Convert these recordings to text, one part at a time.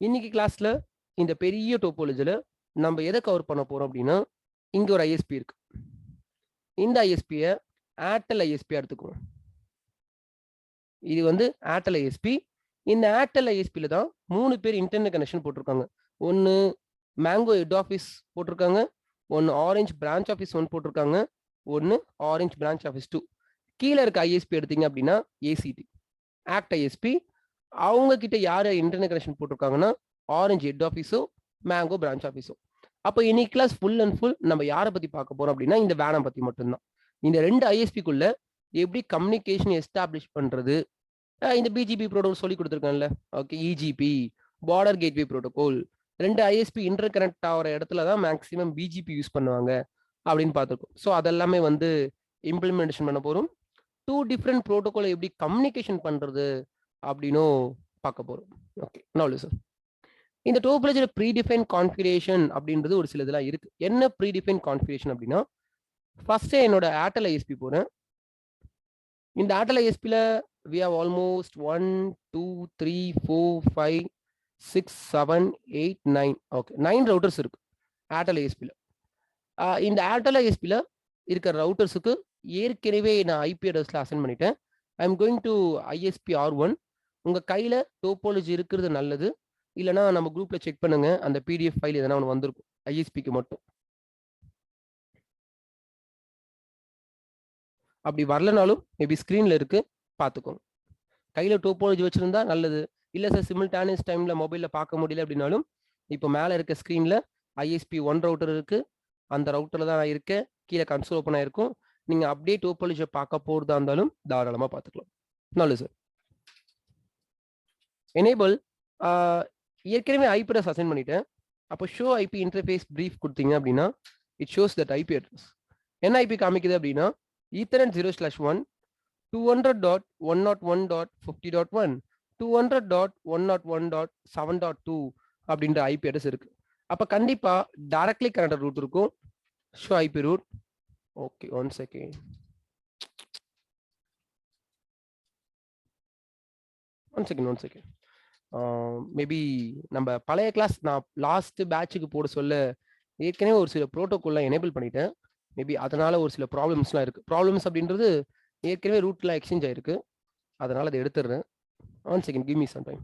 இன்னைக்கு கிளாஸ்ல இந்த பெரிய டோபாலஜில நம்ம எதை கவர் பண்ண போறோம் அப்படின்னா, இங்க ஒரு ஐஎஸ்பி இருக்கு. இந்த ஐஎஸ்பியை ஏர்டெல் ஐஎஸ்பி எடுத்துக்குவோம். இது வந்து ஏர்டெல் ஐஎஸ்பி. இந்த ஏர்டெல் ஐஎஸ்பியில தான் 3 பேர் இன்டர்நெட் கனெக்ஷன் போட்டிருக்காங்க. ஒன்னு மேங்கோ ஹெட் ஆஃபீஸ் போட்டிருக்காங்க, ஒன்னு ஆரஞ்சு பிரான்ச் ஆஃபீஸ் 1 போட்டிருக்காங்க, ஒன்னு ஆரஞ்சு பிரான்ச் ஆஃபீஸ் 2. கீழே இருக்க ஐஎஸ்பி எடுத்தீங்க அப்படின்னா ஏசிடி ஆக்ட் ஐஎஸ்பி. அவங்க கிட்ட யார் இன்டர்நெட் கனெக்ஷன் போட்டிருக்காங்கன்னா ஆரஞ்சு ஹெட் ஆஃபீஸோ மேங்கோ பிரான்ச் ஆஃபீஸோ. அப்போ இன்னைக்கு கிளாஸ் ஃபுல் அண்ட் ஃபுல் நம்ம யாரை பத்தி பார்க்க போறோம் அப்படின்னா இந்த வேனை பத்தி மட்டும்தான். இந்த 2 ஐஎஸ்பிக்குள்ள எப்படி கம்யூனிகேஷன் எஸ்டாப்ளிஷ் பண்றது, இந்த பிஜிபி ப்ரோட்டோகால் சொல்லி கொடுத்துருக்காங்கல்ல, okay, EGP border gateway protocol. 2 ISP interconnect ஆகிற இடத்துல தான் மேக்ஸிமம் பிஜிபி யூஸ் பண்ணுவாங்க அப்படின்னு பார்த்துருக்கோம். ஸோ அதெல்லாமே வந்து இம்ப்ளிமெண்டேஷன் பண்ண போறோம். 2 டிஃப்ரெண்ட் ப்ரோட்டோகாலை எப்படி கம்யூனிகேஷன் பண்றது அப்படின்னும் பார்க்க போறோம். ஓகே, நவ் சார், இந்த டோபாலஜில ப்ரீடிஃபைன் கான்ஃபிகரேஷன் அப்படின்றது ஒரு சில இதெல்லாம் இருக்கு. என்ன ப்ரீடிஃபைன் கான்ஃபிகரேஷன் அப்படின்னா, ஃபர்ஸ்ட் என்னோட ஏர்டெல் ஐஎஸ்பி போறேன். இந்த Airtel ஐஎஸ்பியில் we have almost 1 2 3 4 5 6 7 8 9, okay, 9 routers இருக்கு ஏர்டெல் ஐஎஸ்பியில். இந்த ஏர்டெல் ஐஎஸ்பியில் இருக்கிற ரவுட்டர்ஸுக்கு ஏற்கனவே நான் ஐபி அட்ரஸில் அசைன் பண்ணிட்டேன். I am going to ISP R1. உங்கள் கையில் டோபாலஜி இருக்கிறது நல்லது, இல்லைனா நம்ம குரூப்ல செக் பண்ணுங்க, அந்த பிடிஎஃப் ஃபைல் எதனா ஒன்று வந்திருக்கும் ஐஎஸ்பிக்கு மட்டும். அப்படி வரலனாலும் மேபி ஸ்க்ரீன்ல இருக்கு, பார்த்துக்கோங்க. கையில் டோபாலஜி வச்சிருந்தா நல்லது. இல்லை சார் சிமில்டானியஸ் டைம்ல மொபைலில் பார்க்க முடியல அப்படின்னாலும், இப்போ மேலே இருக்க ஸ்க்ரீன்ல ஐஎஸ்பி 1 ரவுட்டர் இருக்கு, அந்த ரவுட்டர்ல தான் நான் இருக்கேன். கீழே கன்சோல் ஓப்பன் ஆயிருக்கும். நீங்கள் அப்படியே டோபாலஜியை பார்க்க போகிறதா இருந்தாலும் தாராளமாக பார்த்துக்கலாம். நல்லது சார். எனேபிள் ஏற்கனவே ஐபி அட்ரஸ் அசைன் பண்ணிட்டேன். அப்போ ஷோ ஐபி இன்டர்ஃபேஸ் பிரீஃப் கொடுத்தீங்க அப்படின்னா it shows that IP address. என்ன ஐபி காமிக்குது அப்படின்னா ஈத்தர்நெட் 0/1 200.101.50.1 200.101.7.2 அப்படின்ற ஐபி அட்ரஸ் இருக்கு. அப்போ கண்டிப்பா டைரக்ட்லி கனெக்டட் ரூட் இருக்கும். Show IP route. Okay, one second. Maybe நம்ம பழைய கிளாஸ் நான் லாஸ்ட் பேட்சுக்கு போட சொல்ல ஏற்கனவே ஒரு சில ப்ரோட்டோகால்லாம் எனேபிள் பண்ணிட்டேன். மேபி அதனால ஒரு சில ப்ராப்ளம்ஸ்லாம் இருக்கு. ப்ராப்ளம்ஸ் அப்படின்றது ஏற்கனவே ரூட்லாம் எக்ஸ்சேஞ்ச் ஆயிருக்கு, அதனால அதை எடுத்துடுறேன். One second, give me some time.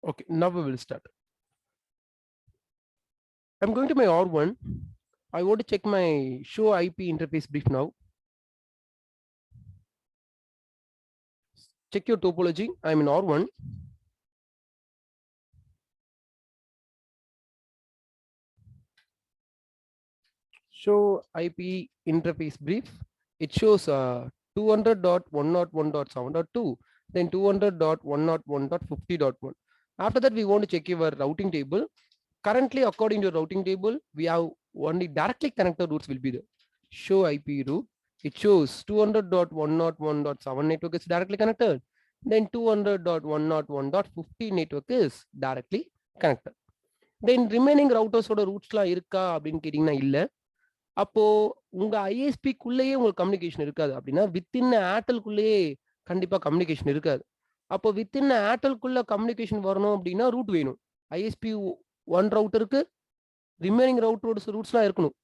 Okay, now we will start. I'm going to my R1. I want to check my show IP interface brief now. Check your topology. I'm in R1. Show IP interface brief. It shows 200.101.7.2, then 200.101.50.1. After that, we want to check your routing table. Currently, according to your routing table, we have only directly connected routes will be there. Show IP route. It shows 200.101.7 network is directly connected. Then 200.101.50 network is directly connected. Then remaining routers ஓட ரூட்ஸ்லாம் இருக்கா அப்படின்னு கேட்டீங்கன்னா இல்ல. அப்போ உங்க ஐஎஸ்பிக்குள்ளேயே உங்களுக்கு communication இருக்காது. அப்படின்னா வித்தின் ஏர்டெல்குள்ளேயே கண்டிப்பா கம்யூனிகேஷன் இருக்காது. அப்போ வித்தின் ஏர்டெல்குள்ள கம்யூனிகேஷன் வரணும் அப்படின்னா ரூட் வேணும். ஐஎஸ்பி 1 ரவுட்டருக்கு ரிமைனிங் ரூட்ஸ்லாம் இருக்கணும்.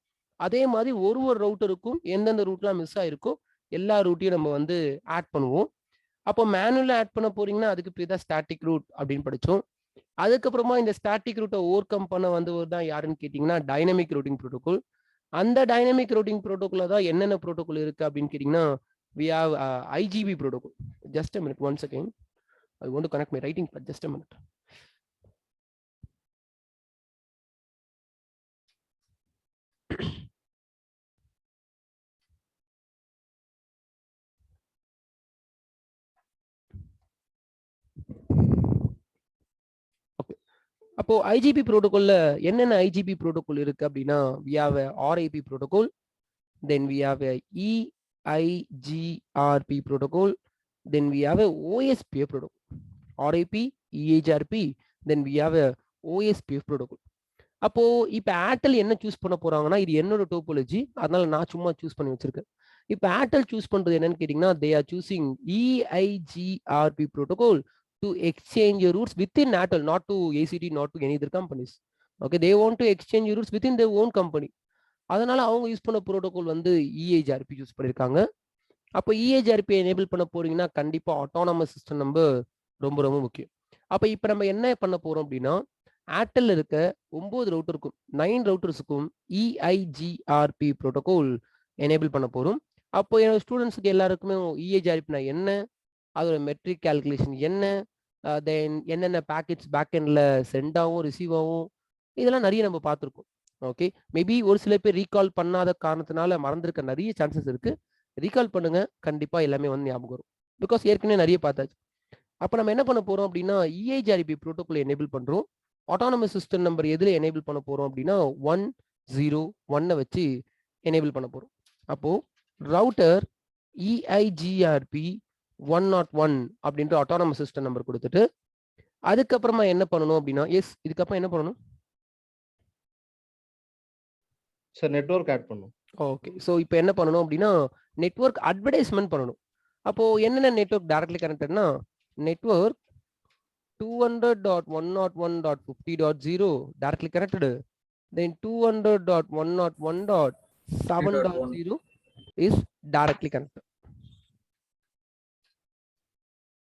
அதே மாதிரி ஒரு ரவுட்டருக்கும் எந்தெந்த ரூட்லாம் மிஸ் ஆயிருக்கோ எல்லா ரூட்டையும் நம்ம வந்து ஆட் பண்ணுவோம். அப்போ மேனுவலா ஆட் பண்ண போறீங்கன்னா அதுக்கு பேர் தான் ஸ்டாட்டிக் ரூட் அப்படின்னு படிச்சோம். அதுக்கப்புறமா இந்த ஸ்டாட்டிக் ரூட்டை ஓவர் கம் பண்ண வந்தவர் தான் யாருன்னு கேட்டீங்கன்னா டைனமிக் ரூட்டிங் ப்ரோட்டோகால். அந்த டைனமிக் ரூட்டிங் ப்ரோட்டோகால்ல தான் என்னென்ன ப்ரோட்டோகால் இருக்கு அப்படின்னு கேட்டீங்கன்னா we have IGB protocol. Just a minute, once again. I want to connect my writing pad. Just a minute. Okay. அப்போ ஐஜிபி ப்ரோட்டோகால்ல என்னென்ன ஐஜிபி ப்ரோட்டோகால் இருக்கு அப்படின்னா we have a RIP protocol, then we have a EIGRP protocol, then we have a OSPF protocol. RIP, EIGRP, then we have a OSPF protocol. அப்போ இப்போ Airtel என்ன choose பண்ண போறாங்கன்னா இது என்னோட டோபாலஜி, அதனால நான் சும்மா சூஸ் பண்ணி வச்சிருக்கேன். இப்போ ஏர்டெல் சூஸ் பண்றது என்னன்னு கேட்டீங்கன்னா they are choosing EIGRP protocol to exchange your routes within Airtel, not to ACT, not to any other companies. Okay, they want to exchange your routes within their own company. அதனால அவங்க use பண்ண protocol வந்து EIGRP use பண்ணியிருக்காங்க. அப்போ EIGRP enable பண்ண போறீங்கன்னா கண்டிப்பா autonomous system number ரொம்ப ரொம்ப முக்கியம். அப்போ இப்போ நம்ம என்ன பண்ண போறோம் அப்படின்னா ஏர்டெல் இருக்க 9 ரவுட்டருக்கும் 9 ரவுட்டர்ஸுக்கும் EIGRP ப்ரோட்டோகால் எனேபிள் பண்ண போறோம். அப்போ என்னோட ஸ்டூடெண்ட்ஸுக்கு எல்லாருக்குமே EIGRPனா என்ன, அதோட மெட்ரிக் கால்குலேஷன் என்ன, தென் என்னென்ன பேக்கெட்ஸ் பேக் எண்ட்ல சென்ட் ஆகும் ரிசீவ் ஆகும், இதெல்லாம் நிறைய நம்ம பார்த்துருக்கோம். ஓகே, மேபி ஒரு சில பேர் ரீகால் பண்ணாத காரணத்தினால மறந்துருக்க நிறைய சான்சஸ் இருக்கு. ரீகால் பண்ணுங்க, கண்டிப்பா எல்லாமே வந்து ஞாபகம் வரும். பிகாஸ் ஏற்கனவே நிறைய பார்த்தாச்சு. அப்போ நம்ம என்ன பண்ண போறோம் அப்படின்னா EIGRP ப்ரோட்டோகால் எனேபிள் பண்றோம். ஆட்டோனமஸ் சிஸ்டம் நம்பர் எதுல எனேபிள் பண்ண போறோம் அப்படின்னா 101 வச்சு எனேபிள் பண்ண போறோம். அப்போ ரவுட்டர் EIGRP 101 அப்படின்ற ஆட்டோனமஸ் சிஸ்டம் நம்பர் கொடுத்துட்டு அதுக்கப்புறமா என்ன பண்ணணும் அப்படின்னா இதுக்கப்புறம் என்ன பண்ணணும் சார்? நெட்வொர்க் ஆட் பண்ணணும். ஓகே, ஸோ இப்போ என்ன பண்ணணும் அப்படின்னா நெட்வொர்க் அட்வர்டைஸ்மெண்ட் பண்ணணும். அப்போ என்னென்ன நெட்வொர்க் டைரக்ட்லி கனெக்டட்னா network 200.101.50.0 directly connected, then 200.101.7.0 is directly connected.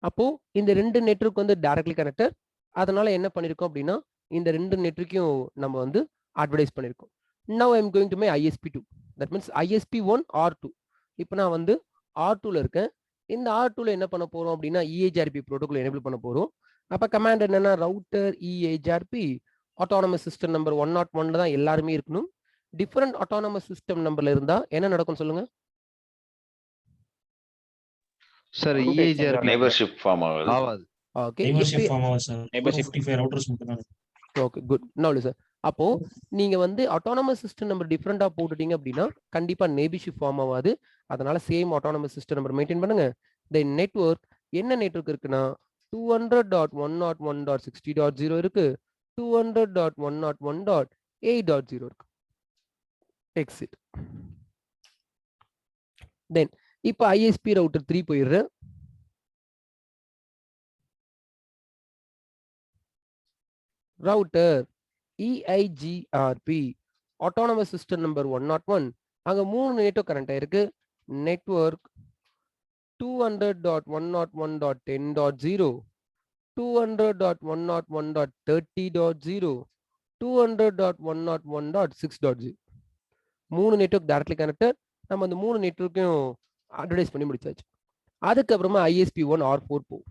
அப்போ இந்த ரெண்டு நெட்வொர்க் வந்து டைரக்ட்லி கனெக்டட். அதனால என்ன பண்ணிருக்கோம் அப்படின்னா இந்த ரெண்டு நெட்வொர்க்கையும் நம்ம வந்து அட்வர்டைஸ் பண்ணிருக்கோம். Now I am going to my ISP2. That means ISP1 R2. இப்போ நான் வந்து R2ல இருக்கேன். இந்த R2ல என்ன பண்ண போறோம் அப்படின்னா EIGRP ப்ரோட்டோகால் எனேபிள் பண்ண போறோம். அப்ப கமாண்ட் என்னன்னா router EIGRP autonomous system number 101 தான் எல்லாருமே இருக்கணும். டிஃபரெண்ட் ஆட்டோனமஸ் சிஸ்டம் நம்பர்ல இருந்தா என்ன நடக்கும் சொல்லுங்க சார்? EIGRP நெய்பர்ஷிப் ஃபார்ம் ஆகுது. ஓகே, நெய்பர்ஷிப் ஃபார்ம் ஆகுது சார். நெய்பர்ஷிப் 55 ரவுட்டர்ஸ் மட்டும் தான். Okay, good. நோ சார், அப்போ நீங்க வந்து ஆட்டோனமஸ் சிஸ்டம் நம்பர் டிஃபரெண்டா போட்டுட்டீங்க அப்படின்னா கண்டிப்பா நெய்பர்ஷிப் ஃபார்ம் ஆகாது. அதனால same autonomous system number maintain பண்ணுங்க. தென் நெட்வொர்க் என்ன நெட்வொர்க் இருக்குன்னா 200.101.60.0 இருக்கு, 200.101.8.0 இருக்கு. எக்ஸிட். தென் இப்போ ISP ரவுட்டர் 3 போயிடுறேன். Router EIGRP autonomous system number 101 அங்க 3 நெட்வொர்க் கனெக்ட் ஆயிருக்கு. நெட்வொர்க் 200.101.10.0, 200.101.30.0, 200.101.6.0. 3 network directly connected. நம்ம அந்த 3 நெட்வொர்க்கையும் அட்வர்டைஸ் பண்ணி முடிச்சாச்சு. அதுக்கப்புறமா ISP1R4 போகும்.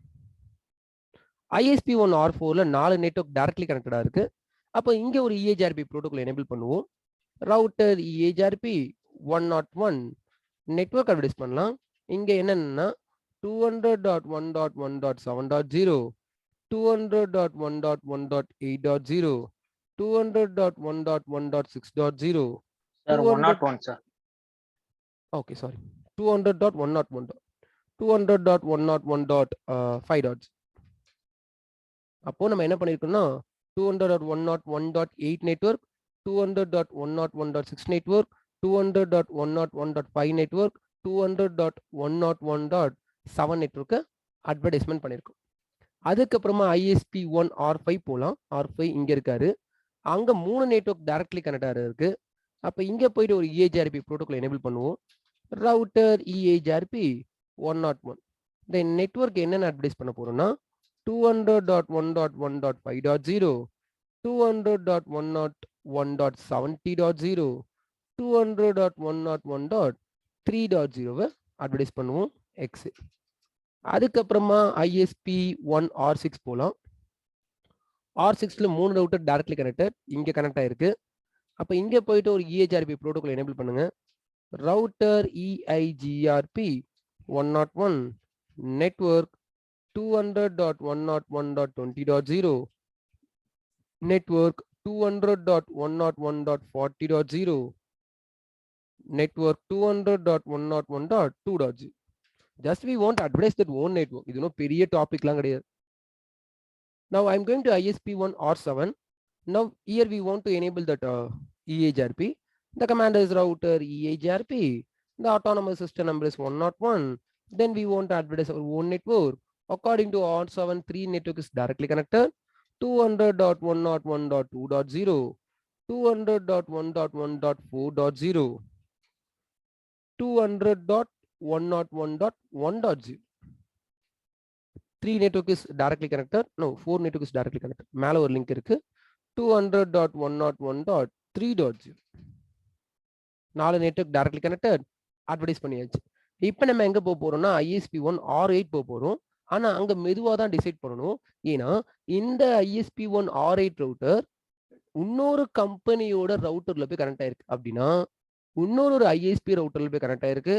ISP1R4ல 4 நெட்வொர்க் டைரக்ட்லி கனெக்டடா இருக்கு. அப்போ இங்க ஒரு EHRP ப்ரோட்டோகால் எனேபிள் பண்ணுவோம். ரவுட்டர் EHRP 101 நெட்வொர்க் அட்வர்டைஸ் பண்ணலாம். இங்க என்னன்னா 200.1.1.7.0, 200.1.1.8.0, 200.1.1.6.0, Sir, 101, sir. okay, sorry, 200.101, 200.101.5. அப்போ நம்ம என்ன பண்ணிருக்கோம்னா 200.101.8 நெட்வொர்க், 200.101.6 நெட்வொர்க், 200.101.5 நெட்வொர்க், 200.101.7 நெட்வொர்க்கை அட்வர்டைஸ்மெண்ட் பண்ணியிருக்கோம். அதுக்கப்புறமா ISP1R5 போகலாம். R5 இங்க இருக்காரு. அங்க 3 நெட்வொர்க் டைரக்ட்லி கனெக்டாக இருக்கு. அப்போ இங்க போயிட்டு ஒரு EHRP ப்ரோட்டோகால் எனேபிள் பண்ணுவோம். Router EHRP 101. இந்த நெட்வொர்க் என்னென்ன அட்வர்டைஸ் பண்ண போறோம்னா 200.1.1.5.0, 200.101.70.0, 200.101.3.0 அட்வர்டைஸ் பண்ணுவோம் எக்ஸ். அதுக்கப்புறமா ISP1R6 போகலாம். R6ல 3 ரவுட்டர் டைரக்ட்லி கனெக்டட், இங்க கனெக்ட் ஆயிருக்கு. அப்போ இங்க போயிட்டு ஒரு EHRP ப்ரோட்டோகால் எனேபிள் பண்ணுங்க. Router EIGRP 101 network 200.101.20.0, network 200.101.40.0, network 200.101.2.0. Just we want to advertise that one network. இது இன்னும் பெரிய டாபிக் எல்லாம் கிடையாது. Now I'm going to ISP1R7. Now here we want to enable that EHRP. The command is router EHRP. The autonomous system number is 101. Then we want to advertise our own network. According to R7, 3 network is directly connected. 200.101.2.0, 200.1.1.4.0, 200.101.1.0. 3 network is directly connected. No, 4 network is directly connected. மேல ஒரு link இருக்கு. 200.101.3.0. 4 network directly connected. Advertise பண்ணியாச்சு. இப்போ நம்ம எங்க போக போறோம்னா ISP1R8 போக போறோம். ஆனா அங்க மெதுவா தான் டிசைட் பண்ணணும். ஏன்னா இந்த ISP1R8 ரவுட்டர் இன்னொரு கம்பெனியோட ரவுட்டர்ல போய் கனெக்ட் ஆயிருக்கு அப்படின்னா இன்னொரு ISP ரவுட்டர்ல போய் கனெக்ட் ஆயிருக்கு.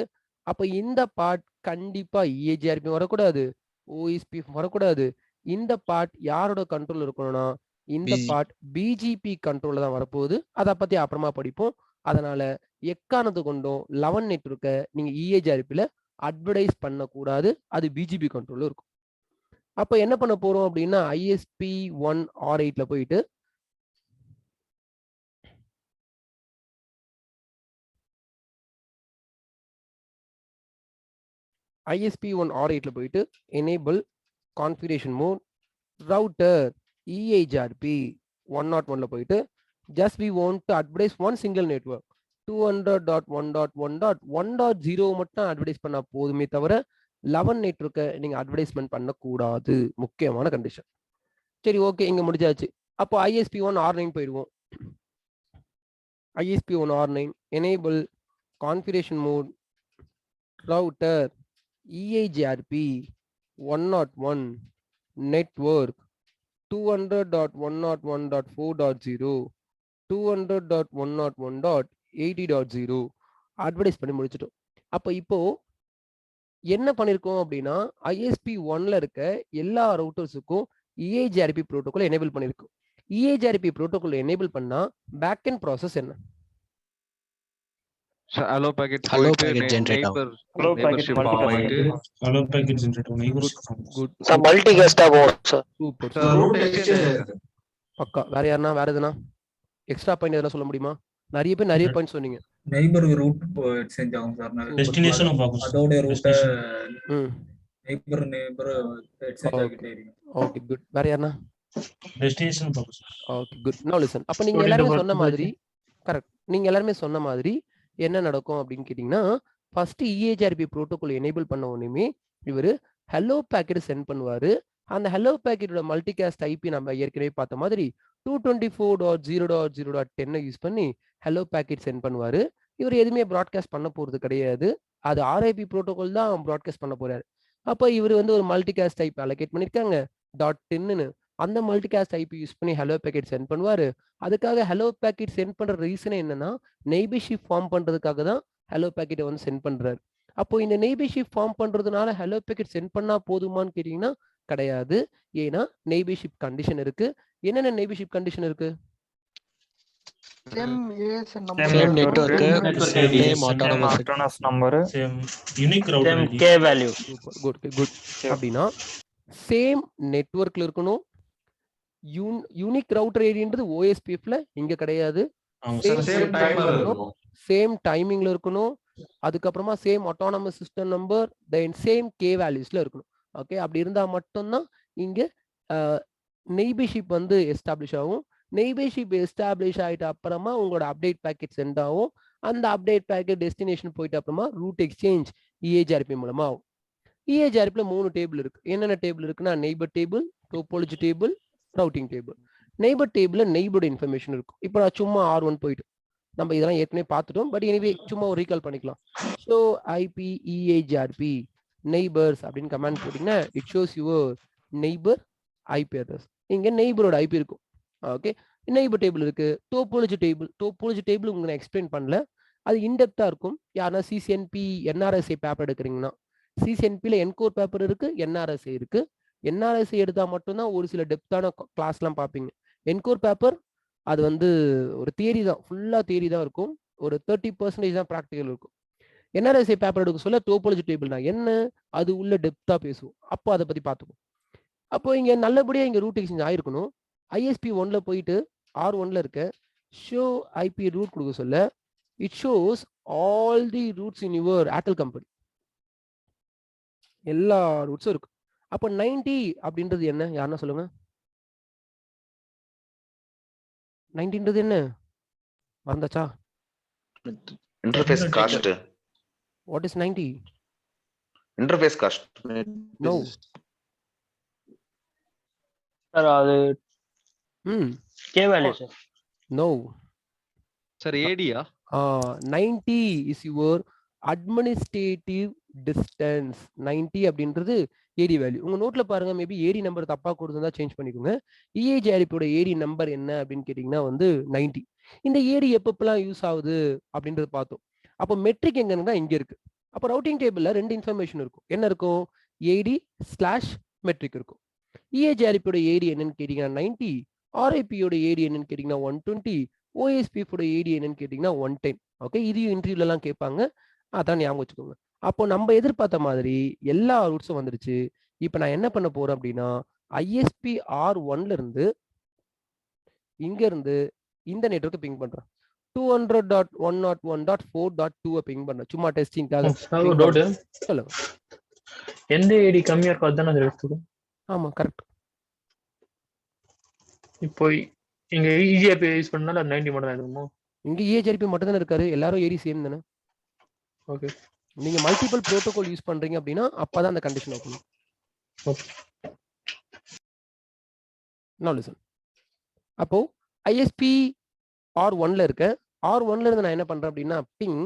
அப்ப இந்த பார்ட் கண்டிப்பா EHRP வரக்கூடாது, OSP வரக்கூடாது. இந்த பார்ட் யாரோட கண்ட்ரோல் இருக்கணும்னா இந்த பார்ட் BGP கண்ட்ரோல்ல தான் வரப்போகுது. அதை பத்தி அப்புறமா படிப்போம். அதனால எக்காரணத்து கொண்டும் 11 நெட்வொர்க்கை நீங்க EHRPல அட்வர்டைஸ் பண்ணக்கூடாது. அது BGP கண்ட்ரோல்ல இருக்கும். அப்ப என்ன பண்ண போறோம் அப்படின்னா ISP1R8ல போயிட்டு ISP1R8ல போயிட்டு enable configuration mode router EHRP 101ல போயிட்டு just we want to advertise one single network 200.1.1.1.0 மட்டும் அட்வர்டைஸ் பண்ணா போதுமே தவிர 11 நெட்வொர்க்கை நீங்க அட்வர்டைஸ்மெண்ட் பண்ணக்கூடாது. முக்கியமான கண்டிஷன். சரி, ஓகே, இங்க முடிஞ்சாச்சு. அப்போ ISP1R9 போயிடுவோம். ISP1R9 enable configuration mode router EHRP 101 network 200.101.4.0, 200.101.80.0 advertise பண்ணி முடிச்சிட்டோம். அப்போ இப்போ என்ன பண்ணிருக்கோம் அப்படின்னா ISP1ல இருக்க எல்லா ரவுட்டர்ஸுக்கும் EHRP ப்ரோட்டோகால் எனேபிள் பண்ணிருக்கோம். EHRP ப்ரோட்டோகால் எனேபிள் பண்ணா பேக் எண்ட் ப்ராசஸ் என்ன? Hello packet Hello packet generator. Hello packet multi-packet. Hello packet generator neighbors. Good Sir, multi-guest போகும் சார். சூப்பர். root exchange. பக்கா. வேற யாருன்னா வேற எதுனா எக்ஸ்ட்ரா பாயிண்ட் எதனா சொல்ல முடியுமா? நிறைய பேர் நிறைய பாயிண்ட் சொன்னீங்க. நெய்பருக்கு ரூட் எக்ஸ்சேஞ்ச் ஆகும் சார். Destination பார்ப்போம். அதோட ரூட்டை ம் நெய்பர் எக்ஸ்சேஞ்ச் ஆகிட்டே இருக்கும். Okay good. வேற யாருன்னா? Destination பார்ப்போம். Okay good. நவ லிசன். அப்ப நீங்க எல்லாரும் சொன்ன மாதிரி கரெக்ட். நீங்க எல்லாரும் சொன்ன மாதிரி என்ன நடக்கும் அப்படின்னு கேட்டீங்கன்னா ஃபர்ஸ்ட் EHRP ப்ரோட்டோகால் எனேபிள் பண்ண உடனே இவரு ஹலோ பாக்கெட் சென்ட் பண்ணுவாரு. அந்த ஹலோ பேக்கெட்டோட மல்டிகாஸ்ட் ஐபி நம்ம ஏற்கனவே பார்த்த மாதிரி 224.0.0.10 யூஸ் பண்ணி ஹலோ பேக்கெட் சென்ட் பண்ணுவாரு. இவர் எதுவுமே ப்ராட்காஸ்ட் பண்ண போறது கிடையாது. அது ஆர்ஐபி ப்ரோட்டோகால் தான் ப்ராட்காஸ்ட் பண்ண போறாரு. அப்போ இவர் வந்து ஒரு மல்டிகாஸ்ட் ஐபி அலோகேட் பண்ணிருக்காங்க .10ன்னு. அந்த மல்டிகாஸ்ட் ஐபி யூஸ் பண்ணி ஹலோ பேக்கெட் சென்ட் பண்ணுவாரு. அதுக்காக ஹலோ பேக்கெட் சென்ட் பண்ற ரீசனே என்னன்னா நெய்பர்ஷிப் ஃபார்ம் பண்றதுக்காக தான் ஹலோ பேக்கெட்டை வந்து சென்ட் பண்றாரு. அப்போ இந்த நெய்பர்ஷிப் ஃபார்ம் பண்றதுனால ஹலோ பேக்கெட் சென்ட் பண்ணா போதுமான்னு கேட்டீங்கன்னா கிடையாது. ஏன்னா நெய்பர்ஷிப் கண்டிஷன் இருக்கு. என்னென்ன நெய்பர்ஷிப் கண்டிஷன் இருக்கு? Same network, same autonomous number, same unique router same ID. K value. Good அப்படின்னா சேம் நெட்வொர்க்ல இருக்கணும். யூனிக் ரவுட்டர் ஐடின்றது ஓஎஸ்பிஎஃப்ல இங்க கிடையாது. ஆமா சார். சேம் டைமிங்ல இருக்கணும். அதுக்கப்புறமா same autonomous system number, then same K வேல்யூஸ்ல இருக்கணும். ஓகே, அப்படி இருந்தா மட்டும்தான் இங்க நெய்பர்ஷிப் வந்து எஸ்டாப்ளிஷ் ஆகும். நெய்பர்ஷிப் எஸ்டாப்ளிஷ் ஆகிட்ட அப்புறமா உங்களோட அப்டேட் பேக்கெட் சென்ட் ஆகும். அந்த அப்டேட் பேக்கெட் டெஸ்டினேஷன் போயிட்டு அப்புறமா ரூட் எக்ஸ்சேஞ்ச் இஏஜிஆர்பி மூலமா ஆகும். இஏஜிஆர்பியில் 3 டேபிள் இருக்கு. என்னென்ன டேபிள் இருக்குன்னா neighbour table, topology table, routing table. Neighbour டேபிளில் நெய்பரோட இன்ஃபர்மேஷன் இருக்கும். இப்போ நான் சும்மா R1 போயிட்டு நம்ம இதெல்லாம் ஏற்கனவே பார்த்துட்டோம். பட் எனிவே சும்மா ஒரு ரீகால் பண்ணிக்கலாம். ஸோ ஐபி இஏஜிஆர்பி நெய்பர்ஸ் அப்படின்னு கமெண்ட் போட்டிங்கன்னா it shows your neighbour IP address. இங்கே நெய்பரோட ஐபி இருக்கும். ஓகே, நெய்பர் டேபிள் இருக்கு. டோபாலஜி டேபிள் உங்களுக்கு நான் எக்ஸ்பிளைன் பண்ணல, அது இன்டெப்தா இருக்கும். யாருன்னா சிசிஎன்பி என்ஆர்எஸ்ஐ பேப்பர் எடுக்கிறீங்கன்னா சிசிஎன்பியில் என்கோர் பேப்பர் இருக்கு, என்ஆர்எஸ்ஐ இருக்கு. என்ஆர்எஸ்ஐ எடுத்தால் மட்டும்தான் ஒரு சில டெப்தான கிளாஸ்லாம் பார்ப்பீங்க. என்கோர் பேப்பர் அது வந்து ஒரு தியரி தான், ஃபுல்லாக தியரி தான் இருக்கும். ஒரு 30% தான் ப்ராக்டிக்கல் இருக்கும். என்ஆர்எஸ்ஐ பேப்பர் எடுக்க சொல்ல டோபாலஜி டேபிள்னா என்ன, அது உள்ள டெப்த்தாக பேசுவோம். அப்போ அதை பற்றி பார்த்துப்போம். அப்போ இங்கே நல்லபடியாக இங்கே ரூட் எக்ஸ்சேஞ்ச் ஆயிருக்கணும். ISP 1ல போயிட்டு R1ல இருக்க ஷோ ஐபி ரூட் கொடுக்க சொல்ல it shows all the roots in your Airtel company. எல்லா ரூட்ஸும் இருக்கு. அப்போ 90 அப்படின்றது என்ன, யாருன்னா சொல்லுங்க. 90ன்றது என்ன மறந்தாச்சா? Interface cost. What is 90? Interface cost. No Sir, அது K value sir. No sir ஏடியா? 90 இஸ் யுவர் அட்மினிஸ்ட்ரேட்டிவ் டிஸ்டன்ஸ். 90 அப்படின்றது ஏடி வேல்யூ. உங்க நோட்ல பாருங்க, மேபி ஏடி நம்பர் தப்பா கொடுத்துருந்தா சேஞ்ச் பண்ணிக்கோங்க. இஏஜிஆர்பியோட ஏடி நம்பர் என்ன அப்படின்னு கேட்டீங்கன்னா வந்து 90. இந்த ஏடி எப்பப்பெல்லாம் யூஸ் ஆகுது அப்படின்றது பார்த்தோம். அப்போ மெட்ரிக் எங்கன்னா இங்க இருக்கு. அப்போ ரவுட்டிங் டேபிள்ல 2 இன்ஃபர்மேஷன் இருக்கும். என்ன இருக்கும்? AD/மெட்ரிக் இருக்கும். இஏஜிஆர்பியோட ஏடி என்னன்னு கேட்டீங்கன்னா 90, ஆர்ஐபியோட ஏடி என்னன்னு கேட்டீங்கன்னா 120, ஓஎஸ்பியோட ஏடி என்னன்னு கேட்டீங்கன்னா 110. ஓகே, இதையும் இன்டர்வியூல எல்லாம் கேட்பாங்க, அதான் ஞாபகம் வச்சுக்கோங்க. அப்போ நம்ம எதிர்பார்த்த மாதிரி எல்லா ரூட்ஸும் வந்துருச்சு. இப்போ நான் என்ன பண்ண போறேன் அப்படின்னா ISP R1ல இருந்து இங்க இருந்து இந்த நெட்வொர்க்கை பிங் பண்றேன். 200.101.4.2 பிங் பண்றேன், சும்மா டெஸ்டிங்காக. சொல்லுங்க. எந்த ஏடி கம்மியா இருக்கோ அதானே சார் எடுத்துக்கும்? ஆமா, கரெக்ட். இப்போ இங்க இஜிஆர்பி யூஸ் பண்ணனால 90 மட்டும் தான் இருக்குமோ? இங்க இஏஜிஆர்பி மட்டும் தானே இருக்காரு, எல்லாரும் ஏடி சேம் தானே. ஓகே, நீங்க மல்டிபிள் புரோட்டோகால் யூஸ் பண்றீங்க அப்படின்னா அப்பதான் அந்த கண்டிஷன் ஓகே. ஓகே, நான் லிசன். அப்போ ISP R1ல இருக்க, R1ல இருந்து நான் என்ன பண்றேன் அப்படின்னா பிங்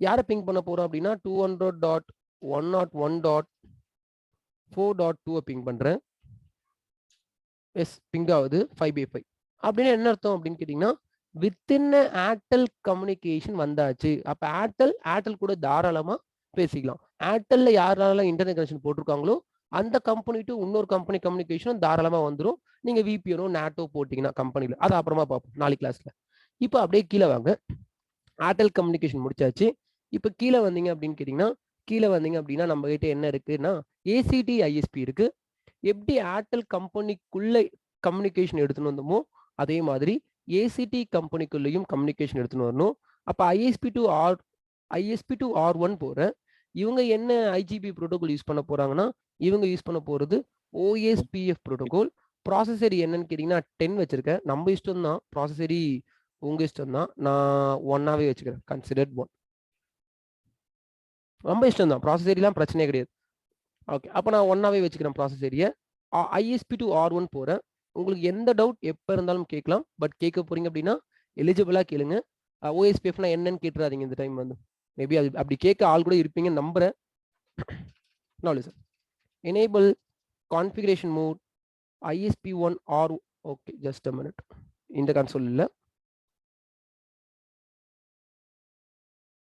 யாரை பிங் பண்ண போறோம் அப்படின்னா 200.101.4.2 பிங் பண்றேன். எஸ், பிங் ஆகுது 5/5. அப்படின்னு என்ன அர்த்தம் அப்படின்னு கேட்டீங்கன்னா வித்தின் ஏர்டெல் கம்யூனிகேஷன் வந்தாச்சு. அப்ப ஏர்டெல் கூட தாராளமா பேசிக்கலாம். ஏர்டெல்ல யாரால இன்டர்நெட் கனெக்ஷன் போட்டிருக்காங்களோ அந்த கம்பெனி டு இன்னொரு கம்பெனி கம்யூனிகேஷன் தாராளமா வந்துடும். நீங்க VPNஓ நேட்டோ போட்டீங்கன்னா கம்பெனில, அது அப்புறமா பார்ப்போம் நாளைக்கு கிளாஸ்ல. இப்போ அப்படியே கீழே வாங்க. ஏர்டெல் கம்யூனிகேஷன் முடிச்சாச்சு. இப்போ கீழே வந்தீங்க அப்படின்னு கேட்டீங்கன்னா நம்ம கிட்ட என்ன இருக்குன்னா ACT ISP இருக்கு. எப்படி ஏர்டெல் கம்பெனிக்குள்ள கம்யூனிகேஷன் எடுத்துன்னு வந்தோமோ அதே மாதிரி ACT கம்பெனிக்குள்ளேயும் கம்யூனிகேஷன் எடுத்துன்னு வரணும். அப்போ ISP to R1 போறேன். இவங்க என்ன IGP புரோட்டோகால் யூஸ் பண்ண போறாங்கன்னா இவங்க யூஸ் பண்ண போறது OSPF புரோட்டோகால். ப்ராசஸரி என்னன்னு கேட்டீங்கன்னா 10 வச்சிருக்கேன். நம்ம இஷ்டம் தான், ப்ராசஸரி உங்க இஷ்டம் தான். நான் 1ஆவே வச்சுக்கிறேன், கன்சிடர்ட் 1. ரொம்ப இஷ்டம் தான், ப்ராசஸரிலாம் பிரச்சனையே கிடையாது. ஓகே, அப்போ நான் 1ஆவே வச்சுக்கிறேன் ப்ராசஸரியை. ISP to R1 போறேன். உங்களுக்கு எந்த டவுட் எப்போ இருந்தாலும் கேட்கலாம். பட் கேட்க போறீங்க அப்படின்னா எலிஜிபிளாக கேளுங்க. OSPFனா என்னன்னு கேட்டுறாதீங்க இந்த டைம் வந்து. மேபி அது அப்படி கேட்க ஆள் கூட இருப்பீங்கன்னு நம்புறேன். நாலு sir. Enable configuration mode ISP1 R. Okay, just a minute. இந்த கன்சோல் இல்லை.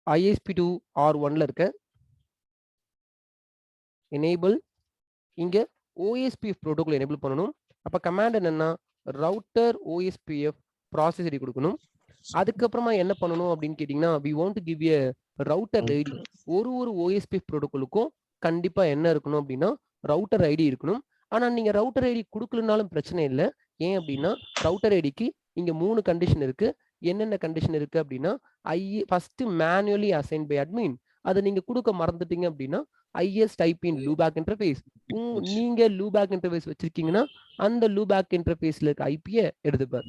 ISP2 R1ல இருக்க எனேபிள் இங்க OSPF ப்ரோட்டோகால் எனேபிள் பண்ணணும். அப்ப கமாண்ட் என்னன்னா ரவுட்டர் OSPF ப்ராசஸ் ஐடி கொடுக்கணும். அதுக்கப்புறமா என்ன பண்ணணும் அப்படின்னு கேட்டீங்கன்னா we want to give a router ID. ஒரு OSPF ப்ரோட்டோகாலுக்கும் கண்டிப்பா என்ன இருக்கணும் அப்படின்னா ரவுட்டர் ஐடி இருக்கணும். ஆனா நீங்க ரவுட்டர் ஐடி கொடுக்கலனாலும் பிரச்சனை இல்லை. ஏன் அப்படின்னா ரவுட்டர் ஐடிக்கு இங்க 3 கண்டிஷன் இருக்கு. என்னென்ன கண்டிஷன் இருக்கு அப்படின்னா first manually assign by admin. அதை நீங்க கொடுக்க மறந்துட்டீங்க அப்படின்னா IS type in loopback interface. நீங்க லூபேக் இன்டர்ஃபேஸ் வச்சிருக்கீங்கன்னா அந்த லூபேக் இன்டர்ஃபேஸ்ல இருக்க ஐபியை எடுத்துப்பார்.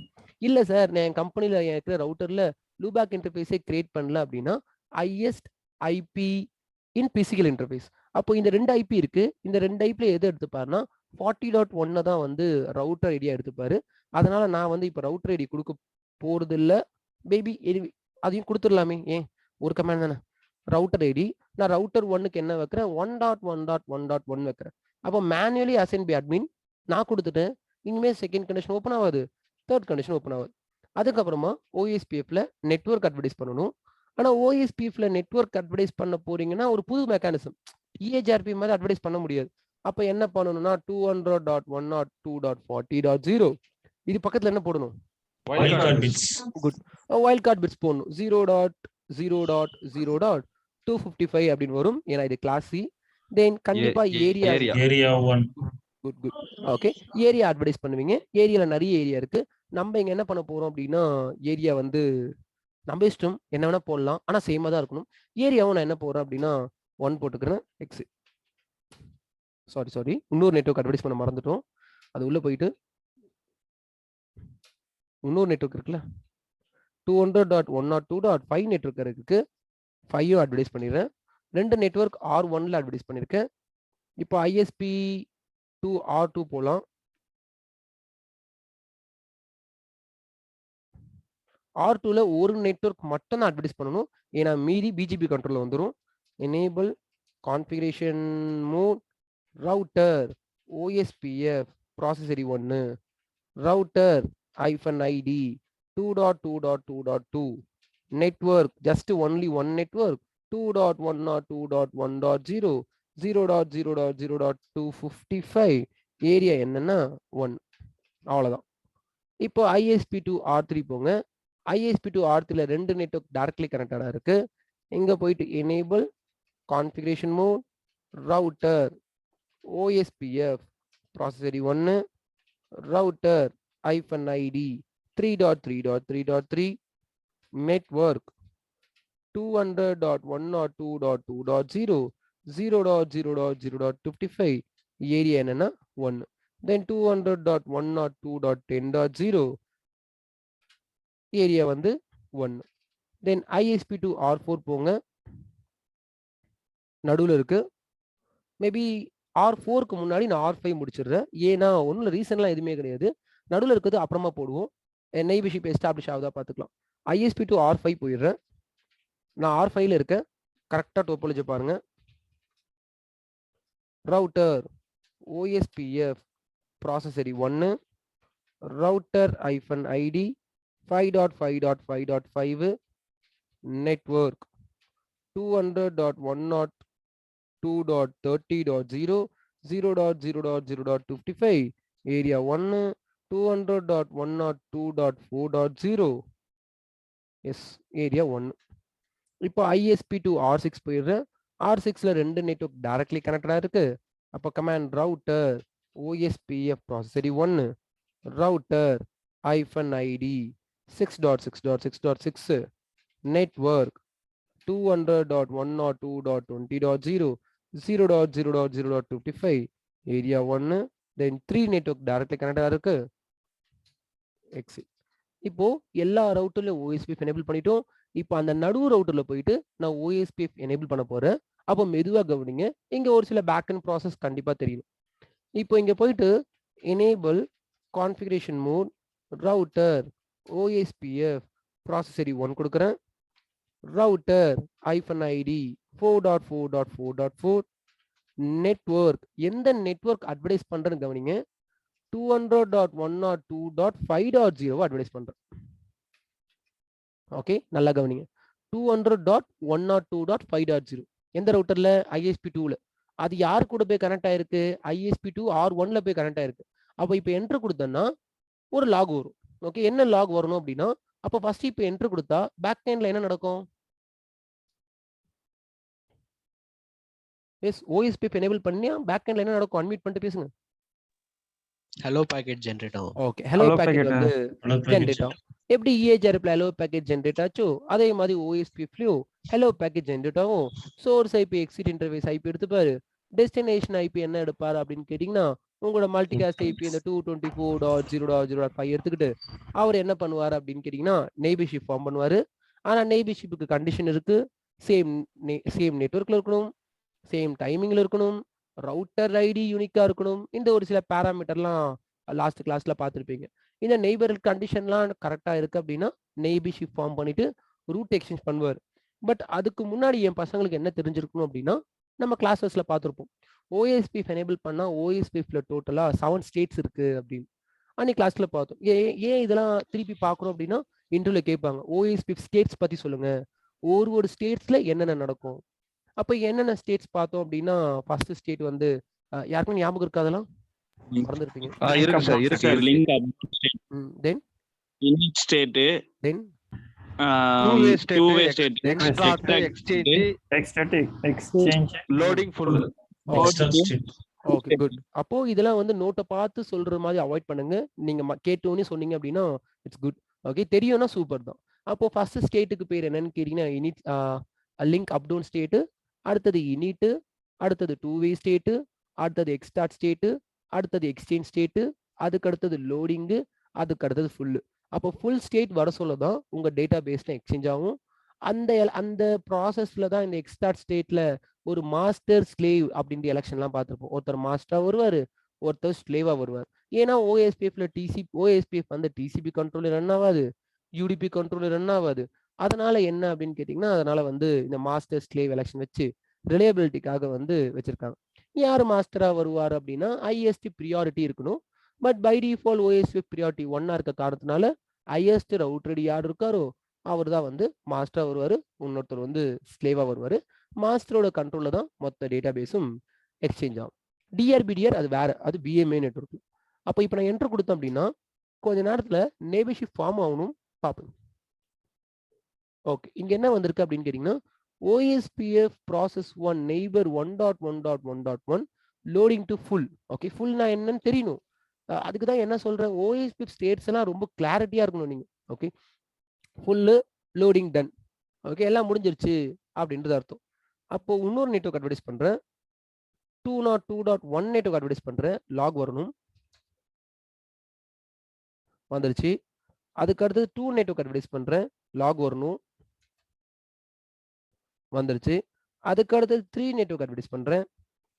இல்ல சார் நான் என் கம்பெனில இருக்கிற ரவுட்டர்ல லூபேக் இன்டர்ஃபேஸே கிரியேட் பண்ணல அப்படின்னா IS IP in physical interface. அப்போ இந்த 2 IP இருக்கு. இந்த 2 ஐபில எது எடுத்துப்பாருன்னா 40.1 தான் வந்து ரவுட்டர் ஐடியா எடுத்துப்பாரு. அதனால நான் வந்து இப்போ ரவுட்டர் ஐடி கொடுக்க போறது இல்லை. பேபி அதையும் கொடுத்துடலாமே, ஏன் ஒரு கமாண்ட் தானே. ரவுட்டர் ஐடி நான் ரவுட்டர் 1க்கு என்ன வைக்கிறேன் 1.1.1.1 வைக்கிறேன். அப்போ மேனுவலி அசைன் பை அட்மின் நான் கொடுத்துட்டேன். இனிமேல் செகண்ட் கண்டிஷன் ஓப்பன் ஆகாது, தேர்ட் கண்டிஷன் ஓப்பன் ஆகாது. அதுக்கப்புறமா OSPFல நெட்வொர்க் அட்வர்டைஸ் பண்ணணும். ஆனால் OSPFல நெட்வொர்க் அட்வர்டைஸ் பண்ண போறீங்கன்னா ஒரு புது மெக்கானிசம் EHRP மாதிரி அட்வர்டைஸ் பண்ண முடியாது. அப்போ என்ன பண்ணணும்னா 200.102.40.0 இது பக்கத்தில் என்ன போடணும் குட் வைல்ட் கார்டு பிட்ஸ் போடணும். 0.0.0.255 அப்படின்னு வரும். ஏன்னா இது கிளாஸ் C. தென் கண்டிப்பா area area 1 good good okay. Area advertise பண்ணுவீங்க. ஏரியால நிறைய ஏரியா இருக்கு. நம்ம இங்க என்ன பண்ண போறோம் அப்படின்னா ஏரியா வந்து நம்ம இஷ்டம் என்ன வேணா போடலாம், ஆனா சேமா தான் இருக்கணும். ஏரியாவும் நான் என்ன போடுறேன் அப்படின்னா 1 போட்டுக்கிறேன். எக்ஸ் சாரி இன்னொரு நெட்வொர்க் அட்வர்டைஸ் பண்ண மறந்துட்டோம். அது உள்ள போயிட்டு இன்னொரு நெட்வொர்க் இருக்குல்ல 200.102.5 நெட்வொர்க் இருக்கு. 5 அட்வர்டைஸ் பண்ணிடுறேன். 2 நெட்வொர்க் R1ல அட்வர்டைஸ் பண்ணியிருக்கேன். இப்போ ISP2 R2 போகலாம். R2ல ஒரு நெட்வொர்க் மட்டும் தான் அட்வர்டைஸ் பண்ணணும். ஏன்னா மீதி BGP கண்ட்ரோல்ல வந்துடும். Enable configuration mode router OSPF process ID 1 router -ID 2.2.2.2 network just only one network 2.102.1.0 0.0.0.255 area என்னன்னா 1. அவ்வளவுதான். இப்போ ISP2 R3 போங்க. ISP2 R3ல 2 நெட்வொர்க் டைரக்ட்லி கனெக்டடா இருக்கு. இங்க போயிட்டு enable configuration mode router OSPF process ID 1 router -ID 3.3.3.3 network 200.102.2.0 0.0.0.55 area என்னன்னா 1. then 200.102.10.0 area வந்து 1. then ISP2 R4 போங்க. நடுவில் இருக்கு. மேபி R4க்கு முன்னாடி நான் R5 முடிச்சிடுறேன். ஏன்னா ஒன்றும் ரீசன்லாம் எதுவுமே கிடையாது. நடுவில் இருக்கிறது அப்புறமா போடுவோம். நெய்பர்ஷிப் எஸ்டாப்ளிஷ் ஆகுதா பார்த்துக்கலாம். ISP2 R5 போயிடுறேன். நான் R5ல இருக்கேன். கரெக்டாக டோபாலஜி பாருங்க. Router OSPF process ID 1 router -ID 5.5.5.5 network 200.102.30.0 0.0.0.255 area 1 200.102.4.0 எஸ் ஏரியா 1. இப்போ ISP2 R6 போயிடுறேன். R6ல 2 நெட்வொர்க் டைரக்ட்லி கனெக்டடா இருக்கு. அப்போ command router OSPF process ID 1 router -ID 6.6.6.6 network 200.102.20.0 0.0.0.255 area 1 then 3 network directly கனெக்டடா இருக்கு. எக்ஸ் இப்போ எல்லா ரவுட்டர்ல OSPF எனேபிள் பண்ணிட்டோம். இப்போ அந்த நடுவு ரவுட்டர்ல போயிட்டு நான் OSPF எனேபிள் பண்ண போறேன். அப்போ மெதுவா கவனிங்க. இங்க ஒரு சில பேக் அண்ட் ப்ராசஸ் கண்டிப்பா தெரியும். இப்போ இங்க போயிட்டு enable configuration mode router OSPF ப்ராசஸரி 1 கொடுக்குறேன். ரவுட்டர் -ID 4.4.4.4 நெட்வொர்க் எந்த நெட்வொர்க் அட்வர்டைஸ் பண்றேன்னு கவனிங்க. 200.102.5.0 அட்வர்டைஸ் பண்றேன். ஓகே, நல்லா கவனிங்க. 200.102.5.0 எந்த ரவுட்டர்ல? ISP2ல. அது யார் கூட போய் கனெக்ட் ஆயிருக்கு? ISP2 R1ல போய் கனெக்ட் ஆயிருக்கு. அப்போ இப்போ என்ட்ரு கொடுத்தோம்னா ஒரு லாக் வரும். ஓகே, என்ன லாக் வரணும் அப்படின்னா, அப்போ ஃபர்ஸ்ட் இப்போ என்ட்ரு கொடுத்தா பேக் எண்ட்ல என்ன நடக்கும்? எஸ், OSPF எனேபிள் பண்ணி பேக் எண்ட்ல என்ன நடக்கும்? அன்மியூட் பண்ணிட்டு பேசுங்க. ஹலோ பாக்கெட் ஜெனரேட் ஆகும். ஓகே, ஹலோ பாக்கெட் வந்து ஜெனரேட் ஆகும். எப்படி EHRP ஹலோ பேக்கெட் ஜெனரேட் ஆச்சோ அதே மாதிரி OSPFலயும் ஹலோ பேக்கெட் ஜெனரேட் ஆகும். Source IP exit interface IP எடுத்துப்பாரு. டெஸ்டினேஷன் IP என்ன எடுப்பாரு அப்படின்னு கேட்டீங்கன்னா, உங்களோட மல்டிகாஸ்ட் IP இந்த 224.0.0.5 எடுத்துக்கிட்டு அவர் என்ன பண்ணுவார் அப்படின்னு கேட்டீங்கன்னா, நெய்பர்ஷிப் ஃபார்ம் பண்ணுவாரு. ஆனா நெய்பர்ஷிப்புக்கு கண்டிஷன் இருக்கு. சேம் நெட்வொர்க்ல இருக்கணும், சேம் டைமிங்ல இருக்கணும், ரவுட்டர் ஐடி யூனிக்கா இருக்கணும். இந்த ஒரு சில பேராமீட்டர்லாம் லாஸ்ட் கிளாஸ்ல பார்த்துருப்பீங்க. இந்த நெய்பர் கண்டிஷன்லாம் கரெக்டா இருக்கு அப்படின்னா நெய்பர்ஷிப் ஃபார்ம் பண்ணிட்டு ரூட் எக்ஸ்சேஞ்ச் பண்ணுவார். பட் அதுக்கு முன்னாடி என் பசங்களுக்கு என்ன தெரிஞ்சிருக்கணும் அப்படின்னா, நம்ம கிளாஸஸ்ல பார்த்துருப்போம். OSPF எனேபிள் பண்ணா OSPFல டோட்டலா 7 ஸ்டேட்ஸ் இருக்கு அப்படின்னு அன்னைக்கு கிளாஸ்ல பார்த்தோம். ஏன் இதெல்லாம் திருப்பி பார்க்குறோம் அப்படின்னா, இன்டர்வியூல கேட்பாங்க OSPF ஸ்டேட்ஸ் பத்தி சொல்லுங்க, ஒரு ஸ்டேட்ஸ்ல என்னென்ன நடக்கும். அப்ப என்னென்ன ஸ்டேட்ஸ் பார்த்தோம் அப்படின்னா, ஃபர்ஸ்ட் ஸ்டேட் வந்து யாருக்கும் ஞாபகம் இருக்கா? அதெல்லாம் மறந்துருப்பீங்க. இருக்கு சார், இருக்கு. லிங்க் தென் யூனிக் ஸ்டேட் தென் two-way state, extract, exchange, loading full. Okay, good. அப்போ இதெல்லாம் வந்து நோட்டை பார்த்து சொல்ற மாதிரி அவாய்ட் பண்ணுங்க. நீங்க கேட்டோன்னே சொன்னீங்க அப்படின்னா இட்ஸ் குட். ஓகே, தெரியும்னா சூப்பர் தான். அப்போ ஃபர்ஸ்ட் ஸ்டேட்டுக்கு பேர் என்னன்னு கேட்டீங்கன்னா, init link up down state, அடுத்தது இனிட்டு, அடுத்தது டூ-வே ஸ்டேட்டு, அடுத்தது எக்ஸ்டார்ட் ஸ்டேட்டு, அடுத்தது எக்ஸ்சேஞ்ச் ஸ்டேட்டு, அதுக்கு அடுத்தது லோடிங்கு, அதுக்கு அடுத்தது ஃபுல்லு. அப்போ ஃபுல் ஸ்டேட் வர சொல்ல தான் உங்க டேட்டா பேஸ்ல எக்ஸ்சேஞ்ச் ஆகும். அந்த ப்ராசஸ்ல தான் இந்த எக்ஸ்டார்ட் ஸ்டேட்ல ஒரு மாஸ்டர் ஸ்லேவ் அப்படின்ற எலெக்ஷன்லாம் பார்த்துருப்போம். ஒருத்தர் மாஸ்டரா வருவாரு, ஒருத்தர் ஸ்லேவா வருவார். ஏன்னா OSPF வந்து TCP கண்ட்ரோலர் ரன் ஆகாது, UDP கண்ட்ரோலர் ரன் ஆகாது. அதனால என்ன அப்படின்னு கேட்டீங்கன்னா, அதனால வந்து இந்த மாஸ்டர் ஸ்லேவ் எலெக்ஷன் வச்சு ரிலையபிலிட்டிக்காக வந்து வச்சிருக்காங்க. யார் மாஸ்டரா வருவார் அப்படின்னா, IST ப்ரியாரிட்டி இருக்கணும். But by default OSPF priority 1 இருக்க காரணத்தினால ஹையஸ்ட் ரவுட்டர் யார் இருக்காரோ அவர் தான் வந்து மாஸ்டரா வருவார், இன்னொருத்தர் வந்து ஸ்லேவா வருவார். மாஸ்டரோட கண்ட்ரோல்ல தான் மொத்த டேட்டா பேஸும் எக்ஸ்சேஞ்ச் ஆகும். DRBDR அது வேற, அது BMA நெட்வொர்க். அப்போ இப்போ நான் என்ட்ரு கொடுத்தேன் அப்படின்னா கொஞ்ச நேரத்தில் நெய்பர்ஷிப் ஃபார்ம் ஆகணும் பார்ப்போம். ஓகே, இங்க என்ன வந்திருக்கு அப்படின்னு கேட்டீங்கன்னா, OSPF process 1 neighbor 1.1.1.1 loading to full. Okay, ஃபுல்னா என்னன்னு தெரியணும். அதுக்கு தான் என்ன சொல்றேன், OSPF ஸ்டேட்ஸ் எல்லாம் ரொம்ப கிளாரிட்டியா இருக்கணும் நீங்க. Okay, full loading done. Okay, எல்லாம் முடிஞ்சிருச்சு அப்படின்றது அர்த்தம். அப்போ இன்னொரு நெட்வொர்க் அட்வர்டைஸ் பண்றேன், 202.1 நெட்வொர்க் அட்வர்டைஸ் பண்றேன். லாக் வரணும், வந்துருச்சு. அதுக்கு அடுத்தது 2 நெட்வொர்க் அட்வர்டைஸ் பண்றேன். லாக் வரணும், வந்துருச்சு. அதுக்கு அடுத்தது 3 நெட்வொர்க் அட்வர்டைஸ் பண்றேன்.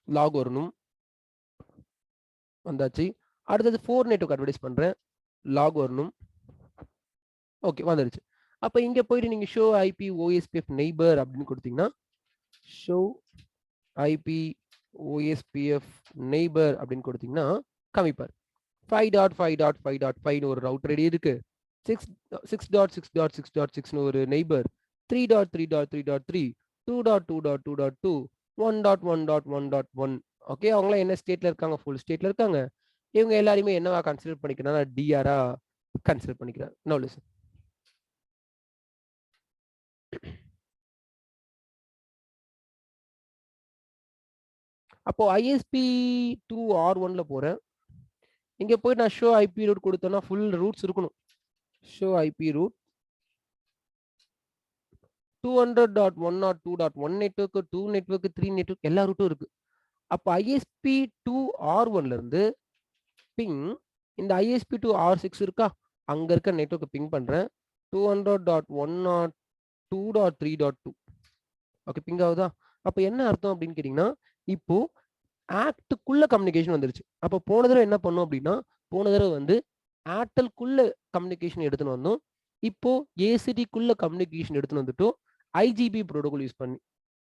லாக் வரணும், வந்தாச்சு. அடுத்தது 4 நெட்வொர்க் அட்வர்டைஸ் பண்றேன். லாக் வரணும், ஓகே, வந்துருச்சு. அப்போ இங்க போயிட்டு நீங்க ஷோ IP OSPF நெய்பர் அப்படின்னு கொடுத்தீங்கன்னா, ஷோ IP OSPF நெய்பர் அப்படின்னு கொடுத்தீங்கன்னா காமிப்பார். 5.5.5.5 ஒரு ரவுட்டர் ரெடி இருக்கு, 6.6.6.6.6 ஒரு நெய்பர், 3.3.3.3, 2.2.2.2, 1.1.1.1. ஓகே, அவங்களாம் என்ன ஸ்டேட்ல இருக்காங்க? ஃபுல் ஸ்டேட்ல இருக்காங்க. இவங்க எல்லாருமே என்னவா கன்சிடர் பண்ணிக்கிறாங்க? DR-ஆ கன்சிடர் பண்ணிக்கிறாங்க. No listen. அப்போ ISP2 R1ல போறேன். இங்க போய் நான் ஷோ IP ரூட் கொடுத்தேன்னா ஃபுல் ரூட்ஸ் இருக்கணும். Show IP route 200.102.1 network, 2 network, 3 network எல்லா ரூட்டும் இருக்கு. அப்போ ISP2 R1ல இருந்து பிங் இந்த ISP2 R6 இருக்கா, அங்க இருக்க நெட்வொர்க் பிங் பண்றேன். 200.102.3.2. ஓகே, பிங் ஆகுதா? அப்போ என்ன அர்த்தம் அப்படின்னு கேட்டீங்கன்னா, இப்போ ஆக்டுக்குள்ள கம்யூனிகேஷன் வந்துருச்சு. அப்போ போன தடவை என்ன பண்ணோம் அப்படின்னா, போன தடவை வந்து ஏர்டெல்குள்ள கம்யூனிகேஷன் எடுத்துன்னு வந்தோம். இப்போ ஏசிடிக்குள்ள கம்யூனிகேஷன் எடுத்துன்னு வந்துட்டோம் ஐஜிபி ப்ரோட்டோகால் யூஸ் பண்ணி.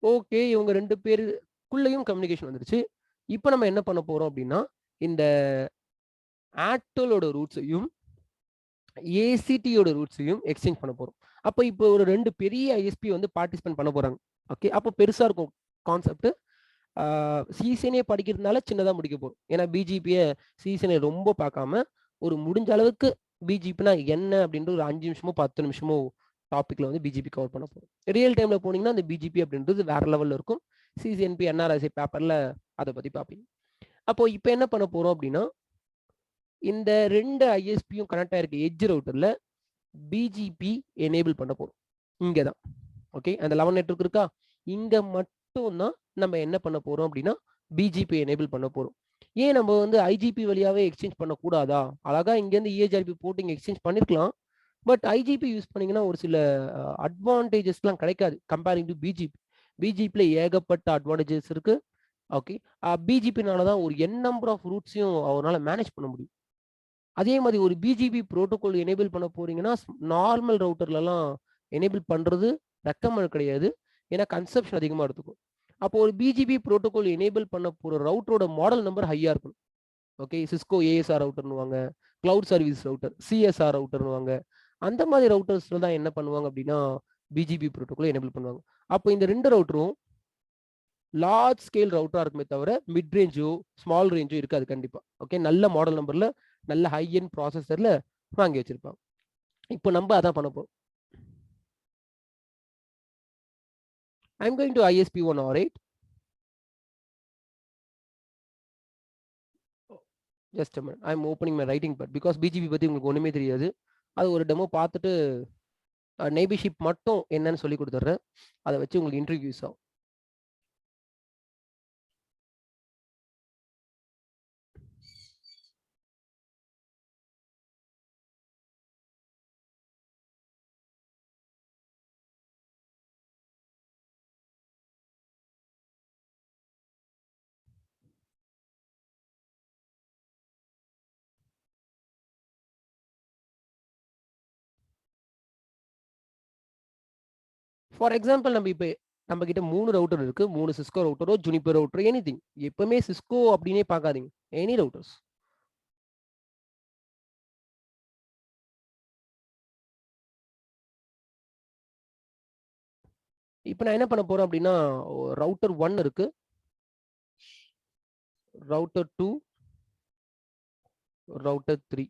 ஓகே, இவங்க 2 பேருக்குள்ளேயும் கம்யூனிகேஷன் வந்துருச்சு. இப்போ நம்ம என்ன பண்ண போறோம் அப்படின்னா, இந்த ஏர்டெலோட ரூட்ஸையும் ஏசிடியோட ரூட்ஸையும் எக்ஸ்சேஞ்ச் பண்ண போறோம். அப்போ இப்போ ஒரு 2 பெரிய ஐஎஸ்பி வந்து பார்ட்டிசிபேட் பண்ண போறாங்க. ஓகே, அப்போ பெருசா இருக்கும் கான்செப்ட். சீசனே படிக்கிறதுனால சின்னதாக முடிக்க போறோம். ஏன்னா பிஜிபியை சீசனை ரொம்ப பார்க்காம ஒரு முடிஞ்ச அளவுக்கு பிஜிபினா என்ன அப்படின்ற ஒரு 5 நிமிஷமோ 10 நிமிஷமோ டாபிக்ல வந்து பிஜிபி கவர் பண்ண போறோம். ரியல் டைம்ல போனீங்கன்னா அந்த பிஜிபி அப்படின்றது வேற லெவல்ல இருக்கும். சிசிஎன்பி என்ஆர்எஸ்ஐ பேப்பர்ல அதை பத்தி பார்ப்பீங்க. அப்போ இப்போ என்ன பண்ண போறோம் அப்படின்னா, இந்த 2 ஐஎஸ்பியும் கனெக்ட் ஆயிருக்க எட்ஜ் ரவுட்டர்ல பிஜிபி எனேபிள் பண்ண போறோம். இங்கே தான். ஓகே, அந்த 11 நெட்வொர்க் இருக்கா, இங்க மட்டும் தான் நம்ம என்ன பண்ண போறோம் அப்படின்னா பிஜிபி எனேபிள் பண்ண போறோம். ஏன் நம்ம வந்து ஐஜிபி வழியாவே எக்ஸ்சேஞ்ச் பண்ணக்கூடாதா? அழகா இங்கேருந்து இஏஜிஆர்பி போட்டு இங்கே எக்ஸ்சேஞ்ச் பண்ணிருக்கலாம். பட் ஐஜிபி யூஸ் பண்ணீங்கன்னா ஒரு சில அட்வான்டேஜஸ்லாம் கிடைக்காது கம்பேரிங் டு பிஜிபி. பிஜிபியில் ஏகப்பட்ட அட்வான்டேஜஸ் இருக்கு. ஓகே, பிஜிபினால தான் ஒரு என் நம்பர் ஆஃப் ரூட்ஸையும் அவரால் மேனேஜ் பண்ண முடியும். அதே மாதிரி ஒரு பிஜிபி ப்ரோட்டோகால் எனேபிள் பண்ண போறீங்கன்னா நார்மல் ரவுட்டர்லலாம் எனேபிள் பண்ணுறது ரெக்கமெண்ட் கிடையாது. ஏன்னா கன்சப்ஷன் அதிகமாக எடுத்துக்கும். அப்போ ஒரு பிஜிபி ப்ரோட்டோகால் எனேபிள் பண்ண போகிற ரவுட்டரோட மாடல் நம்பர் ஹையாக இருக்கணும். ஓகே, சிஸ்கோ ஏஎஸ்ஆர் ரவுட்டர்னுவாங்க, கிளவுட் சர்வீஸ் ரவுட்டர் சிஎஸ்ஆர் ரவுட்டர்னுவாங்க. அந்த மாதிரி ரவுட்டர்ஸ்ல தான் என்ன பண்ணுவாங்க அப்படின்னா பிஜிபி ப்ரோட்டோகால் எனேபிள் பண்ணுவாங்க. அப்போ இந்த 2 ரவுட்டரும் லார்ஜ் ஸ்கேல் ரவுட்டராக இருக்குமே தவிர மிட் ரேஞ்சோ ஸ்மால் ரேஞ்சோ இருக்காது கண்டிப்பா. ஓகே, நல்ல மாடல் நம்பர்ல நல்ல ஹை எண்ட் ப்ராசஸர்ல வாங்கி வச்சிருப்பாங்க. இப்போ நம்ம அதான் பண்ண போறோம். I'm going to ISP1 R8. Just a minute. I'm opening my writing pad because BGP பத்தி உங்களுக்கு ஒண்ணுமே தெரியாது. அது ஒரு டெமோ பார்த்துட்டு நெய்பர்ஷிப் மட்டும் என்னன்னு சொல்லி கொடுத்துட்றேன். அதை வச்சு உங்களுக்கு இன்ட்ரடியூஸ் ஆகும். ஃபார் எக்ஸாம்பிள் நம்ம கிட்ட 3 ரவுட்டர் இருக்கு. 3 சிஸ்கோ ரவுட்டரோ ஜுனிப்பர் ரவுட்டர் எனிதிங். எப்பவுமே சிஸ்கோ அப்படின்னே பார்க்காதீங்க, எனி ரவுட்டர்ஸ். இப்போ நான் என்ன பண்ண போறேன் அப்படின்னா ரவுட்டர் 1 இருக்கு, ரவுட்டர் 2, ரவுட்டர் 3.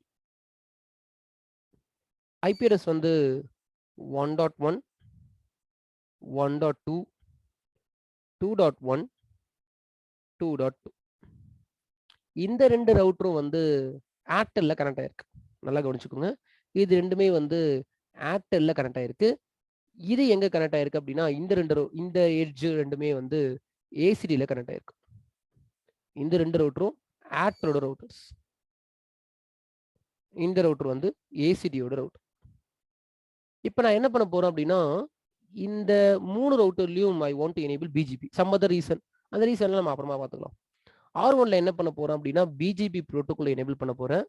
ஐபி அட்ரஸ் வந்து 1.1, 1.2, 2.1, 2.2. இந்த 2 ரவுட்டரும் வந்து ஏர்டெல்ல கனெக்ட் ஆயிருக்கு. நல்லா கவனிச்சுக்கோங்க, இது ரெண்டுமே வந்து ஏர்டெல்ல கனெக்ட் ஆயிருக்கு. இது எங்க கனெக்ட் ஆயிருக்கு அப்படின்னா இந்த எட்ஜ் ரெண்டுமே வந்து ஏசிடியில் கனெக்ட் ஆயிருக்கு. இந்த 2 ரவுட்டரும் ஏர்டெலோட ரவுட்டர்ஸ். இந்த ரவுட்டர் வந்து ஏசிடியோட ரவுட்டர். இப்போ நான் என்ன பண்ண போறேன் அப்படின்னா இந்த 3 ரவுட்டர்லயும் I want to enable BGP some other reason. அந்த ரீசன்ல நம்ம அப்புறமா பார்த்துக்கலாம். R1ல என்ன பண்ண போறேன் அப்படின்னா பிஜிபி ப்ரோட்டோகால் எனேபிள் பண்ண போறேன்.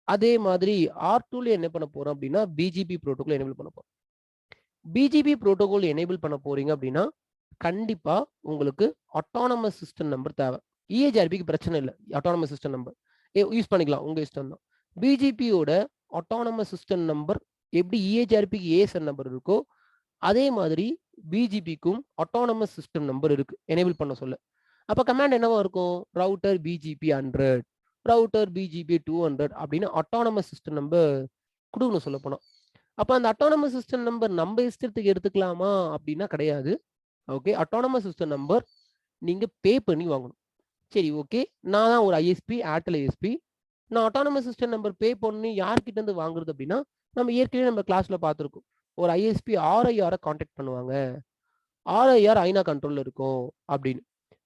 அதே மாதிரி R2ல என்ன பண்ண போறேன் அப்படின்னா பிஜிபி ப்ரோட்டோகால் எனேபிள் பண்ண போறேன். பிஜிபி ப்ரோட்டோகால் எனேபிள் பண்ண போறீங்க அப்படின்னா கண்டிப்பா உங்களுக்கு ஆட்டோனமஸ் சிஸ்டம் நம்பர் தேவை. இஏஜிஆர்பிக்கு பிரச்சனை இல்லை, ஆட்டோனமஸ் சிஸ்டம் நம்பர் யூஸ் பண்ணிக்கலாம், உங்க இஷ்டம் தான். பிஜிபியோட ஆட்டோனமஸ் சிஸ்டம் நம்பர் எப்படி இஏஜிஆர்பிக்கு ஏஎஸ்என் நம்பர் இருக்கோ அதே மாதிரி பிஜிபிக்கும் ஆட்டோனமஸ் சிஸ்டம் நம்பர் இருக்கு எனேபிள் பண்ண சொல்ல. அப்போ கமாண்ட் என்னவா இருக்கும், ரவுட்டர் பிஜிபி 100, ரவுட்டர் பிஜிபி 200 அப்படின்னு ஆட்டோனமஸ் சிஸ்டம் நம்பர் கொடுக்கணும் சொல்ல போனோம். அப்போ அந்த ஆட்டோனமஸ் சிஸ்டம் நம்பர் நம்ம இஷ்டத்துக்கு எடுத்துக்கலாமா அப்படின்னா கிடையாது. ஓகே, ஆட்டோனமஸ் சிஸ்டம் நம்பர் நீங்க பே பண்ணி வாங்கணும். சரி, ஓகே, நான் தான் ஒரு ஐஎஸ்பி, ஏர்டெல் ஐஎஸ்பி, நான் ஆட்டோனமஸ் சிஸ்டம் நம்பர் பே பண்ணி யார்கிட்ட இருந்து வாங்குறது அப்படின்னா நம்ம ஏற்கனவே நம்ம கிளாஸ்ல பார்த்துருக்கோம். ஒரு ஐஎஸ்பி ஆர்ஐஆரை கான்டாக்ட் பண்ணுவாங்க, ஆர்ஐஆர் ஐநா கண்ட்ரோல்ல இருக்கும் அப்படின்னு.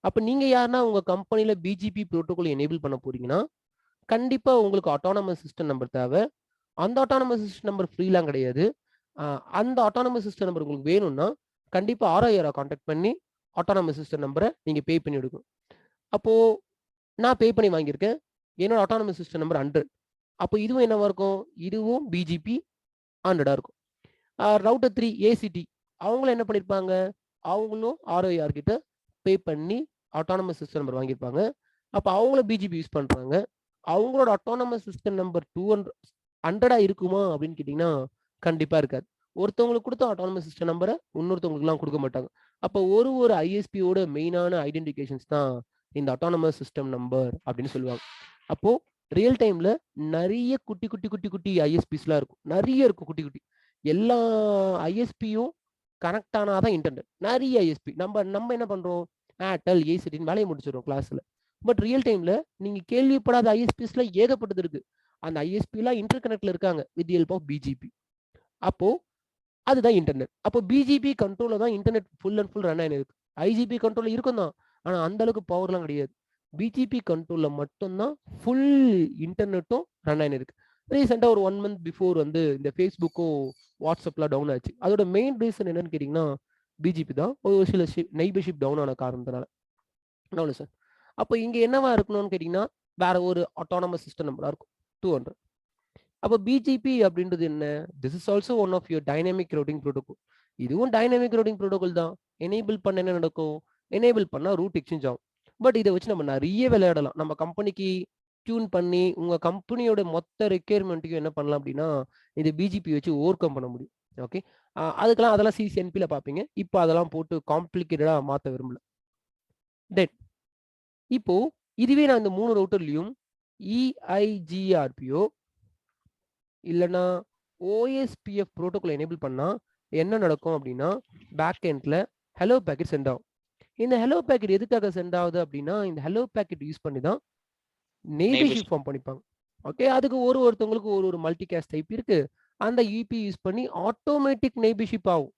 அப்போ நீங்க யாருன்னா உங்க கம்பெனில பிஜிபி ப்ரோட்டோகால் எனேபிள் பண்ண போறீங்கன்னா கண்டிப்பா உங்களுக்கு ஆட்டோனமஸ் சிஸ்டம் நம்பர் தேவை. அந்த ஆட்டோனமஸ் சிஸ்டம் நம்பர் ஃப்ரீலாம் கிடையாது. அந்த ஆட்டோனமஸ் சிஸ்டம் நம்பர் உங்களுக்கு வேணும்னா கண்டிப்பா ஆர்ஐஆரை கான்டாக்ட் பண்ணி ஆட்டோனமஸ் சிஸ்டம் நம்பரை நீங்க பே பண்ணி எடுக்கணும். அப்போ நான் பே பண்ணி வாங்கியிருக்கேன், என்னோட அட்டானமஸ் சிஸ்டம் நம்பர் 100. அப்போ இதுவும் என்னவா இருக்கும், இதுவும் பிஜிபி 100 இருக்கும். ரவுட்டர் 3 ஏசிடி அவங்களும் என்ன பண்ணியிருப்பாங்க, அவங்களும் ஆர்ஓஆர் கிட்ட பே பண்ணி அட்டானமஸ் சிஸ்டம் நம்பர் வாங்கியிருப்பாங்க. அப்போ அவங்களும் பிஜிபி யூஸ் பண்ணுறாங்க. அவங்களோட அட்டானமஸ் சிஸ்டம் நம்பர் 200 இருக்குமா அப்படின்னு கேட்டிங்கன்னா கண்டிப்பாக இருக்காது. ஒருத்தவங்களுக்கு கொடுத்த அட்டானமஸ் சிஸ்டம் நம்பரை இன்னொருத்தவங்களுக்குலாம் கொடுக்க மாட்டாங்க. அப்போ ஒரு ஐஎஸ்பியோட மெயினான ஐடென்டிஃபிகேஷன்ஸ் தான் இந்த அட்டானமஸ் சிஸ்டம் நம்பர் அப்படின்னு சொல்லுவாங்க. அப்போ ரியல் டைம்ல நிறைய குட்டி குட்டி குட்டி குட்டி ஐஎஸ்பிஸ்லாம் இருக்கும், நிறைய இருக்கும் குட்டி குட்டி. எல்லா ஐஎஸ்பியும் கனெக்ட் ஆனாதான் இன்டர்நெட். நிறைய ஐஎஸ்பி நம்ம என்ன பண்றோம், ஏர்டெல் ஏசிடின்னு வேலையை முடிச்சிடும் கிளாஸ்ல. பட் ரியல் டைம்ல நீங்க கேள்விப்படாத ஐஎஸ்பிஸ்ல ஏகப்பட்டது இருக்கு. அந்த ஐஎஸ்பிலாம் இன்டர் கனெக்ட்ல இருக்காங்க வித் ஹெல்ப் ஆஃப் பிஜிபி. அப்போ அதுதான் இன்டர்நெட். அப்போ பிஜிபி கண்ட்ரோல தான் internet full and full run ஆகி இருக்கு. ஐஜிபி கண்ட்ரோல் இருக்கும் தான், ஆனா அந்த அளவுக்கு பவர்லாம் கிடையாது. பிஜிபி கண்ட்ரோல்ல மட்டும்தான் ஃபுல் இன்டர்நெட்டும் ரன் ஆகி இருக்கு. ரீசெண்டா ஒரு 1 month பிஃபோர் வந்து இந்த ஃபேஸ்புக்கும் வாட்ஸ்அப்லாம் டவுன் ஆச்சு. அதோட மெயின் ரீசன் என்னன்னு கேட்டீங்கன்னா பிஜிபி தான். ஒரு சில நெய்பர்ஷிப் டவுன் ஆன காரணத்தினால. அவ்வளோ சார். அப்போ இங்க என்னவா இருக்கணும்னு கேட்டீங்கன்னா வேற ஒரு அட்டானமஸ் சிஸ்டம் நம்பரா இருக்கும் 200. அப்போ பிஜிபி அப்படின்றது என்ன, this is also one of your dynamic routing protocol. இதுவும் டைனமிக் ரூட்டிங் ப்ரோட்டோகால் தான். எனேபிள் பண்ண என்ன நடக்கும், எனேபிள் பண்ணா ரூட் எக்ஸ்சேஞ்ச் ஆகும். பட் இதை வச்சு நம்ம நிறைய விளையாடலாம். நம்ம கம்பெனிக்கு டியூன் பண்ணி உங்க கம்பெனியோட மொத்த ரெக்யர்மெண்ட்டுக்கும் என்ன பண்ணலாம் அப்படின்னா இது பிஜிபி வச்சு ஓவர் கம் பண்ண முடியும். ஓகே, அதுக்கெல்லாம் அதெல்லாம் சிசிஎன்பியில் பார்ப்பீங்க. இப்போ அதெல்லாம் போட்டு காம்ப்ளிகேட்டடா மாற்ற விரும்பல. தென் இப்போ இதுவே நான் இந்த 3 ரவுட்டர்லையும் இஐஜிஆர்பிஓ இல்லைன்னா ஓஎஸ்பிஎஃப் ப்ரோட்டோகால் எனேபிள் பண்ணா என்ன நடக்கும் அப்படின்னா பேக் எண்ட்ல ஹலோ பேக்கெட் சென்ட் ஆகும். இந்த ஹலோ பேக்கெட் எதுக்காக சென்ட் ஆகுது அப்படின்னா இந்த ஹலோ பேக்கெட் யூஸ் பண்ணி தான் நெய்பர்ஷிப் ஃபார்ம் பண்ணிப்பாங்க. ஓகே, அதுக்கு ஒருத்தவங்களுக்கு ஒரு மல்டிகாஸ்ட் டைப் இருக்கு. அந்த யூபி யூஸ் பண்ணி ஆட்டோமேட்டிக் நெய்பர்ஷிப் ஆகும்.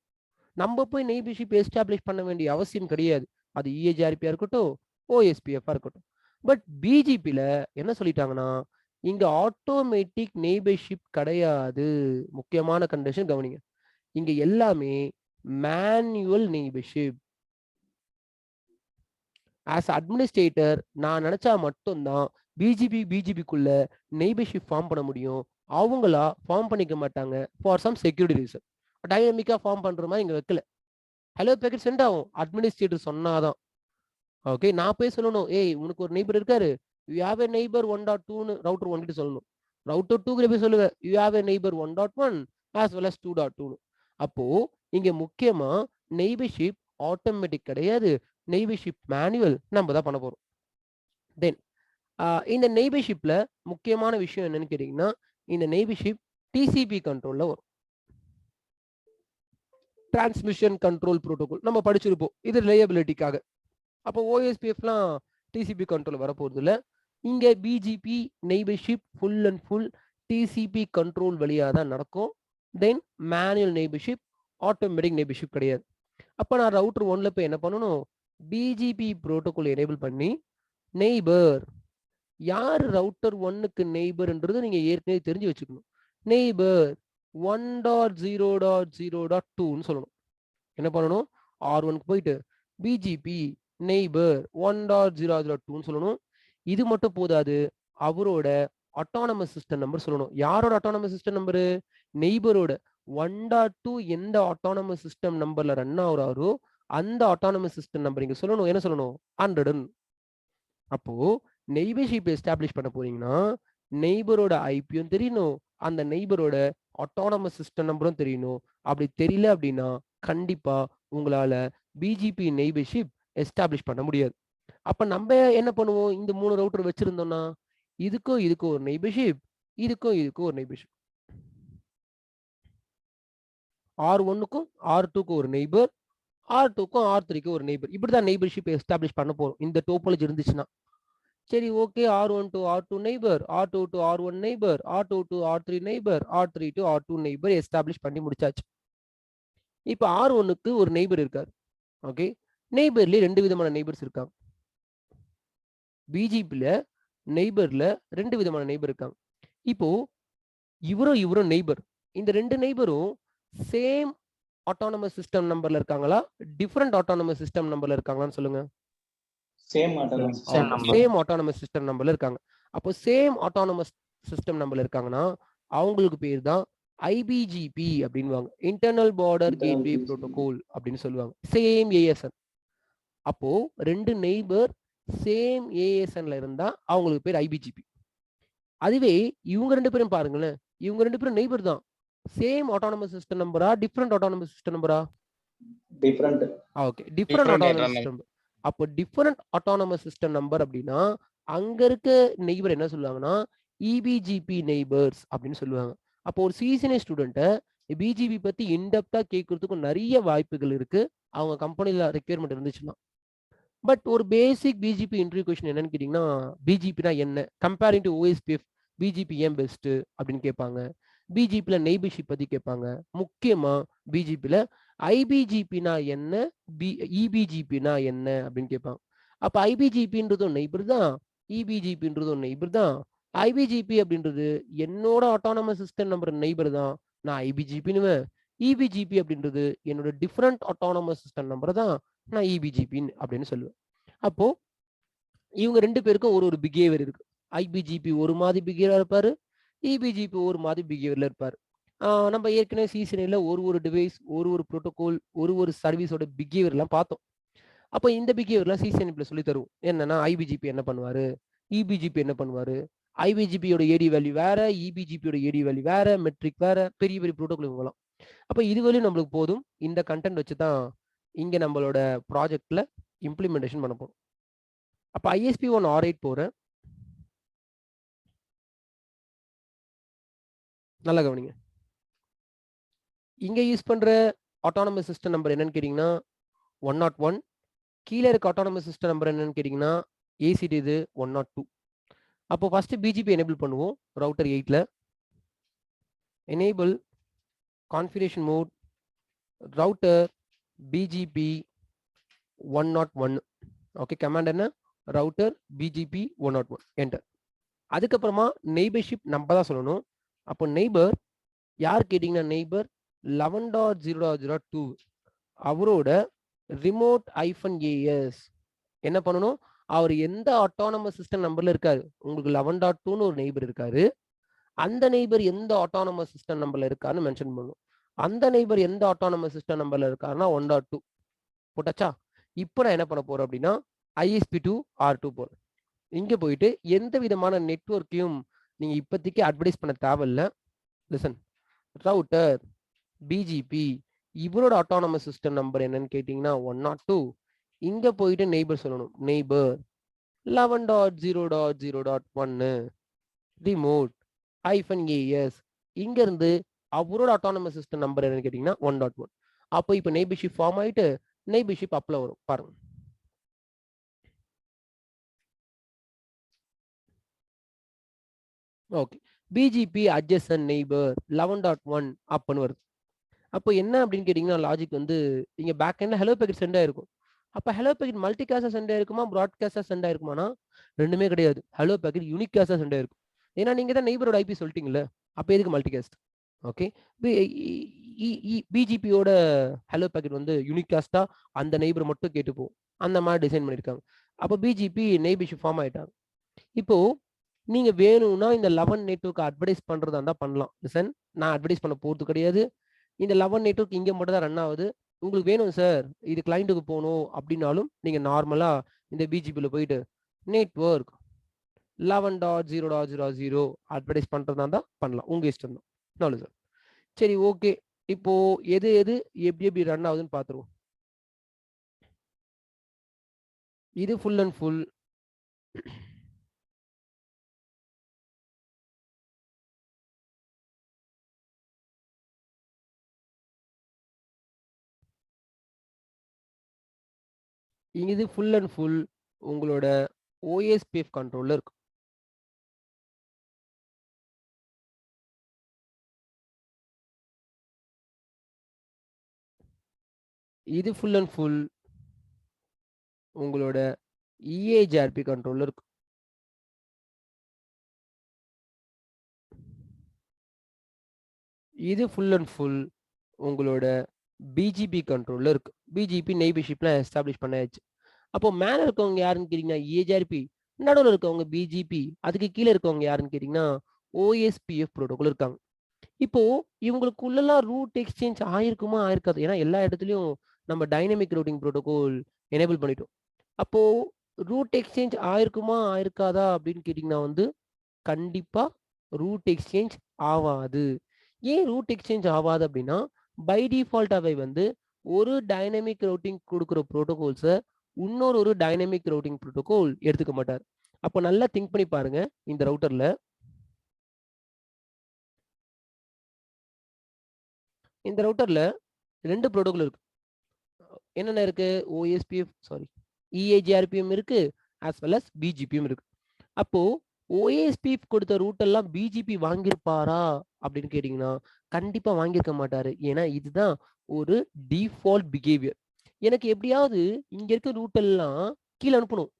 நம்ம போய் நெய்பர்ஷிப் எஸ்டாப்ளிஷ் பண்ண வேண்டிய அவசியம் கிடையாது. அது இஏஜிஆர்பியா இருக்கட்டும், ஓஎஸ்பிஎஃப் இருக்கட்டும். பட் பிஜிபியில என்ன சொல்லிட்டாங்கன்னா இங்க ஆட்டோமேட்டிக் நெய்பர்ஷிப் கிடையாது. முக்கியமான கண்டிஷன் கவனிங்க, இங்க எல்லாமே மேனுவல் நெய்பர்ஷிப். ஆஸ் அட்மினிஸ்ட்ரேட்டர் நான் நினைச்சா மட்டும்தான் பிஜிபிக்குள்ள நெய்பர்ஷிப் ஃபார்ம் பண்ண முடியும். அவங்களா ஃபார்ம் பண்ணிக்க மாட்டாங்க ஃபார் சம் செக்யூரிட்டி ரீசன். டைனமிக்கா ஃபார்ம் பண்ற மாதிரி இங்க வைக்கல. ஹலோ பேக்கெட் சென்ட் ஆகும், அட்மினிஸ்ட்ரேட்டர் சொன்னாதான். ஓகே, நான் போய் சொல்லணும், ஏய் உனக்கு ஒரு நெய்பர் இருக்காரு, யூ ஹேவ் எ நெய்பர் 1.2ன்னு ரவுட்டர் 1 கிட்ட சொல்லணும். ரவுட்டர் 2 போய் சொல்லுவேன், you have a neighbor 1.1 as well as 2.2. அப்போ இங்க முக்கியமா நெய்பர்ஷிப் ஆட்டோமேட்டிக் கிடையாது, நெய்பர்ஷிப் மேனுவல் நம்ம தான் பண்ண போறோம். தென் இந்த நெய்பர்ஷிப்ல முக்கியமான விஷயம் என்னன்னு கேட்டீங்கன்னா இந்த நெய்பர்ஷிப் டிசிபி கண்ட்ரோல்ல வரும். டிரான்ஸ்மிஷன் கண்ட்ரோல் புரோட்டோகால் நம்ம படிச்சிருப்போம், இது ரிலையபிலிட்டிக்காக. அப்போ ஓஎஸ்பிஎஃப்லாம் டிசிபி கண்ட்ரோல் வரப்போறது இல்லை. இங்க BGP neighbourship full and full TCP control வழியாக தான் நடக்கும். Then manual neighbourship, automatic neighbourship கிடையாது. அப்போ நான் ரவுட்டர் 1ல போய் என்ன பண்ணணும், பிஜிபி புரோட்டோகால் எனேபிள் பண்ணி நெய்பர் யார் ரவுட்டர் 1க்கு நெய்பர்ன்றது நீங்க ஏற்கனவே தெரிஞ்சு வச்சுக்கணும். நெய்பர் 1.0.0.2ன்னு சொல்லணும். என்ன பண்ணணும், R1க்கு போயிட்டு பிஜிபி நெய்பர் 1.0.0.2ன்னு சொல்லணும். இது மட்டும் போதாது, அவரோட அட்டானமஸ் சிஸ்டம் நம்பர் சொல்லணும். யாரோட அட்டானமஸ் சிஸ்டம் நம்பரு, நெய்பரோட 1.2 எந்த அட்டானமஸ் சிஸ்டம் நம்பர்ல ரன் ஆகுறாரோ அந்த அட்டானமஸ் சிஸ்டம் நம்பர் இங்க சொல்லணும். என்ன சொல்லணும், 100. அப்போ நெய்பர்ஷிப் எஸ்டாப்ளிஷ் பண்ண போறீங்கன்னா நெய்பரோட ஐபியும் தெரியணும், அந்த நெய்பரோட அட்டானமஸ் சிஸ்டம் நம்பரும் தெரியணும். அப்படி தெரியல அப்படின்னா கண்டிப்பா உங்களால பிஜிபி நெய்பர்ஷிப் எஸ்டாப்ளிஷ் பண்ண முடியாது. அப்ப நம்ம என்ன பண்ணுவோம், இந்த 3 ரவுட்டர் வச்சிருந்தோம்னா இதுக்கும் ஒரு நெய்பர்ஷிப், இதுக்கும் ஒரு நெய்பர்ஷிப். R1க்கும் R2க்கும் ஒரு நெய்பர், R2க்கும் R3க்கும் ஒரு நெய்பர். இப்படிதான் நெய்பர்ஷிப் எஸ்டாப்ளிஷ் பண்ண போறோம் இந்த டோபாலஜி இருந்துச்சுன்னா. சரி, okay, R1 to R2 neighbour, R2 to R1 neighbour, R2 to R3 neighbour, R3 to R2 neighbour establish பண்ணி முடிச்சாச்சு. இப்போ R1க்கு ஒரு நெய்பர் இருக்காரு. ஓகே, நெய்பர்ல 2 விதமான நெய்பர்ஸ் இருக்காங்க. பிஜிபில நெய்பர்ல 2 விதமான நெய்பர் இருக்காங்க. இப்போ இவரும் நெய்பர். இந்த 2 நெய்பரும் சேம் ஆட்டோனமஸ் சிஸ்டம் நம்பர்ல இருக்காங்களா, டிஃபரெண்ட் ஆட்டோனமஸ் சிஸ்டம் நம்பர்ல இருக்காங்களான்னு சொல்லுங்க. சேம் ஆட்டானமஸ் சிஸ்டம் நம்பர்ல இருக்காங்க. அப்போ சேம் ஆட்டானமஸ் சிஸ்டம் நம்பர்ல இருக்காங்கன்னா அவங்களுக்கு பேர் தான் ஐபிஜிபி அப்படின்வாங்க, இன்டர்னல் பார்டர் கேட்வே புரோட்டோகால் அப்படின்னு சொல்லுவாங்க. Same ASN. அப்போ ரெண்டு நெய்பர் சேம் ஏஎஸ்என்ல இருந்தா அவங்களுக்கு பேர் ஐபிஜிபி. அதுவே இவங்க ரெண்டு பேரும் பாருங்களேன், இவங்க ரெண்டு பேரும் நெய்பர் தான். சேம் ஆட்டானமஸ் சிஸ்டம் நம்பரா டிஃபரெண்ட் ஆட்டானமஸ் சிஸ்டம் நம்பரா? Different. Okay, different autonomous system. அப்போ டிஃபரெண்ட் ஆட்டானமஸ் சிஸ்டம் நம்பர் அப்படின்னா அங்க இருக்க நெய்பர் என்ன சொல்லுவாங்கன்னா இபிஜிபி நெய்பர்ஸ் அப்படின்னு சொல்லுவாங்க. அப்போ ஒரு சிசிஎன்ஏ ஸ்டூடெண்ட்டை பிஜிபி பத்தி இன்டெப்தா கேட்கறதுக்கும் நிறைய வாய்ப்புகள் இருக்கு அவங்க கம்பெனில ரெக்யர்மெண்ட் இருந்துச்சுன்னா. பட் ஒரு பேசிக் பிஜிபி இன்டர்வியூ கொஸ்டின் என்னன்னு கேட்டீங்கன்னா, பிஜிபினா என்ன, கம்பேரிங் டு ஓஎஸ்பிஎஃப் பிஜிபி ஏன் பெஸ்ட் அப்படின்னு கேட்பாங்க. பிஜிபியில் நெய்பர்ஷிப் பற்றி கேட்பாங்க. முக்கியமாக பிஜிபியில் ஐபிஜிபினா என்ன, இபிஜிபினா என்ன அப்படின்னு கேட்பாங்க. அப்போ ஐபிஜிபின்றதும் நெய்பர் தான், இபிஜிபின்றதும் நெய்பர் தான். ஐபிஜிபி அப்படின்றது என்னோட ஆட்டானமஸ் சிஸ்டம் நம்பர் நெய்பர் தான், நான் ஐபிஜிபின்னுவேன். இபிஜிபி அப்படின்றது என்னோட டிஃப்ரெண்ட் ஆட்டானமஸ் சிஸ்டம் நம்பர் தான், நான் இபிஜிபின்னு அப்படின்னு சொல்லுவேன். அப்போ இவங்க ரெண்டு பேருக்கும் ஒரு பிஹேவியர் இருக்கு. ஐபிஜிபி ஒரு மாதிரி பிஹேவியரா இருப்பாரு, இபிஜிபி ஒரு மாதிரி பிஹேவியர்ல இருப்பாரு. நம்ம ஏற்கனவே சிசிஎன்ஏல ஒரு டிவைஸ், ஒரு புரோட்டோகால், ஒரு சர்வீஸோட பிஹேவியர்லாம் பார்த்தோம். அப்போ இந்த பிஹேவியர்லாம் சிசிஎன்ஏல சொல்லி தருவோம். என்னன்னா ஐபிஜிபி என்ன பண்ணுவாரு, இபிஜிபி என்ன பண்ணுவாரு, ஐபிஜிபியோட ஏடி வேல்யூ வேற, இபிஜிபியோட ஏடி வேல்யூ வேற, மெட்ரிக் வேற, பெரிய பெரிய புரோட்டோகால் இவங்கலாம். அப்போ இது வரையும் நம்மளுக்கு போதும். இந்த கண்டென்ட் வச்சு தான் இங்க நம்மளோட ப்ராஜெக்ட்ல இம்ப்ளிமெண்டேஷன் பண்ண போறோம். அப்போ ISP1 R8 போறேன். நல்லா கவனிங்க. இங்க யூஸ் பண்ற ஆட்டானமஸ் சிஸ்டம் நம்பர் என்னன்னு கேட்டீங்கன்னா 101. கீழே இருக்க ஆட்டானமஸ் சிஸ்டம் நம்பர் என்னன்னு கேட்டீங்கன்னா ஏசிடி இது 102. அப்போ ஃபர்ஸ்ட் பிஜிபி எனேபிள் பண்ணுவோம். ரவுட்டர் 8ல enable configuration mode router BGP 101. Okay, command என்ன, ரவுட்டர் பிஜிபி 101 என்டர். அதுக்கப்புறமா நெய்பர்ஷிப் நம்ம தான் சொல்லணும். அப்போ நெய்பர் யார் கேட்டிங்கன்னா நெய்பர் 11.0.0.2 அவரோட ரிமோட் -AS என்ன பண்ணணும், அவர் எந்த ஆட்டானமஸ் சிஸ்டம் நம்பர்ல இருக்காரு, உங்களுக்கு 11.2ன்னு ஒரு நெய்பர் இருக்காரு, அந்த நெய்பர் எந்த ஆட்டானமஸ் சிஸ்டம் நம்பர்ல இருக்காருன்னு மென்ஷன் பண்ணணும். அந்த நெய்பர் எந்த ஆட்டானமஸ் சிஸ்டம் நம்பர்ல இருக்காருன்னா 1.2 போட்டாச்சா. இப்போ நான் என்ன பண்ண போறேன் அப்படின்னா ISP2 R2 போறேன். இங்க போயிட்டு எந்த விதமான நெட்வொர்க்கையும் நீங்க இப்போதைக்கு அட்வர்டைஸ் பண்ண தேவையில்ல. லிசன், ரவுட்டர் பிஜிபி இவரோட ஆட்டானமஸ் சிஸ்டம் நம்பர் என்னன்னு கேட்டீங்கன்னா 102. இங்க போயிட்டு நெய்பர் சொல்லணும், நெய்பர் 11.0.0.1 ரிமோட் -AS. இங்க இருந்து அவரோட ஆட்டானமஸ் சிஸ்டம் நம்பர் என்னன்னு கேட்டீங்கன்னா 1.1. அப்போ இப்போ நெய்பர்ஷிப் ஃபார்ம் ஆயிட்டு நெய்பர்ஷிப் அப்ல வரும் பாருங்க. ஓகே, பிஜிபி அட்ஜசன்ட் நெய்பர் 11.1 அப்பன்னு வருது. அப்போ என்ன அப்படின்னு கேட்டீங்கன்னா லாஜிக் வந்து இங்க பேக் எண்ட்ல ஹலோ பேக்கெட் சென்ட் ஆயிருக்கும். அப்போ ஹலோ பேக்கெட் மல்டி கேஸா சென்ட் ஆயிருக்குமா, ப்ராட்காஸ்டா சென்ட் ஆயிருக்குமானா ரெண்டுமே கிடையாது. ஹலோ பேக்கெட் யூனிக் கேஸா சென்ட் ஆயிருக்கும். ஏன்னா நீங்க தான் நெய்பரோட ஐபி சொல்லிட்டீங்கல்ல, அப்போ எதுக்கு மல்டி கேஸ்ட்? ஓகே, பிஜிபியோட ஹலோ பேக்கெட் வந்து யூனிக் காஸ்டா அந்த நெய்பர் மட்டும் கேட்டுப்போம், அந்த மாதிரி டிசைன் பண்ணியிருக்காங்க. அப்போ பிஜிபி நெய்பர்ஷிப் ஃபார்ம் ஆயிட்டாங்க. இப்போ நீங்க வேணும்னா இந்த 11 நெட்வொர்க் அட்வர்டைஸ் பண்றதா இருந்தா பண்ணலாம். லிசன், நான் அட்வர்டைஸ் பண்ண போறது கிடையாது. இந்த 11 நெட்வொர்க் இங்க மட்டும் தான் ரன் ஆகுது. உங்களுக்கு வேணும் சார் இது கிளைண்ட்டுக்கு போகணும் அப்படின்னாலும் நீங்க நார்மலா இந்த பிஜிபியில் போயிட்டு நெட்வொர்க் 11.0.0.0 அட்வர்டைஸ் பண்றதா இருந்தா பண்ணலாம், உங்க இஷ்டம் தான். நாலு சார், சரி ஓகே. இப்போ எது எப்படி ரன் ஆகுதுன்னு பார்த்துருவோம். இது ஃபுல் அண்ட் ஃபுல் இது ஃபுல் அண்ட் ஃபுல் உங்களோட OSPF கண்ட்ரோல்ல இருக்கு. இது ஃபுல் அண்ட் ஃபுல் உங்களோட EHRP கண்ட்ரோல்ல இருக்கு. இது ஃபுல் அண்ட் ஃபுல் உங்களோட பிஜிபி கண்ட்ரோல்ல இருக்கு. பிஜிபி நெய்பர்ஷிப்லாம் எஸ்டாப்ளிஷ் பண்ணியாச்சு. அப்போ மேல இருக்கவங்க யாருன்னு கேட்டீங்கன்னா EAGRP, நடுவில் இருக்கவங்க BGP, அதுக்கு கீழே இருக்கவங்க யாருன்னு கேட்டீங்கன்னா OSPF புரோட்டோகால் இருக்காங்க. இப்போ இவங்களுக்குள்ளலாம் ரூட் எக்ஸ்சேஞ்ச் ஆயிருக்குமா ஆயிருக்காது, ஏன்னா எல்லா இடத்துலயும் நம்ம டைனமிக் ரூட்டிங் புரோட்டோகால் எனேபிள் பண்ணிட்டோம். அப்போ ரூட் எக்ஸ்சேஞ்ச் ஆயிருக்குமா ஆயிருக்காதா அப்படின்னு கேட்டீங்கன்னா வந்து கண்டிப்பா ரூட் எக்ஸ்சேஞ்ச் ஆகாது. ஏன் ரூட் எக்ஸ்சேஞ்ச் ஆகாது அப்படின்னா பை டிஃபால்ட்டாவே வந்து ஒரு டைனமிக் ரூட்டிங் கொடுக்குற புரோட்டோகால்ஸை இன்னொரு டைனமிக் ரூட்டிங் புரோட்டோகால் எடுத்துக்க மாட்டார். அப்போ நல்லா திங்க் பண்ணி பாருங்க. இந்த ரவுட்டர்ல ரெண்டு புரோட்டோகால் இருக்கு. என்னென்ன இருக்கு? OSPF EAGRPM இருக்கு, as well as BGPM இருக்கு. அப்போ OSPF கொடுத்த ரூட் எல்லாம் BGP வாங்கியிருப்பாரா அப்படின்னு கேட்டீங்கன்னா கண்டிப்பா வாங்கியிருக்க மாட்டாரு. ஏன்னா இதுதான் ஒரு டிஃபால்ட் பிஹேவியர். எனக்கு எப்படியாவது இங்க இருக்க ரூட் எல்லாம் கீழே அனுப்பணும்,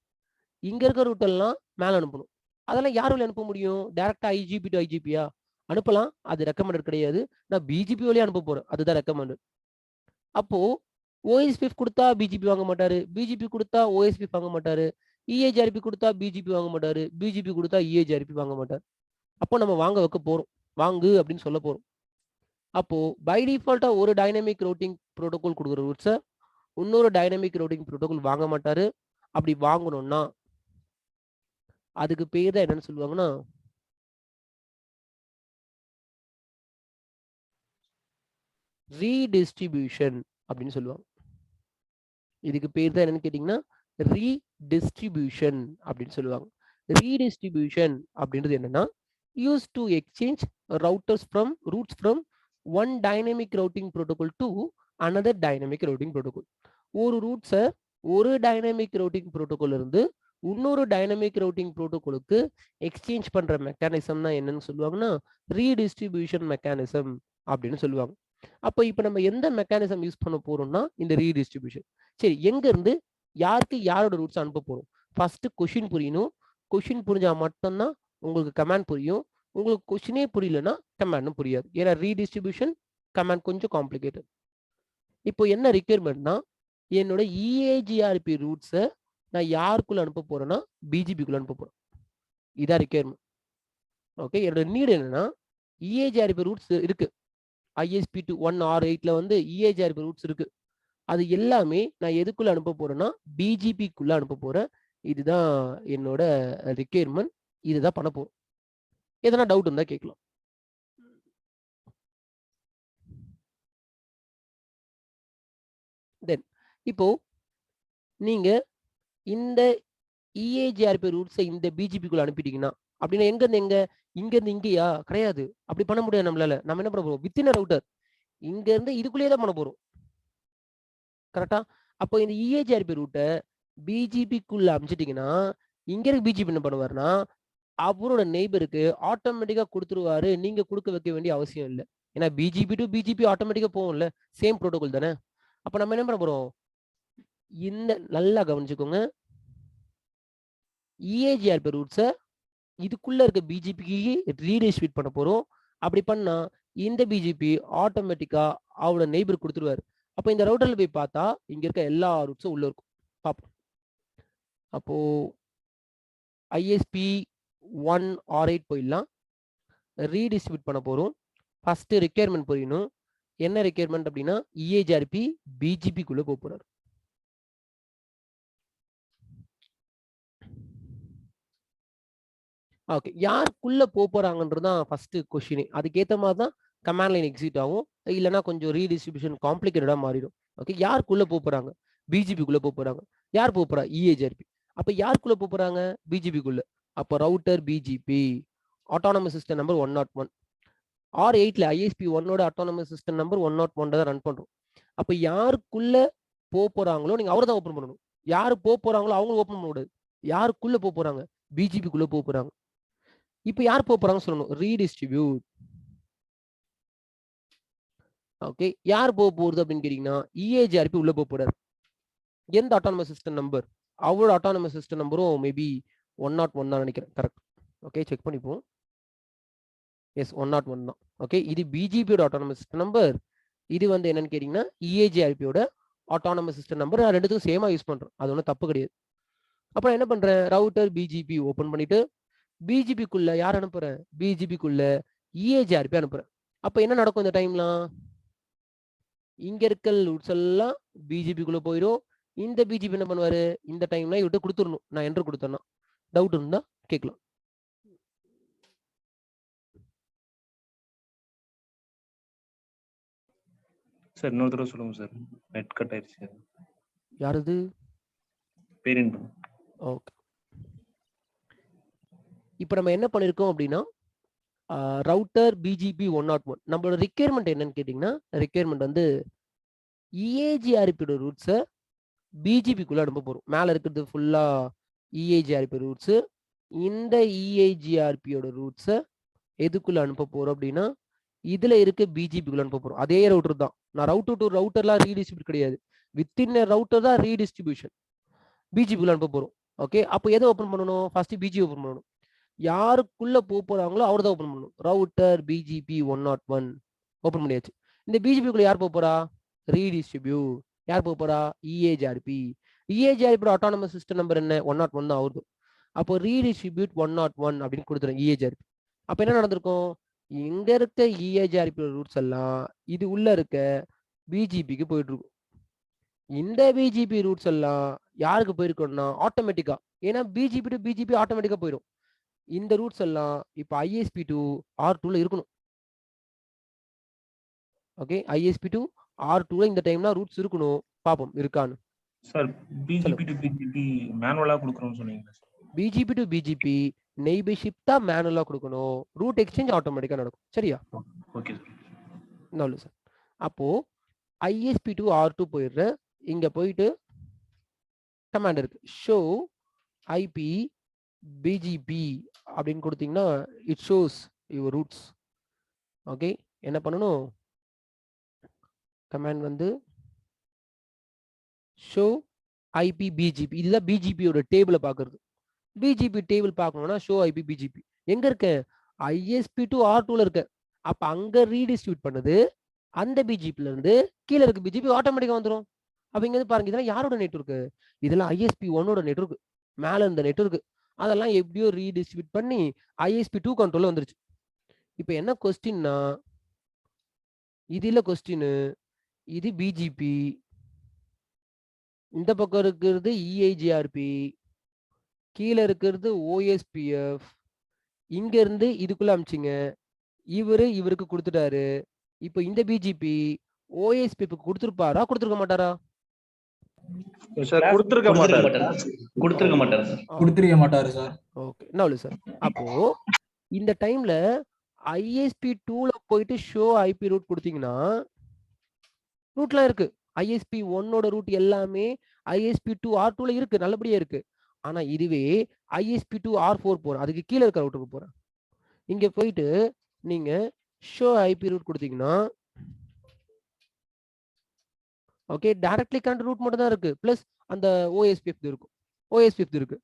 இங்க இருக்க ரூட் எல்லாம் மேல அனுப்பணும். அதெல்லாம் யார் வழி அனுப்ப முடியும்? டைரக்டா IGP டு IGPயா அனுப்பலாம், அது ரெக்கமெண்டட் கிடையாது. நான் BGP வழியா அனுப்ப போறேன், அதுதான் ரெக்கமெண்டட். அப்போ OSPF கொடுத்தா BGP வாங்க மாட்டாரு, BGP கொடுத்தா OSPF வாங்க மாட்டாரு, EAGRP கொடுத்தா BGP வாங்க மாட்டாரு, BGP கொடுத்தா EAGRP வாங்க மாட்டார். அப்போ நம்ம வாங்க வைக்க போறோம், வாங்கு அப்படின்னு சொல்ல போறோம். அப்போ பை டிஃபால்ட்டா ஒரு டைனமிக் ரூட்டிங் புரோட்டோகால் கொடுக்குற ரூட்ஸை இன்னொரு டைனமிக் ரூட்டிங் புரோட்டோகால் வாங்க மாட்டாரு. அப்படி வாங்கணும்னா அதுக்கு பேர் தான் என்னன்னு சொல்லுவாங்கன்னா ரீடிஸ்ட்ரிபியூஷன் அப்படின்னு சொல்லுவாங்க. இதுக்கு பேர் தான் என்னன்னு கேட்டீங்கன்னா ரீடிஸ்ட்ரிபியூஷன் அப்படின்னு சொல்லுவாங்க. ரீடிஸ்ட்ரிபியூஷன் அப்படின்றது என்னன்னா use to exchange roots from one dynamic routing protocol to another dynamic routing protocol. ஒரு ரூட்ஸை ஒரு டைனமிக் ரூட்டிங் புரோட்டோகால் இருந்து இன்னொரு டைனமிக் ரூட்டிங் புரோட்டோகாலுக்கு எக்ஸ்சேஞ்ச் பண்ற மெக்கானிசம் தான் என்னன்னு சொல்லுவாங்கன்னா ரீடிஸ்ட்ரிபியூஷன் மெக்கானிசம் அப்படின்னு சொல்லுவாங்க. அப்போ இப்போ நம்ம எந்த மெக்கானிசம் யூஸ் பண்ண போறோம்னா இந்த ரீடிஸ்ட்ரிபியூஷன். சரி, எங்க இருந்து யாருக்கு யாரோட ரூட்ஸ் அனுப்ப போறோம்? ஃபர்ஸ்ட் கொஷின் புரியணும். கொஷின் புரிஞ்சா மட்டும்தான் உங்களுக்கு கமாண்ட் புரியும். உங்களுக்கு கொஷினே புரியலன்னா கமாண்டும் புரியாது. ஏன்னா ரீடிஸ்ட்ரிபியூஷன் கமாண்ட் கொஞ்சம் காம்ப்ளிகேட்டட். இப்போ என்ன ரிக்யர்மெண்ட்னா என்னோட EAGRP ரூட்ஸை நான் யாருக்குள்ள அனுப்ப போறேன்னா BGPக்குள்ள அனுப்ப போறேன். இதான் ரிக்யர்மெண்ட். ஓகே, என்னோட நீடு என்னன்னா EAGRP ரூட்ஸ் இருக்கு, ISP1 or 8ல வந்து EAGRP ரூட்ஸ் இருக்கு. அது எல்லாமே நான் எதுக்குள்ள அனுப்ப போறேன்னா BGPக்குள்ள அனுப்ப போறேன். இதுதான் என்னோட ரிக்யர்மெண்ட். இதுதான் பண்ண போறோம். எதனா டவுட் இருந்தா கேட்கலாம். தென் இப்போ நீங்க இந்த EAGRP ரூட்ஸை இந்த BGPக்குள்ள அனுப்பிட்டீங்கன்னா அப்படின்னா எங்க இருந்து இங்கேயா? கிடையாது, அப்படி பண்ண முடியாது நம்மளால. நம்ம என்ன பண்ண போறோம்? வித்தின் ரவுட்டர் இங்க இருந்து இதுக்குள்ளேயே தான் பண்ண போறோம். கரெக்டா? அப்போ இந்த EAGRP ரூட்டை BGPக்குள்ள அமைச்சிட்டீங்கன்னா இங்க இருக்க BGP என்ன பண்ணுவாருன்னா அவரோட நெய்பருக்கு ஆட்டோமேட்டிக்கா கொடுத்துருவாரு. நீங்க கொடுக்க வைக்க வேண்டிய அவசியம் இல்லை. ஏன்னா BGP டு BGP ஆட்டோமேட்டிக்கா போகும்ல, சேம் புரோட்டோகால் தானே. அப்ப நம்ம என்ன பண்ண போறோம்? இந்த நல்லா கவனிச்சுக்கோங்க, EAGRP ரூட்ஸை இதுக்குள்ள இருக்க BGPக்கு ரீடிஸ்ட்ரிபியூட் பண்ண போறோம். அப்படி பண்ணா இந்த BGP ஆட்டோமேட்டிக்கா அவரோட நெய்பர் கொடுத்துருவாரு. அப்போ இந்த ரவுட்டர்ல போய் பார்த்தா இங்க இருக்க எல்லா ரூட்ஸும் உள்ள இருக்கும். பார்ப்போம். அப்போ ISP1 or 8 போயிடலாம். ரீடிஸ்ட்ரிபியூட் பண்ண போறோம். ஃபர்ஸ்ட் ரிக்யர்மெண்ட் புரியணும். என்ன ரிக்யர்மெண்ட் அப்படின்னா EAGRP BGPக்குள்ள போக போறாரு. ஓகே, யாருக்குள்ள போறாங்கன்றதுதான் ஃபர்ஸ்ட் கொஸ்டினே. அதுக்கேற்ற மாதிரி தான் கமாண்ட் லைன் எக்ஸிட் ஆகும், இல்லைன்னா கொஞ்சம் ரீடிஸ்ட்ரிபியூஷன் காம்ப்ளிகேட்டடா மாறிடும். ஓகே, யாருக்குள்ள போறாங்க? BGPக்குள்ள போறாங்க. யார் போறா? EAGRP. அப்ப யாருக்குள்ள போறாங்க? BGPக்குள்ள. அப்ப router BGP autonomous system number 101 or 8ல ISP1ஓட ஆட்டோனமஸ் சிஸ்டம் நம்பர் 101 தான் ரன் பண்றோம். அப்ப யாருக்குள்ள போறாங்களோ நீங்க அவரை தான் ஓபன் பண்ணணும். யாரு போறாங்களோ அவங்களும் ஓபன் பண்ண கூடாது. யாருக்குள்ள போறாங்க? BGPக்குள்ள போறாங்க. இப்ப யார் போறாங்க சொல்லணும்? ரீடிஸ்ட்ரிபியூட். ஓகே, யார் போகுது அப்படின்னு கேட்டீங்கன்னா EAGRP உள்ள போறாரு. எந்த ஆட்டோனமஸ் சிஸ்டம் நம்பர்? அவரோட ஆட்டோனமஸ் சிஸ்டம் நம்பரும் மேபி 101 தான் நினைக்கிறேன். கரெக்ட். ஓகே, செக் பண்ணிப்போம். எஸ், 101 தான். ஓகே, இது BGPயோட ஆட்டோனமஸ் சிஸ்டம் நம்பர். இது வந்து என்னன்னு கேட்டீங்கன்னா EAGRPயோட ஆட்டானமஸ் சிஸ்டம் நம்பர், நான் ரெண்டுத்துக்கும் சேமா யூஸ் பண்றேன், அது ஒன்றும் தப்பு கிடையாது. அப்புறம் என்ன பண்றேன், ரவுட்டர் பிஜிபி ஓபன் பண்ணிட்டு பிஜிபிக்குள்ள யார் அனுப்புறேன், பிஜிபிக்குள்ள இஏஜிஆர்பி அனுப்புறேன். அப்ப என்ன நடக்கும் இந்த டைம்லாம், இங்க இருக்க ரூட்ஸ் எல்லாம் பிஜிபிக்குள்ள போயிடும். இந்த பிஜிபி என்ன பண்ணுவாரு, இந்த டைம்ல இவர்கிட்ட கொடுத்துடணும், நான் என்ட்ரு கொடுத்தேன்னா. டவுட் இருந்தா கேட்கலாம். சார் இன்னொரு தடவை சொல்லுங்க சார், நெட் கட் ஆயிடுச்சு. யாருது பேரண்ட். ஓகே. இப்போ நம்ம என்ன பண்ணிருக்கோம் அப்படின்னா, ரவுட்டர் பிஜிபி 101 நம்மளோட ரிக்யர்மெண்ட் என்னன்னு கேட்டிங்கன்னா, ரிக்யர்மெண்ட் வந்து இஏஜிஆர்பியோட ரூட்ஸை பிஜிபிக்குள்ள அனுப்ப போகிறோம். மேலே இருக்கிறது ஃபுல்லாக இஏஜிஆர்பி ரூட்ஸு. இந்த இஏஜிஆர்பியோட ரூட்ஸை எதுக்குள்ள அனுப்ப போகிறோம் அப்படின்னா, இதில் இருக்க பிஜிபிக்குள்ள அனுப்ப போகிறோம். அதே ரவுட்டர் தான். நான் ரவுட்டர் டு ரவுட்டர்லாம் ரீடிஸ்ட்ரிபியூட் கிடையாது, வித்தின் ரவுட்டர் தான் ரீடிஸ்ட்ரிபியூஷன். பிஜிபிக்குள்ள அனுப்ப போகிறோம். ஓகே. அப்போ எதை ஓப்பன் பண்ணணும், ஃபர்ஸ்ட் பிஜி ஓப்பன் பண்ணணும். யாருக்குள்ள போறாங்களோ அவர் தான் ஓப்பன் பண்ணணும். ரவுட்டர் பிஜிபி 101 ஓப்பன் பண்ணியாச்சு. இந்த பிஜிபிக்குள்ள யார் போறா, ரீடிஸ்ட்ரிபியூட். யார் போறா, இஏஜிஆர்பி. இஏஜிஆர்பியோட ஆட்டானமஸ் சிஸ்டம் நம்பர் என்ன, 101 தான் ஆகுது. அப்போ ரீடிஸ்ட்ரிபியூட் 101 அப்படின்னு கொடுத்துரும் இஏஜிஆர்பி. அப்போ என்ன நடந்திருக்கும், இங்க இருக்க இஏஜிஆர்பியோட ரூட்ஸ் எல்லாம் இது உள்ள இருக்க பிஜிபிக்கு போயிட்டு இருக்கும். இந்த பிஜிபி ரூட்ஸ் எல்லாம் யாருக்கு போயிருக்கோம்னா ஆட்டோமேட்டிக்கா, ஏன்னா பிஜிபி டு பிஜிபி ஆட்டோமேட்டிக்கா போயிடும். இந்த ரூட்ஸ் எல்லாம் இப்போ ஐஎஸ்பி டு R2ல இருக்கணும். ஓகே, ஐஎஸ்பி டு R2ல இந்த டைம்ல ரூட்ஸ் இருக்கணும். பாப்போம் இருக்கான்னு. சார் பிஜிபி டு பிஜிபி மேனுவலா கொடுக்கறோம்னு சொன்னீங்க. பிஜிபி டு பிஜிபி நெய்பர்ஷிப் தான் மேனுவலா கொடுக்கணும், ரூட் எக்ஸ்சேஞ்ச் ஆட்டோமேட்டிக்கா நடக்கும். சரியா? Okay sir. நல்லது சார். அப்போ ஐஎஸ்பி டு R2 போயிடுற, இங்க போயிட்டு கமாண்ட் இருக்கு, ஷோ ஐபி பிஜிபி அப்படின்னு கொடுத்தீங்கன்னா it shows your roots. Okay. என்ன பண்ணணும், கமாண்ட் வந்து ஷோ ஐபி பிஜிபி. இதுதான் பிஜிபியோட டேபிளை பார்க்கறது. பிஜிபி டேபிள் பார்க்கணும்னா ஷோ ஐபி பிஜிபி எங்க இருக்க, ஐஎஸ்பி டு R2ல இருக்க. அப்ப அங்க ரீடிஸ்ட்ரிபியூட் பண்ணுது, அந்த பிஜிபில இருந்து கீழே இருக்க பிஜிபி ஆட்டோமேட்டிக்கா வந்துடும். அப்ப இங்க வந்து பாருங்க, இதெல்லாம் யாரோட நெட்வொர்க், இதெல்லாம் ஐஎஸ்பி 1ஓட நெட்வொர்க். மேல இருந்த நெட்வொர்க் அதெல்லாம் எப்படியோ ரீடிஸ்ட்ரிபியூட் பண்ணி ஐஎஸ்பி 2 கண்ட்ரோல்ல வந்துருச்சு. இப்போ என்ன கொஸ்டின்னா, இது இல்ல கொஸ்டின், இது பிஜிபி, இந்த பக்கம் இருக்கிறது இஐஜிஆர்பி, கீழே இருக்கிறது ஓஎஸ்பிஎஃப். இங்க இருந்து இதுக்குள்ள அமிச்சிங்க, இவருக்கு கொடுத்துட்டாரு. இப்போ இந்த பிஜிபி ஓஎஸ்பிஎஃப் கொடுத்துருப்பாரா, கொடுத்துருக்க மாட்டாரா? சார் கொடுத்திருக்க மாட்டாரு. கொடுத்திருக்க மாட்டாரு சார். ஓகே, நல்லது சார். அப்போ இந்த டைம்ல ஐஎஸ்பி 2ல போயிட்டு ஷோ ஐபி ரூட் கொடுத்தீங்கன்னா ரூட்லாம் இருக்கு. ஐஎஸ்பி 1ஓட ரூட் எல்லாமே ஐஎஸ்பி 2 R2ல இருக்கு, நல்லபடியா இருக்கு. ஆனா இதுவே ஐஎஸ்பி 2 R4 போறேன், அதுக்கு கீழே இருக்க ரூட்டுக்கு போறேன். இங்க போயிட்டு நீங்க ஷோ ஐபி ரூட் கொடுத்தீங்கன்னா ஓகே, டைரக்ட்லி கனெக்ட் ரூட் மட்டும் தான் இருக்கு, பிளஸ் அந்த ஓஎஸ்பிஎஃப் இருக்கும். ஓஎஸ்பிஎஃப் இருக்கு,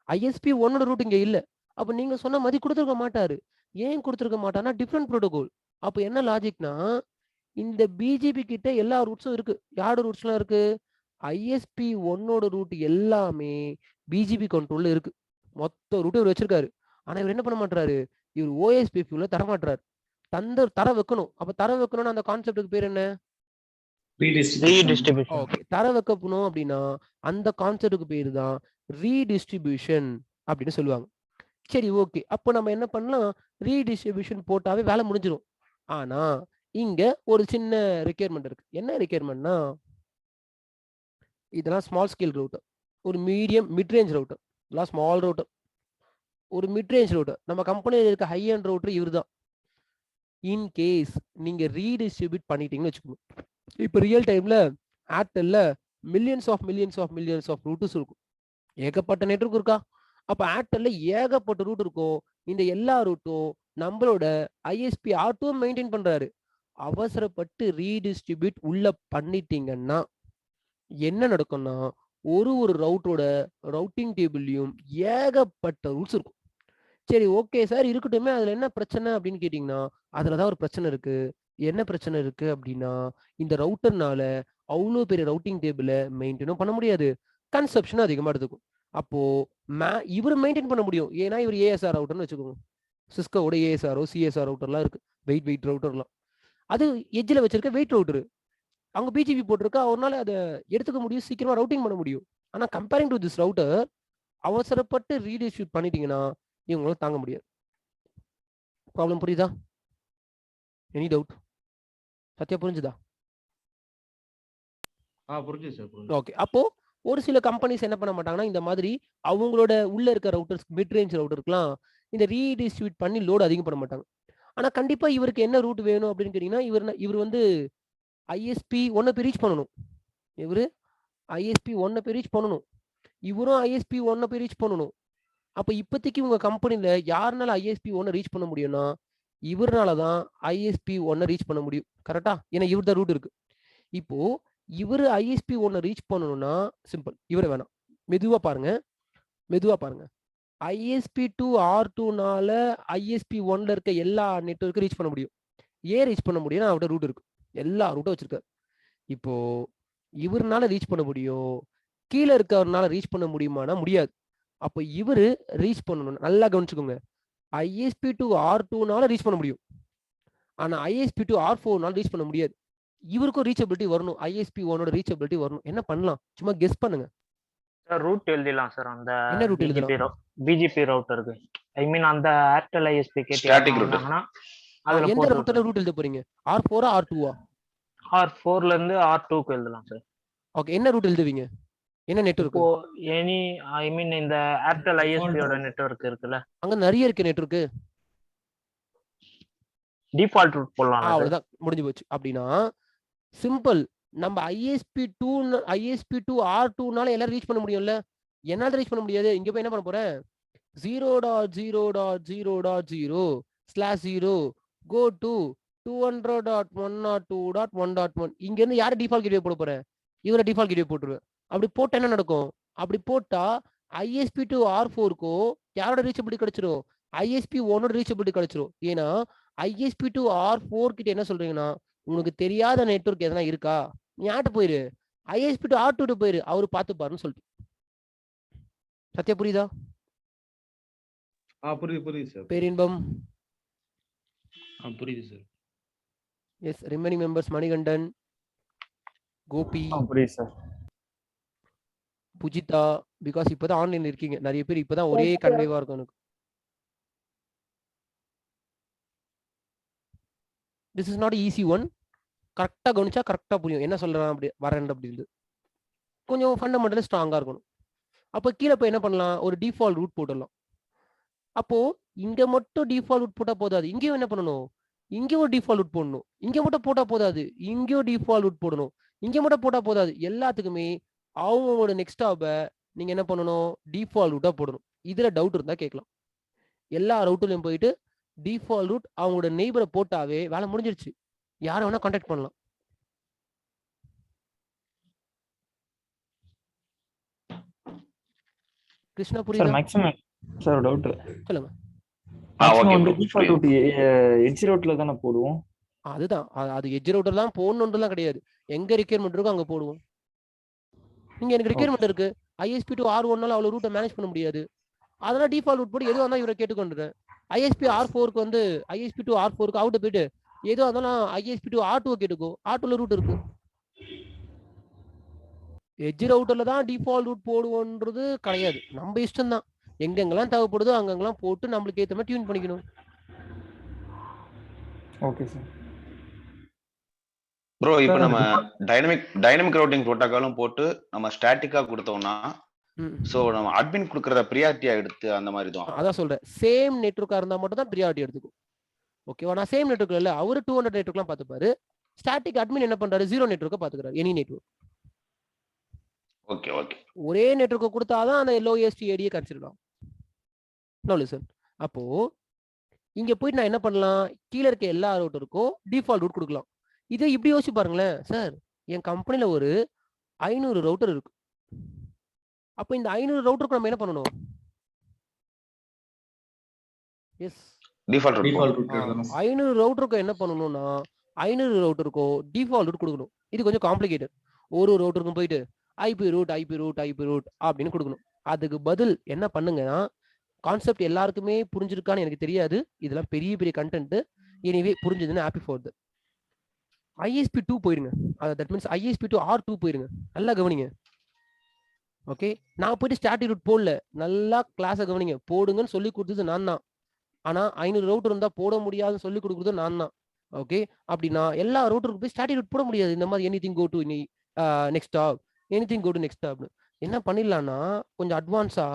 ஐஎஸ்பி 1ஓட ரூட் இங்க இல்ல. அப்ப நீங்க சொன்ன மாதிரி கொடுத்துருக்க மாட்டாரு. ஏன் கொடுத்துருக்க மாட்டாருன்னா டிஃப்ரெண்ட் ப்ரோட்டோகால். அப்போ என்ன லாஜிக்னா, இந்த பிஜிபி கிட்ட எல்லா ரூட்ஸும் இருக்கு. யாரோட ரூட்ஸ்லாம் இருக்கு, ஐஎஸ்பி 1ஓட ரூட் எல்லாமே பிஜிபி கண்ட்ரோல்ல இருக்கு. மொத்த ரூட் இவர் வச்சிருக்காரு. ஆனா இவர் என்ன பண்ண மாட்டாரு, இவர் ஓஎஸ்பிஎஃப்ல தர மாட்டாரு. தர வைக்கணும். அப்ப தர வைக்கணும்னு அந்த கான்செப்டுக்கு பேர் என்ன, ரீடிஸ்ட்ரிபியூஷன். ஓகே, தர வைக்கணும் அப்படின்னா அந்த கான்செப்டுக்கு பேரு தான் ரீடிஸ்ட்ரிபியூஷன் அப்படின்னு சொல்லுவாங்க. சரி, ஓகே. அப்போ நம்ம என்ன பண்ணலாம், ரீடிஸ்ட்ரிபியூஷன் போட்டாவே வேலை முடிஞ்சிடும். ஆனா இங்க ஒரு சின்ன ரிக்யர்மெண்ட் இருக்கு. என்ன ரிக்யர்மெண்ட்னா, இதெல்லாம் ஸ்மால் ஸ்கேல் ரூட்டர், ஒரு மீடியம் மிட்ரேஞ்ச் ரூட்டர், இதெல்லாம் ஸ்மால் ரூட்டர், ஒரு மிட்ரேஞ்ச் ரூட்டர். நம்ம கம்பெனியில் இருக்க ஹை அண்ட் ரூட்டர் இவர் தான். இன்கேஸ் நீங்க ரீடிஸ்ட்ரிபியூட் பண்ணிட்டீங்கன்னு வச்சுக்கணும். இப்போ ரியல் டைம்ல ஏர்டெல்ல மில்லியன்ஸ் ஆஃப் ரூட்டர்ஸ் இருக்கும், ஏகப்பட்ட நெட்வொர்க் இருக்கா. அப்ப ஏர்டெல்ல ஏகப்பட்ட ரூட் இருக்கும். இந்த எல்லா ரூட்டும் நம்மளோட ஐஎஸ்பி R2 மெயின்டைன் பண்றாரு. அவசரப்பட்டு ரீடிஸ்ட்ரிபியூட் உள்ள பண்ணிட்டீங்கன்னா என்ன நடக்கும்னா, ஒரு ரவுட்டரோட ரவுட்டிங் டேபிள்லயும் ஏகப்பட்ட ரூட்ஸ் இருக்கும். சரி, ஓகே சார், இருக்கட்டுமே, அதுல என்ன பிரச்சனை அப்படின்னு கேட்டீங்கன்னா, அதுலதான் ஒரு பிரச்சனை இருக்கு. என்ன பிரச்சனை இருக்கு அப்படின்னா, இந்த ரவுட்டர்னால அவ்வளோ பெரிய ரவுட்டிங் டேபிளை மெயின்டைனும் பண்ண முடியாது, கன்சப்ஷனும் அதிகமாக எடுத்துக்கும். அப்போ இவர் மெயின்டைன் பண்ண முடியும், ஏன்னா இவர் ஏஎஸ்ஆர் ரவுட்டர்னு வச்சுக்கோங்க. சிஸ்கோவோட ஏஎஸ்ஆரோ சிஎஸ்ஆர் ரவுட்டர்லாம் இருக்கு, வெயிட் ரவுட்டர்லாம். அது எட்ஜில் வச்சிருக்க வெயிட் ரவுட்டரு, அவங்க பிஜிபி போட்டிருக்கா, அவரால் அதை எடுத்துக்க முடியும், சீக்கிரமா ரவுட்டிங் பண்ண முடியும். ஆனால் கம்பேரிங் டு திஸ் ரவுட்டர் அவசரப்பட்டு ரீடிஸ்ட்ரிபியூட் பண்ணிட்டீங்கன்னா இவங்களால தாங்க முடியாது. ப்ராப்ளம் புரியுதா? Any doubt? சத்யா புரிஞ்சுதா? புரிஞ்சு சார். ஓகே. அப்போ ஒரு சில கம்பெனிஸ் என்ன பண்ண மாட்டாங்கன்னா, இந்த மாதிரி அவங்களோட உள்ள இருக்க ரவுட்டர்ஸ், மிட் ரேஞ்ச் ரவுட்டருக்குலாம் இந்த ரீடிஸ்ட்ரிபியூட் பண்ணி லோடு அதிகம் பண்ண மாட்டாங்க. ஆனா கண்டிப்பா இவருக்கு என்ன ரூட் வேணும் அப்படின்னு கேட்டீங்கன்னா, இவர் வந்து ஐஎஸ்பி 1 போய் ரீச் பண்ணணும். இவரு ஐஎஸ்பி 1 போய் ரீச் பண்ணணும், இவரும் ஐஎஸ்பி 1 போய் ரீச் பண்ணணும். அப்ப இப்போதைக்கு உங்க கம்பெனில யாருனால ஐஎஸ்பி 1 ரீச் பண்ண முடியும்னா இவரால தான் ஐஎஸ்பி 1 ரீச் பண்ண முடியும். கரெக்டா? ஏன்னா இவர் தான் ரூட் இருக்கு. இப்போ இவர் ஐஎஸ்பி 1 ரீச் பண்ணணும்னா சிம்பிள், இவரை வேணாம், மெதுவா பாருங்க. ஐஎஸ்பி டு R2னால ஐஎஸ்பி 1ல இருக்க எல்லா நெட்வொர்க்கும் ரீச் பண்ண முடியும். ஏன் ரீச் பண்ண முடியும்னா அவர்கிட்ட ரூட் இருக்கு, எல்லா ரூட்டும் வச்சிருக்காரு. இப்போ இவர்னால ரீச் பண்ண முடியும், கீழே இருக்கவர்னால ரீச் பண்ண முடியுமானா முடியாது. அப்போ இவரு ரீச் பண்ணணும், நல்லா கவனிச்சுக்கோங்க. ஐஎஸ்பி டு R2னால ரீச் பண்ண முடியும், ஆனா ஐஎஸ்பி டு R4னால ரீச் பண்ண முடியாது. இவருக்கும் ரீச்சபிலிட்டி வரணும், ஐஎஸ்பி 1ஓட ரீச்சபிலிட்டி வரணும். என்ன பண்ணலாம்? சும்மா கெஸ் பண்ணுங்க. சார் ரூட் எழுதிடலாம் சார். அந்த என்ன ரூட் எழுதலாம்? பிஜிபி ரவுட்டருக்கு, ஐ மீன் அந்த ஏர்டெல் ஐஎஸ்பி Static router. கேட்டீங்கன்னா அதுல எந்த ரூட்டர்ல ரூட் எழுத போறீங்க? R4 R2? R4ல இருந்து R2க்கு எழுதலாம் சார். ஓகே. என்ன ரூட் எழுதுவீங்க? என்ன நெட்வொர்க்? இப்போ எனி ஐ மீன் இந்த ஏர்டெல் ஐஎஸ்பியோட நெட்வொர்க் இருக்குல்ல, அங்க நிறைய இருக்கு நெட்வொர்க், டிஃபால்ட் ரூட் போடலாம். அவ்வளவுதான், முடிஞ்சு போச்சு. அப்படின்னா சிம்பிள், நம்ம ஐஎஸ்பி டு R2னால எல்லாரும் ரீச் பண்ண முடியும்ல, என்னால ரீச் பண்ண முடியாது. இங்க போய் என்ன பண்ண போறேன்? 0.0.0.0/0 go to 200.102.1.1. இங்க இருந்து யாரு டிஃபால்ட் கேட்வே போட போறேன்? இவரை டிஃபால்ட் கேட்வே போட்டுருவேன். அப்படி போட்டா என்ன நடக்கும்? அப்படி போட்டா ஐஎஸ்பி டு R4க்கோ யாரோட ரீச்சபிலிட்டி கிடைச்சிரும்? ஐஎஸ்பி 1ஓட ரீச்சபிலிட்டி கிடைச்சிரும். ஏன்னா ஐஎஸ்பி டு R4 கிட்ட என்ன சொல்றீங்கன்னா, உனக்கு தெரியாத நெட்வொர்க் எதனா இருக்கா, நீ ஆட்டு போயிரு, ஐஎஸ்பி டு R2 போயிரு, அவரு பார்த்து பாருன்னு சொல்லிட்டு. சத்யா புரியுதா? புரியுது சார். பேரின்பம்? புரியுது sir. Yes. Remaining members Manikandan, Gopi, புரியுது சார். புஜிதா, பிகாஸ் இப்பதான் ஆன்லைன்ல இருக்கீங்க நிறைய பேர், இப்பதான் ஒரே கன்வேவா இருக்கும் எனக்கு. This is not easy one. கரெக்டா கவனிச்சா கரெக்டா புரியும் என்ன சொல்றேன் அப்படி வரேன் அப்படின்னு. கொஞ்சம் ஃபண்டமெண்டலி ஸ்ட்ராங்கா இருக்கணும். அப்போ கீழே போய் என்ன பண்ணலாம்? ஒரு டிஃபால்ட் ரூட் போட்டுடலாம். அப்போ இங்க மட்டும் டிஃபால்ட் ரூட் போட்டா போதாது, இங்கேயும் என்ன பண்ணணும்? இங்கே ஒரு டிஃபால்ட் ரூட் போடணும். இங்க மட்டும் போட்டா போதாது, இங்கேயும் டிஃபால்ட் ரூட் போடணும். இங்க மட்டும் போட்டா போதாது, எல்லாத்துக்குமே அவங்களோட நெக்ஸ்ட் ஸ்டாப்பை நீங்க என்ன பண்ணணும்? டிஃபால்ட் ரூட்டா போடணும். இதுல டவுட் இருந்தா கேட்கலாம். எல்லா ரவுட்லயும் போயிட்டு டிஃபால்ட் ரூட் அவங்களோட நெய்பரை போட்டாவே வேலை முடிஞ்சிருச்சு, யாரை வேணா கான்டாக்ட் பண்ணலாம். கிருஷ்ணா புரியுதா? மேக்ஸிமம் சார் டவுட் சொல்லுங்க. டிஃபால்ட் ரூட் எட்ஜ் ரூட்ல தான போடுவோம். அதுதான், அது எட்ஜ் ரவுட்டர் தான் போடணும்ன்றலாம் கிடையாது, எங்க ரிக்யர்மெண்ட் இருக்கோ அங்க போடுவோம். நீங்க எனக்கு ரிக்யர்மெண்ட் இருக்கு, ஐஎஸ்பி டு R1னால அவ்வளவு ரூட்டை மேனேஜ் பண்ண முடியாது, அதெல்லாம் டிஃபால்ட் ரூட் போட்டு எதுவும் தான் இவரை கேட்டுக்கொண்டுறேன். ஐஎஸ்பி R4க்கு வந்து ஐஎஸ்பி டு R4க்கு அவுட் போயிட்டு ஏதோ அதெல்லாம் ஐஎஸ்பி டு R2 கேட்டுக்கோ, R2ல ரூட் இருக்கு. எட்ஜ் ரவுட்டர்ல தான் டிஃபால்ட் ரூட் போடுவோன்றது கிடையாது, நம்ம இஷ்டம் தான். எங்கெங்கெல்லாம் தேவைப்படுதோ அங்கெல்லாம் போட்டு நம்மளுக்கு ஏற்ற மாதிரி டியூன் பண்ணிக்கணும். Okay sir. ப்ரோ இப்போ நம்ம டைனமிக் ரூட்டிங் புரோட்டோகாலும் போட்டு நம்ம ஸ்டாட்டிக்கா கொடுத்தோம்னா, சோ நம்ம அட்மின் கொடுக்கறத பிரியாரிட்டியா எடுத்து அந்த மாதிரி தான். அதான் சொல்றேன், சேம் நெட்வொர்க்கா இருந்தா மட்டும் தான் பிரியாரிட்டி எடுத்துக்கும். ஓகேவா? நான் சேம் நெட்வொர்க்ல இல்ல, அவரு 200 நெட்வொர்க்லாம் பார்த்துப்பாரு. ஸ்டாட்டிக் அட்மின் என்ன பண்றாரு? 0 நெட்வொர்க்கை பார்த்துக்கிறாரு, எனி நெட்வொர்க். Okay okay. ஒரே நெட்வொர்க்கை கொடுத்தாதான் அந்த லோயஸ்ட் ஏரியை கன்சிடர். சார் அப்போ இங்க போயிட்டு நான் என்ன பண்ணலாம்? கீழே இருக்க எல்லா ரூட்டருக்கும் டிஃபால்ட் ரூட் கொடுக்கலாம். இதை இப்படி யோசிச்சு பாருங்களேன். சார் என் கம்பெனில ஒரு 500 ரவுட்டர் இருக்கு. அப்ப இந்த 500 ரவுட்டருக்கு நம்ம என்ன பண்ணணும்? S, default root. 500 ரவுட்டருக்கு என்ன பண்ணணும்னா 500 ரவுட்டருக்கோ டிஃபால்ட் ரூட் கொடுக்கணும். இது கொஞ்சம் காம்ப்ளிகேட்டட். ஒரு ரவுட்டருக்கும் போயிட்டு ஐபி ரூட் அப்படின்னு கொடுக்கணும். அதுக்கு பதில் என்ன பண்ணுங்கன்னா, கான்செப்ட் எல்லாருக்குமே புரிஞ்சிருக்கான்னு எனக்கு தெரியாது, இதெல்லாம் பெரிய பெரிய கண்டென்ட். எனிவே புரிஞ்சதுன்னு ஹாப்பி ஃபார் தட். ISP2 போயிருங்க, தட் மீன்ஸ் ISP2 R2 போயிருங்க. நல்லா கவனிங்க. ஓகே, நான் போயிட்டு ஸ்டாட்டிக் ரூட் போடல, நல்லா கிளாஸை கவனிங்க. போடுங்கன்னு சொல்லி கொடுத்தது நான் தான். ஆனா 500 ரவுட்டர் இருந்தா போட முடியாதுன்னு சொல்லி கொடுக்குறது நான் தான். ஓகே, அப்படின்னா எல்லா ரவுட்டருக்கு போய் ஸ்டாட்டிக் ரூட் போட முடியாது. இந்த மாதிரி anything go to next top, anything go to next top. என்ன பண்ணிடலாம்னா, கொஞ்சம் அட்வான்ஸா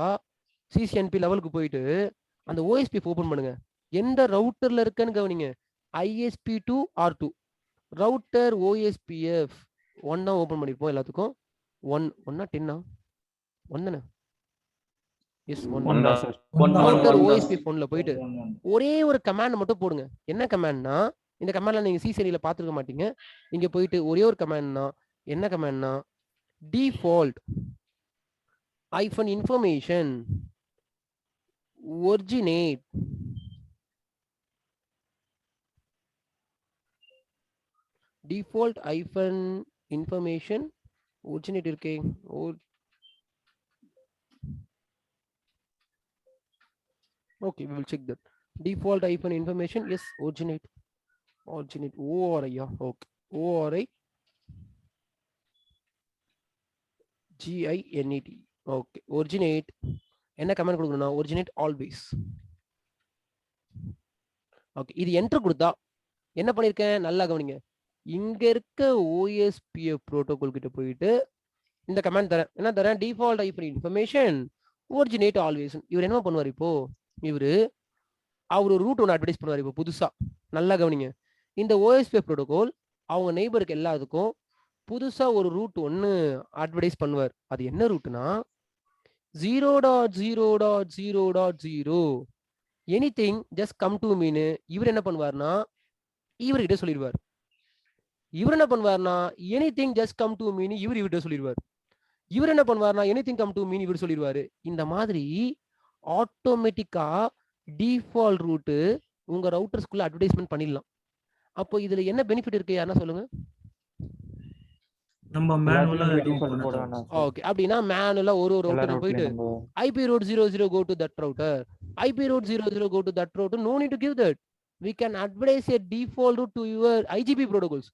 CCNP லெவலுக்கு போயிட்டு அந்த OSPF ஓபன் பண்ணுங்க. எந்த ரவுட்டர்ல இருக்குன்னு கவனிங்க. ISP2 R2 router OSPF 1 open பண்ணிருப்போம் எல்லாத்துக்கும். 1 10 1 தானே? எஸ் 1 ரவுட்டர் OSPF 1ல போயிட்டு ஒரே ஒரு கமாண்ட் மட்டும் போடுங்க. என்ன கமாண்ட்னா, இந்த கமாண்ட்ல நீங்க CCNP பார்த்துருக்க மாட்டீங்க. இங்க போயிட்டு ஒரே ஒரு கமாண்ட்னா, என்ன கமாண்ட்னா, default -information originate default -information originate இருக்கே. Okay, we will check that. Default -information, yes, originate ORI, okay, ORI GINET. okay, originate என்ன கமெண்ட் கொடுக்கணும்னா, originate always. ஓகே, இது என்டர் கொடுத்தா என்ன பண்ணிருக்கேன் நல்லா கவனிங்க. இங்க இருக்க OSPF புரோட்டோகால் கிட்ட போயிட்டு இந்த கமெண்ட் தரேன். என்ன தரேன்? default -information originate always. இவர் என்ன பண்ணுவார் இப்போ? இவரு அவர் ஒரு ரூட் ஒன்று அட்வர்டைஸ் பண்ணுவார் இப்போ புதுசா. நல்லா கவனிங்க. இந்த OSPF புரோட்டோகால் அவங்க நெய்பருக்கு எல்லாத்துக்கும் புதுசா ஒரு ரூட் ஒன்று அட்வர்டைஸ் பண்ணுவார். அது என்ன ரூட்னா 0.0.0.0 எனிதிங் ஜஸ்ட் கம் டு மீனு. இவர் என்ன பண்ணுவார்னா, இவர்கிட்ட சொல்லிடுவார். இவர் என்ன பண்ணுவார்னா, எனிதிங் ஜஸ்ட் கம் டு மீன் இவர்கிட்ட சொல்லிடுவார். இவர் என்ன பண்ணுவார்னா, எனிதிங் கம் டு மீன் இவர் சொல்லிடுவாரு. இந்த மாதிரி ஆட்டோமேட்டிக்கா டிஃபால்ட் ரூட்டு உங்க ரவுட்டர்ஸ்குள்ள அட்வர்டைஸ்மெண்ட் பண்ணிடலாம். அப்போ இதுல என்ன பெனிஃபிட் இருக்கு, யாருன்னா சொல்லுங்க. நம்ம மேனுவலா ஓகே, அப்படின்னா மேனுவலா ஒரு ரவுட்டருக்கு போயிட்டு IP route 00 go to that router, IP route 00 go to that router, no need to give that. We can advertise a default route to your IGP protocols.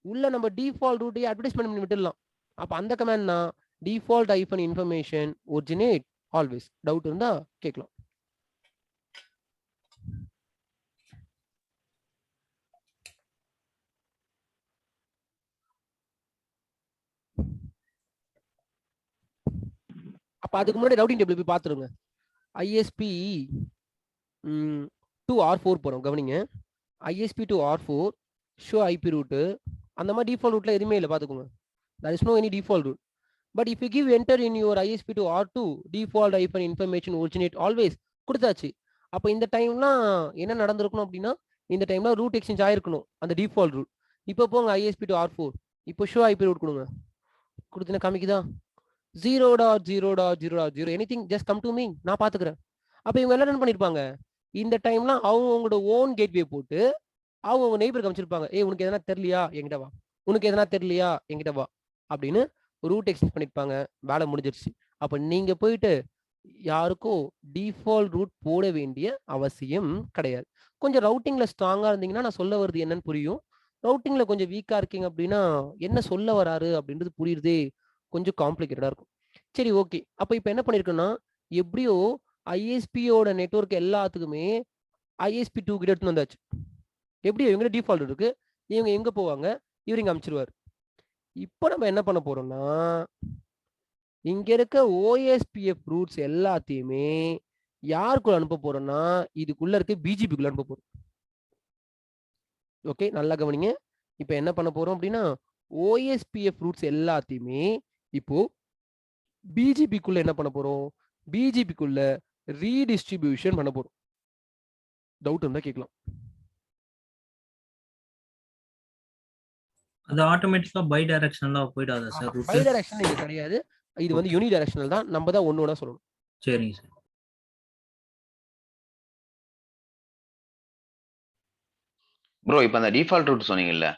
உள்ள நம்ம டிஃபால்ட் ரூட்டை அட்வர்டைஸ்மெண்ட் பண்ணி விட்டுடலாம். அப்ப அந்த கமாண்ட்னா default -information originate always. Doubt இருந்தா கேட்கலாம். அப்ப அதுக்கு முன்னாடி ரவுட்டிங் டேபிள் போய் பார்த்துருங்க. ISP to R4 போறோம், கவனிங்க. ISP to R4 show IP route, அந்த மாதிரி டிஃபால்ட் ரூட்ல எதுவுமே இல்லை, பார்த்துக்கோங்க. there is no any default route. but if you give enter in your ISP to R2 default -information originate always கொடுத்தாச்சு. அப்ப இந்த டைம்லாம் என்ன நடந்திருக்கணும் அப்படின்னா, இந்த டைம்ல ரூட் எக்ஸ்சேஞ்ச் ஆயிருக்கணும் அந்த டிஃபால்ட் ரூட். இப்போ போங்க ISP to R4, இப்போ ஷோ IP ரூட் கொடுங்க. கொடுத்தீங்கன்னா காமிக்குதா 0.0.0.0 anything just come to me, நான் பாத்துக்கிறேன். அப்ப இவங்க என்ன பண்ணிருப்பாங்க, இந்த டைம்லாம் அவங்களோட ஓன் கேட்வே போட்டு அவங்க நெய்பருக்கு அமைச்சிருப்பாங்க. உனக்கு எதனா தெரியலையா என்கிட்ட வா, உனக்கு எதனா தெரியலையா என்கிட்ட வா அப்படின்னு ரூட் எக்ஸ்சேஞ்ச் பண்ணிருப்பாங்க. வேலை முடிஞ்சிருச்சு. அப்ப நீங்க போயிட்டு யாருக்கும் டிஃபால்ட் ரூட் போட வேண்டிய அவசியம் கிடையாது. கொஞ்சம் ரவுட்டிங்ல ஸ்ட்ராங்கா இருந்தீங்கன்னா நான் சொல்ல வருது என்னன்னு புரியும். ரவுட்டிங்ல கொஞ்சம் வீக்கா இருக்கீங்க அப்படின்னா என்ன சொல்ல வராரு அப்படின்றது புரியுறதே கொஞ்சம் காம்ப்ளிகேட்டடா இருக்கும். சரி, ஓகே. அப்ப இப்ப என்ன பண்ணிருக்கோம்னா, எப்படியோ ISPயோட நெட்வொர்க் எல்லாத்துக்குமே ISP2 கிட்ட எடுத்து வந்தாச்சு. எப்படியோ இவங்க டிஃபால்ட் இருக்கு, இவங்க எங்க போவாங்க, இவர் இங்க அமைச்சிருவாரு. இப்போ நம்ம என்ன பண்ண போறோம்னா, இங்க இருக்க OSPF ரூட்ஸ் எல்லாத்தையுமே யாருக்குள்ள அனுப்ப போறோம்னா, இதுக்குள்ள இருக்க BGPக்குள்ள அனுப்ப போறோம். ஓகே, நல்லா கவனிங்க. இப்ப என்ன பண்ண போறோம் அப்படின்னா, OSPF ரூட்ஸ் எல்லாத்தையுமே இப்போ BGPக்குள்ள என்ன பண்ண போறோம், BGPக்குள்ள ரீடிஸ்ட்ரிபியூஷன் பண்ண போறோம். டவுட் இருந்தா கேட்கலாம். அது ஆட்டோமேட்டிக்கா பை டைரக்ஷனலா போய்டாதா சார் ரூட்? பை டைரக்ஷனல் இது கிடையாது, இது வந்து யூனி டைரக்ஷனல் தான். நம்ம தான் ஒண்ணு ஒண்ணா சொல்லணும். சரிங்க சார். ப்ரோ இப்போ அந்த டிஃபால்ட் ரூட் சொன்னீங்கல்ல,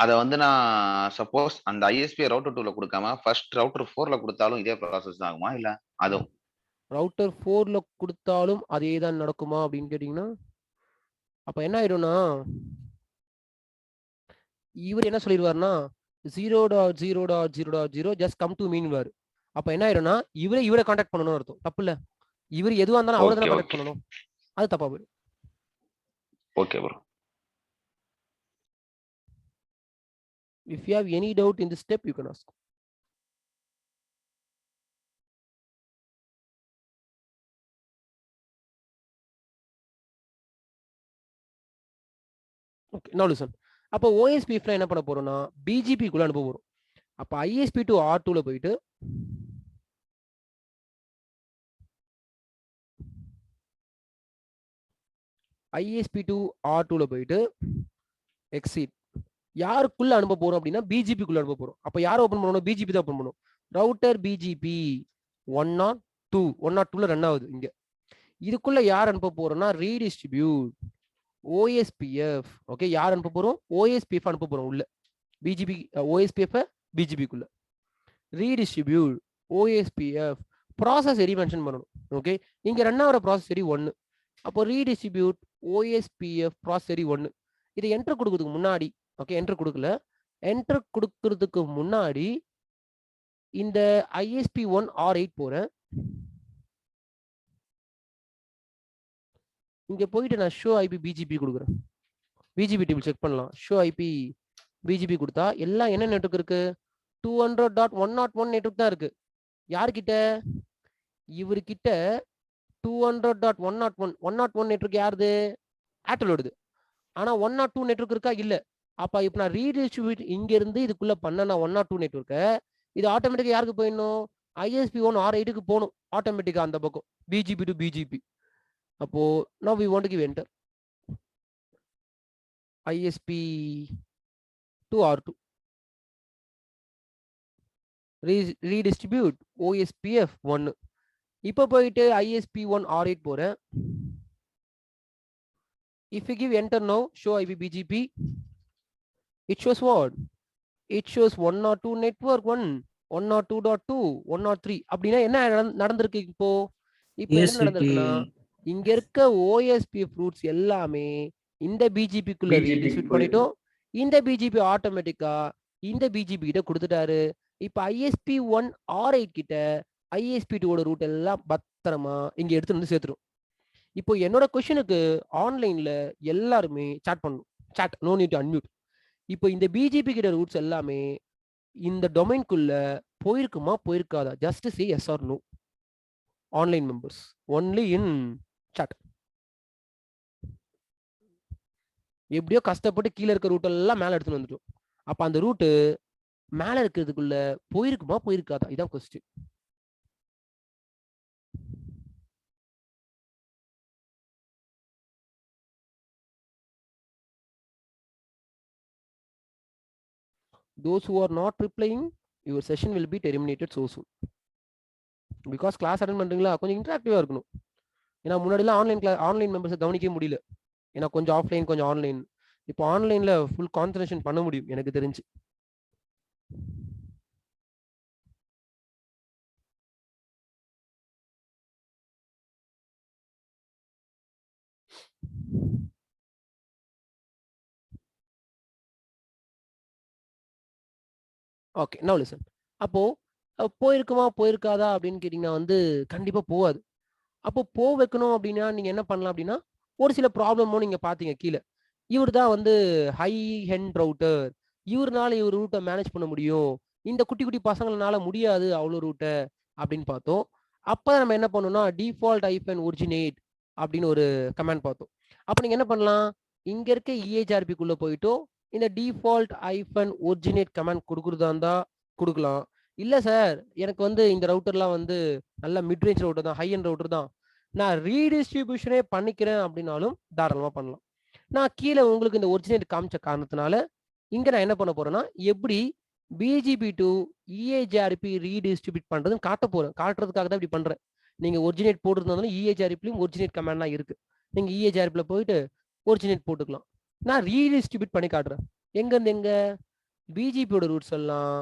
அத வந்து நான் சப்போஸ் அந்த ஐஎஸ்பி ரவுட்டர் 2ல கொடுக்காம ஃபர்ஸ்ட் ரவுட்டர் 4ல கொடுத்தாலும் இதே ப்ராசஸ் தான் ஆகுமா இல்ல அதுவும் ரவுட்டர் 4ல கொடுத்தாலும் அதே தான் நடக்குமா அப்படின்னு கேட்டீங்கன்னா அப்ப என்ன ஆயிடும்னா இவர் என்ன சொல்லிடுவாருன்னா 0.0.0.0 ஜஸ்ட் கம் டு மீன்வாரு. அப்ப என்ன ஆயிடும்னா இவரை கான்டாக்ட் பண்ணணும்னு அர்த்தம். தப்பு இல்ல, இவர் எதுவா இருந்தாலும் அவரை தானே கான்டாக்ட் பண்ணணும். அது தப்பா போயிடும். Okay bro. If you have any doubt in this step, you can ask. Okay, now listen. அப்போ OSPF என்ன பண்ண போறோம்னா BGP குள்ள அனுப்ப போறோம். அப்ப ISP to R2ல போயிட்டு ISP to R2ல போயிட்டு exit யாருக்குள்ள அனுப்ப போறோம் அப்படின்னா BGP குள்ள அனுப்ப போறோம். அப்ப யாரை ஓபன் பண்ணணும்? BGP தான் ஓபன் பண்ணணும். ரவுட்டர் BGP 102ல ரன் ஆகுது இங்க. இதுக்குள்ள யார் அனுப்ப போறோம்னா ரீடிஸ்ட்ரிபியூட் OSPF. ஓகே, யார் அனுப்ப போறோம்? OSPF அனுப்ப போறோம் உள்ள. BGP OSPF BGP குள்ள ரீடிஸ்ட்ரிபியூட் OSPF ப்ராசஸ் எரி மென்ஷன் பண்ணணும். ஓகே, இங்க ரன் ஆகிற ப்ராசஸ் எரி 1. அப்போ ரீடிஸ்ட்ரிபியூட் OSPF ப்ராசஸ் எரி 1. இதை என்டர் கொடுக்கறதுக்கு முன்னாடி, ஓகே என்டர் கொடுக்கல, என்டர் கொடுக்கறதுக்கு முன்னாடி இந்த ISP 1R8 போறேன். இங்க போயிட்டு நான் ஷோ ஐபி BGP கொடுக்குறேன். BGP டேபிள் செக் பண்ணலாம். ஷோ ஐபி BGP கொடுத்தா எல்லாம் என்ன நெட்வொர்க் இருக்கு? 200.101 நெட்வொர்க் தான் இருக்கு. யார்கிட்ட? இவர்கிட்ட 200.101 நெட்வொர்க் யாருது? ஏர்டெல் ஓடுது. ஆனா 102 நெட்வொர்க் இருக்கா? இல்ல. அப்ப இப்ப நான் ரீடிஸ்ட்ரிபியூட் இங்க இருந்து இதுக்குள்ள பண்ண 102 நெட்வொர்க்கை இது ஆட்டோமேட்டிக்கா யாருக்கு போயிடணும்? ISP 1R8க்கு போகணும் ஆட்டோமேட்டிக்கா அந்த பக்கம் BGP to BGP. அப்போ now we want to give enter ISP to R2 redistribute OSPF 1. இப்போ போயிட்டு ISP 1R8 போறேன். if you give enter now, show IP BGP, it shows what? It shows 102 network 1, 102.2, 103. அப்படின்னா என்ன நடந்திருக்கு? இப்போ என்ன நடந்திருக்குன்னா இங்க இருக்க OSPF ரூட்ஸ் எல்லாமே இந்த BGPக்குள்ள ரீடிஸ்ட்ரிபியூட் பண்ணிட்டோம். இந்த BGP ஆட்டோமேட்டிக்கா இந்த BGP கிட்ட கொடுத்துட்டாரு. இப்ப ISP 1R8 கிட்ட ISP 2 ரூட் எல்லாம் பத்திரமா இங்க எடுத்து வந்து சேர்த்துரும். இப்போ என்னோட கொஸ்டினுக்கு ஆன்லைன்ல எல்லாருமே சாட் பண்ணணும். Chat, no need to unmute. இப்போ இந்த BGP கிட்ட ரூட்ஸ் எல்லாமே இந்த டொமைன்குள்ள போயிருக்குமா போயிருக்காதா? Just say yes or no. Online members only in chat. எப்படியோ கஷ்டப்பட்டு கீழே இருக்க ரூட் எல்லாம் மேல எடுத்துட்டு வந்துட்டோம். அப்ப அந்த ரூட்டு மேல இருக்கிறதுக்குள்ள போயிருக்குமா போயிருக்காதா? இதான் question. Those who are not replying, your session will be terminated so soon. Because class attend பண்றீங்களா கொஞ்சம் இன்டராக்டிவா இருக்கணும். ஏன்னா முன்னாடிலாம் ஆன்லைன் மெம்பர்ஸை கவனிக்க முடியல. ஏன்னா கொஞ்சம் ஆஃப்லைன் கொஞ்சம் ஆன்லைன். இப்போ ஆன்லைன்ல ஃபுல் கான்சன்ட்ரேஷன் பண்ண முடியும் எனக்கு தெரிஞ்சு. Okay, now listen. அப்போ போயிருக்குமா போயிருக்காதா அப்படின்னு கேட்டீங்கன்னா வந்து கண்டிப்பா போகாது. அப்போ வைக்கணும் அப்படின்னா நீங்க என்ன பண்ணலாம் அப்படின்னா ஒரு சில ப்ராப்ளமும் நீங்க பாத்தீங்க கீழே. இவர் தான் வந்து ஹை ஹெண்ட் ரவுட்டர், இவருனால இவர் ரூட்டை மேனேஜ் பண்ண முடியும், இந்த குட்டி குட்டி பசங்களால முடியாது அவ்வளோ ரூட்டை அப்படின்னு பார்த்தோம். அப்போ நம்ம என்ன பண்ணோம்னா டிஃபால்ட் ஐஃபன் ஒரிஜினேட் அப்படின்னு ஒரு கமெண்ட் பார்த்தோம். அப்போ நீங்க என்ன பண்ணலாம்? இங்க இருக்க EHRPக்குள்ள போயிட்டோ இந்த டிஃபால்ட் ஐஃபன் ஒரிஜினேட் கமெண்ட் கொடுக்குறதா இருந்தா கொடுக்கலாம். இல்ல சார் எனக்கு வந்து இந்த ரவுட்டர்லாம் வந்து நல்ல மிட்ரேஞ்ச் ரவுட்டர் தான், ஹை எண்ட் ரவுட்டர் தான், நான் ரீடிஸ்ட்ரிபியூஷனே பண்ணிக்கிறேன் அப்படின்னாலும் தாராளமா பண்ணலாம். நான் கீழே உங்களுக்கு இந்த ஒரிஜினேட் காமிச்ச காரணத்தினால இங்க நான் என்ன பண்ண போறேன்னா எப்படி BGP to EHRP ரீடிஸ்ட்ரிபியூட் பண்றதுன்னு காட்ட போறேன். காட்டுறதுக்காக தான் இப்படி பண்றேன். நீங்க ஒரிஜினேட் போட்டுருந்தாலும் EHRPலையும் ஒரிஜினேட் கமெண்ட்லாம் இருக்கு. நீங்க EHRPல போயிட்டு ஒரிஜினேட் போட்டுக்கலாம். நான் ரீடிஸ்ட்ரிபியூட் பண்ணி காட்டுறேன். எங்க இருந்து எங்க? பிஜிபியோட ரூட்ஸ் எல்லாம்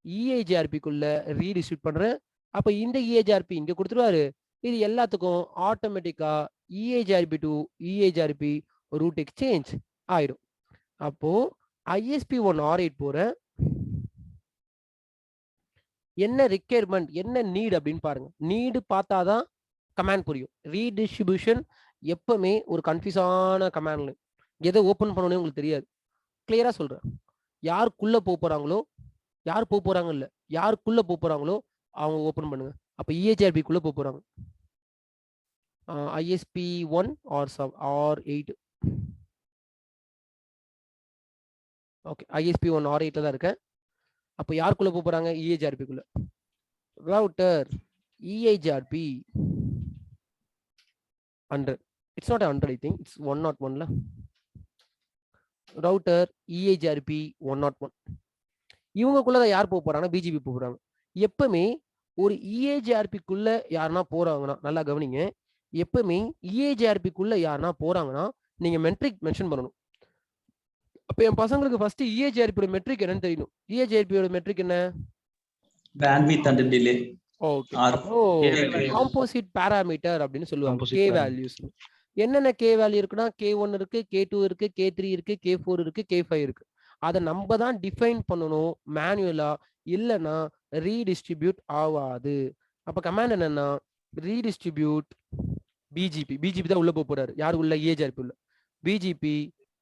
இஏஜிஆர்பிக்குள்ள ரீடிஸ்ட்ரிபியூட் பண்றேன். அப்ப இந்த இஏஜிஆர்பி இங்க கொடுத்துருவாரு. இது எல்லாத்துக்கும் ஆட்டோமேட்டிக்கா EIGRP to EIGRP route exchange ஆயிடும். அப்போ ISP1R8 போறேன். என்ன ரிக்யர்மெண்ட், என்ன நீட் அப்படின்னு பாருங்க. நீடு பார்த்தாதான் கமாண்ட் புரியும். ரீடிஸ்ட்ரிபியூஷன் எப்பவுமே ஒரு கன்ஃபியூஸான கமாண்ட். எதை ஓப்பன் பண்ணணும்னு உங்களுக்கு தெரியாது. கிளியரா சொல்றேன். யாருக்குள்ள போறாங்களோ, யார் போறாங்க இல்ல, யாருக்குள்ள போறாங்களோ அவங்க ஓப்பன் பண்ணுங்க. அப்ப இஏஜிஆர்பிக்குள்ள போறாங்க. ISP1 R8. ஓகே, ISP1 R8ல தான் இருக்கேன். அப்போ யாருக்குள்ள போறாங்க? இஏஜிஆர்பிக்குள்ள. Router EIGRP 100. It's not 100, I think it's 101ல. Router EIGRP 101. இவங்கக்குள்ளதான் யார் போறாங்கன்னா பிஜிபி போறாங்க. எப்பவுமே ஒரு இஏஜிஆர்பிக்குள்ள யாருன்னா போறாங்கன்னா, நல்லா கவனிங்க, எப்பவுமே இஏஜிஆர்பிக்குள்ள யாருன்னா போறாங்கன்னா நீங்க மெட்ரிக் மென்ஷன் பண்ணணும். அப்ப என் பசங்களுக்கு ஃபர்ஸ்ட் இஏஜிஆர்பியோட மெட்ரிக் என்னன்னு தெரியணும். இஏஜிஆர்பியோட மெட்ரிக் என்ன? Bandwidth and delay. Okay, composite parameter அப்படின்னு சொல்லுவாங்க. K values. என்னென்ன கே வேல்யூ இருக்குன்னா K1 இருக்கு, K2 இருக்கு, K3 இருக்கு, K4 இருக்கு, K5 இருக்கு. அதை நம்ம தான் டிஃபைன் பண்ணணும் மேனுவலா, இல்லைன்னா ரீடிஸ்ட்ரிபியூட் ஆகாது. அப்ப கமாண்ட் என்னன்னா ரீடிஸ்ட்ரிபியூட் பிஜிபி தான் உள்ள போறாரு. யாரு உள்ள? இஏஜிஆர்பி உள்ள.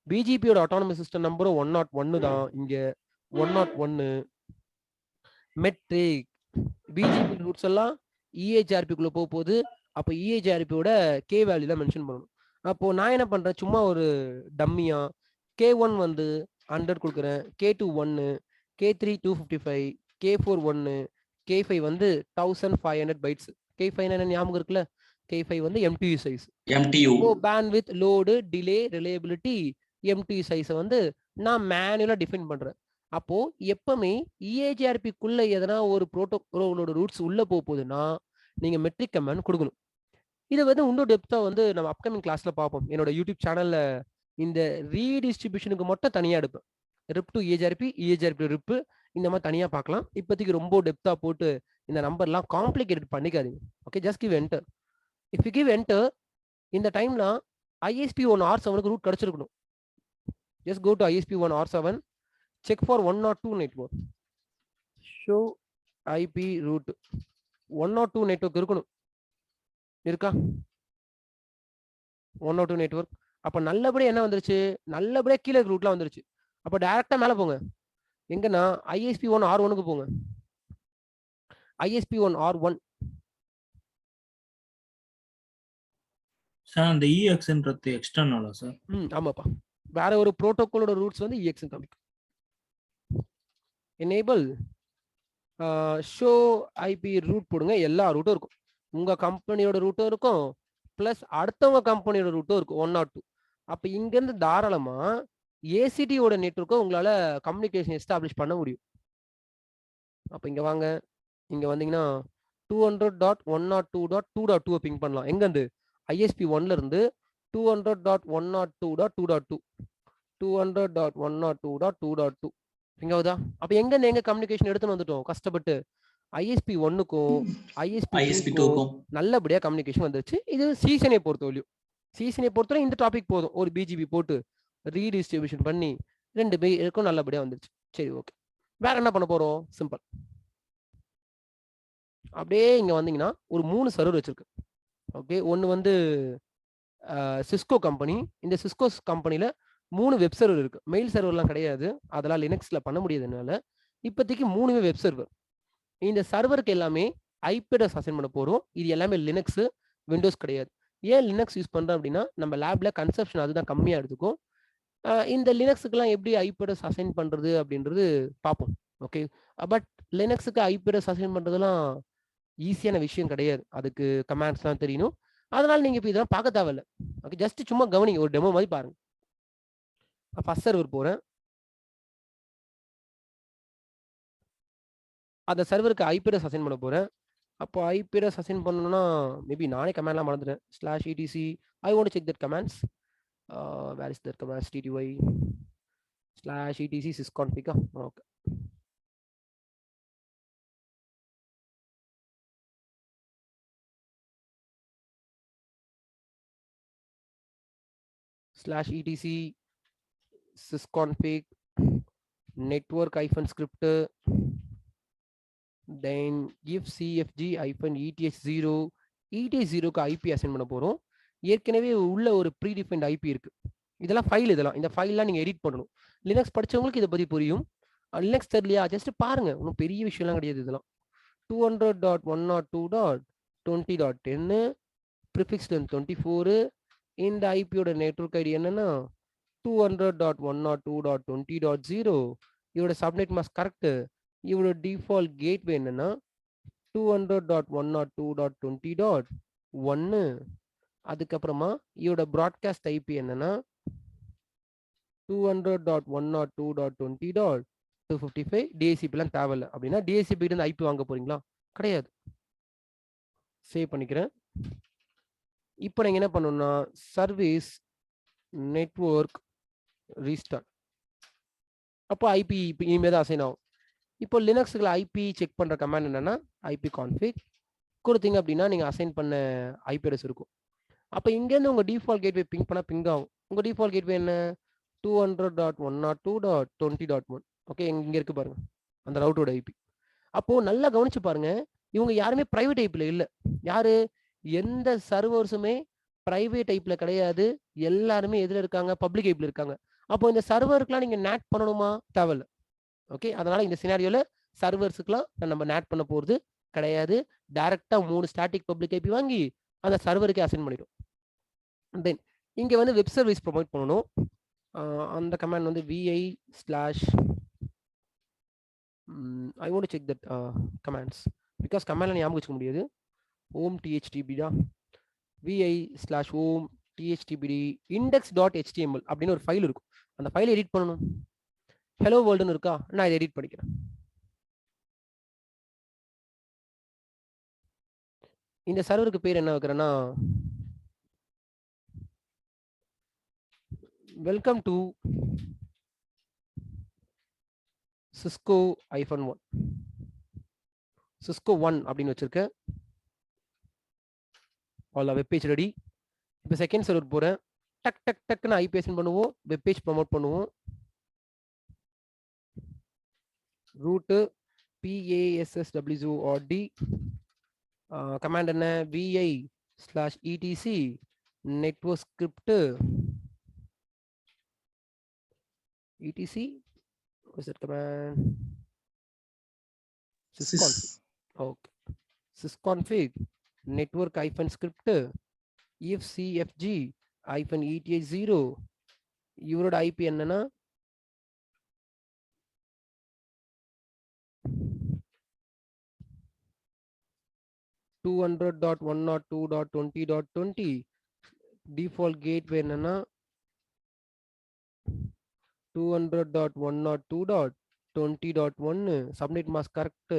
பிஜிபியோட ஆட்டானமஸ் சிஸ்டம் நம்பரும் 101 தான். இங்க 101 மெட்ரிக். பிஜிபி ரூட்ஸ் எல்லாம் இஏஜிஆர்பிக்குள்ள போகுது. அப்போ இஏஜிஆர்பியோட கே வேல்யூ தான் மென்ஷன் பண்ணணும். அப்போ நான் என்ன பண்றேன், சும்மா ஒரு டம்மியா K1 வந்து 100 கொடுக்குறேன், K2 1, K3 255, K4 1, K5 வந்து 1500 பைட்ஸ். K5 என்ன ஞாபகம் இருக்குல்ல? K5 வந்து MTU size. Bandwidth, load, delay, reliability, MTU சைஸை வந்து நான் மேனுவலா டிஃபைன் பண்றேன். அப்போ எப்பவுமே இஏஜிஆர்பிக்குள்ள எதனா ஒரு புரோட்டோகாலோட ரூட்ஸ் உள்ள போகுதுன்னா நீங்க மெட்ரிக் கமாண்ட் கொடுக்கணும். இதை வந்து இன்னும் டெப்தா வந்து நம்ம அப்கமிங் கிளாஸ்ல பார்ப்போம். என்னோட யூடியூப் சேனல்ல இந்த ரீடிஸ்ட்ரிபியூஷனுக்கு மட்டும் தனியா எடுப்பேன். ரிப் டு இஏஜிஆர்பி ரிப்பு இந்த மாதிரி தனியா பார்க்கலாம். இப்போதைக்கு ரொம்ப டெப்தா போட்டு இந்த நம்பர்லாம் காம்ப்ளிகேட்டட் பண்ணிக்காதீங்க. Okay, just give enter. If you give enter, இந்த டைம்ல ISP1 R7க்கு ரூட் கிடைச்சிருக்கணும். Just go to ISP1 R7, check for 102 network. show IP route 102 network இருக்கணும். இருக்கா? 102 நெட்வொர்க். அப்ப நல்லபடியா என்ன வந்துருச்சு? நல்லபடியா கீழே ரூட்லாம் வந்துருச்சு. அப்ப டைரக்டா மேல போங்க. எங்கன்னா ISP1 R1க்கு போங்க. ISP1 R1. சார் அந்த EXன்றது எக்ஸ்டர்னலா சார்? ஆமாப்பா. வேற ஒரு புரோட்டோகாலோட ரூட்ஸ் வந்து EX காமிக்கும். எனேபிள் ஷோ ஐபி ரூட் போடுங்க. எல்லா ரூட்டும் இருக்கும். உங்க கம்பெனியோட ரூட்டும் இருக்கும், பிளஸ் அடுத்தவங்க கம்பெனியோட ரூட்டும் இருக்கும் 102. அப்ப இங்கிருந்து தாராளமா ஏசிடியோட நெட்வொர்க்கும் உங்களால கம்யூனிகேஷன் எஸ்டாப்ளிஷ் பண்ண முடியும். அப்ப இங்க வாங்க, இங்க வந்தீங்கன்னா 200.102.2.2 பிங் பண்ணலாம். எங்க இருந்து? ISP1ல இருந்து 200.102.2.2 200.102.2.2 எங்காவதா? அப்ப எங்க எங்க கம்யூனிகேஷன் எடுத்துன்னு வந்துட்டோம் கஷ்டப்பட்டு. ISP1க்கும் ISP2க்கும் நல்லபடியா கம்யூனிகேஷன் வந்துருச்சு. இது சீசனை பொறுத்தவரை இந்த டாபிக் போதும். ஒரு பிஜிபி போட்டு ரீடிஸ்ட்ரிபியூஷன் பண்ணி 2 பேருக்கும் நல்லபடியா வந்துருச்சு. சரி, ஓகே. வேற என்ன பண்ண போறோம்? சிம்பிள். அப்படியே இங்க வந்தீங்கன்னா ஒரு 3 சர்வர் வச்சிருக்கு. ஓகே, ஒன்னு வந்து சிஸ்கோ கம்பெனி. இந்த சிஸ்கோ கம்பெனில 3 வெப் சர்வர் இருக்கு. மெயில் சர்வர்லாம் கிடையாது, அதெல்லாம் லினக்ஸ்ல பண்ண முடியாதுனால இப்போதைக்கு 3 வெப் சர்வர். இந்த சர்வருக்கு எல்லாமே ஐபி அட்ரஸ் அசைன் பண்ண போறோம். இது எல்லாமே லினக்ஸ், விண்டோஸ் கிடையாது. ஏன் லினக்ஸ் யூஸ் பண்றோம் அப்படின்னா நம்ம லேப்ல கன்செப்ஷன் அதுதான் கம்மியா எடுத்துக்கும். இந்த லினக்ஸுக்குலாம் எப்படி ஐபி அட்ரஸ் அசைன் பண்றது அப்படின்றது பார்ப்போம். ஓகே, பட் லினக்ஸுக்கு ஐபி அட்ரஸ் அசைன் பண்றதுலாம் ஈஸியான விஷயம் கிடையாது. அதுக்கு கமாண்ட்ஸ் தான் தெரியணும். அதனால நீங்க இப்போ இதெல்லாம் பார்க்க தேவையில்லை. ஓகே, ஜஸ்ட் சும்மா கவனிங்க, ஒரு டெமோ மாதிரி பாருங்க. ஃபர்ஸ்ட் சர்வர் போறேன். அந்த சர்வருக்கு ஐபி அட்ரஸ் அசைன் பண்ண போறேன். அப்போ ஐபி அட்ரஸ் அசைன் பண்ணணும்னா மேபி நானே கமாண்ட்லாம் மறந்துட்டேன். /etc I want to check that commands. Where is that commands? TTY /etc sysconfig. Okay, /etc sysconfig network -script then if cfg-eth0 eth0க்கு ஐபி அசைன் பண்ண போறோம். ஏற்கனவே உள்ள ஒரு ப்ரீடிஃபைன்ட் ஐபி இருக்கு. இதெல்லாம் ஃபைல், இதெல்லாம் இந்த ஃபைல்லாம் நீங்க எடிட் பண்ணணும். லினக்ஸ் படிச்சவங்களுக்கு இதை பத்தி புரியும். லினக்ஸ் தெரியலையா, ஜஸ்ட் பாருங்க, ஒன்றும் பெரிய விஷயம்லாம் கிடையாது. இதெல்லாம் 200.102.20.10 ப்ரிஃபிக்ஸ் லென்த் 24. இந்த ஐபியோட நெட்வொர்க் ஐடி என்னன்னா 200.102.20.0. இதோட சப்நெட் மாஸ்க் கரெக்ட். இதோட டிஃபால்ட் கேட்வே என்னன்னா 200.102.20.1. அதுக்கப்புறமா இதோட ப்ராட்காஸ்ட் ஐபி என்னன்னா 200.102.20.255. டிஎஸ்சிபிலாம் தேவையில்ல. அப்படின்னா டிஎஸ்சிபி இருந்து ஐபி வாங்க போறீங்களா? கிடையாது. சேவ் பண்ணிக்கிறேன். இப்போ நீங்க என்ன பண்ணணும்னா சர்வீஸ் நெட்வொர்க் ரீஸ்டார்ட். அப்போ ஐபி இப்போ இனிமேல் தான் அசைன் ஆகும். இப்போ லினக்ஸுக்குள்ள ஐபி செக் பண்ற கமாண்ட் என்னன்னா ஐபி கான்ஃபிக் கொடுத்தீங்க அப்படின்னா நீங்க அசைன் பண்ண ஐபி அட்ரஸ் இருக்கும். அப்போ இங்கேருந்து உங்க டிஃபால்ட் கேட்வே பிங் பண்ணா பிங் ஆகும். உங்க டிஃபால்ட் கேட்வே என்ன 200.102.20.1. ஓகே, இங்க இருக்கு பாருங்க அந்த ரவுட்டோட ஐபி. அப்போ நல்லா கவனிச்சு பாருங்க, இவங்க யாருமே பிரைவேட் ஐபில இல்ல. யாரு, எந்த சர்வர்ஸுமே பிரைவேட் ஐபில கிடையாது. எல்லாருமே எதுல இருக்காங்க, பப்ளிக் ஐபில இருக்காங்க. அப்போ இந்த சர்வருக்குலாம் நீங்க நேட் பண்ணணுமா? தேவையில்ல. ஓகே, அதனால இந்த சினாரியோல சர்வர்ஸுக்குலாம் நம்ம நேட் பண்ண போறது கிடையாது. டைரக்டா 3 ஸ்டாட்டிக் பப்ளிக் ஐபி வாங்கி அந்த சர்வருக்கே அசைன் பண்ணிடும். தென் இங்க வந்து வெப் சர்வீஸ் ப்ரொமோட் பண்ணணும். அந்த கமாண்ட் வந்து vi/ I want to check that commands because command ஞாபகம் வச்சுக்க முடியாது. home THTB தான். vi/home THTBD index.html அப்படின்னு ஒரு ஃபைல் இருக்கும். அந்த ஃபைலை எடிட் பண்ணணும். ஹலோ வேர்ல்டுன்னு இருக்கா, நான் இதை எடிட் பண்ணிக்கிறேன். இந்த சர்வருக்கு பேர் என்ன வைக்கிறேன்னா வெல்கம் டு Cisco-1 Cisco1 அப்படின்னு வச்சிருக்கேன். அவ்வளோ வெப் பேஜ் ரெடி. இப்போ செகண்ட் சர்வர் போறேன். டக் டக் டக்குன்னு ஐபி அசைன் பண்ணுவோம், வெப் பேஜ் ப்ரமோட் பண்ணுவோம். Root PASSWORD. கமாண்ட் என்ன vi/etc network script etc. What is that command? Sysconfig. Okay. Sysconfig network -script if cfg-eth0. இவரோட ஐபி என்னன்னா 200.102.20.20. டிஃபால்ட் கேட்வே என்னன்னா 200.102.20.1. Subnet mask correct.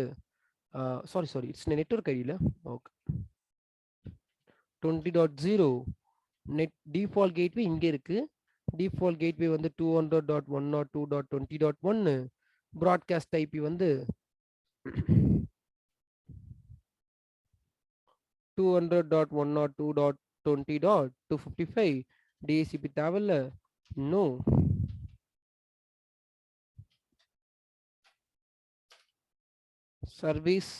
Sorry it's network ஐடியில். Okay, 20.0 net default gateway இங்கே இருக்கு. Default gateway வந்து 200.102.20.1. Broadcast IP வந்து 200.102.20.255. DHCP தேவையில்ல. No. Service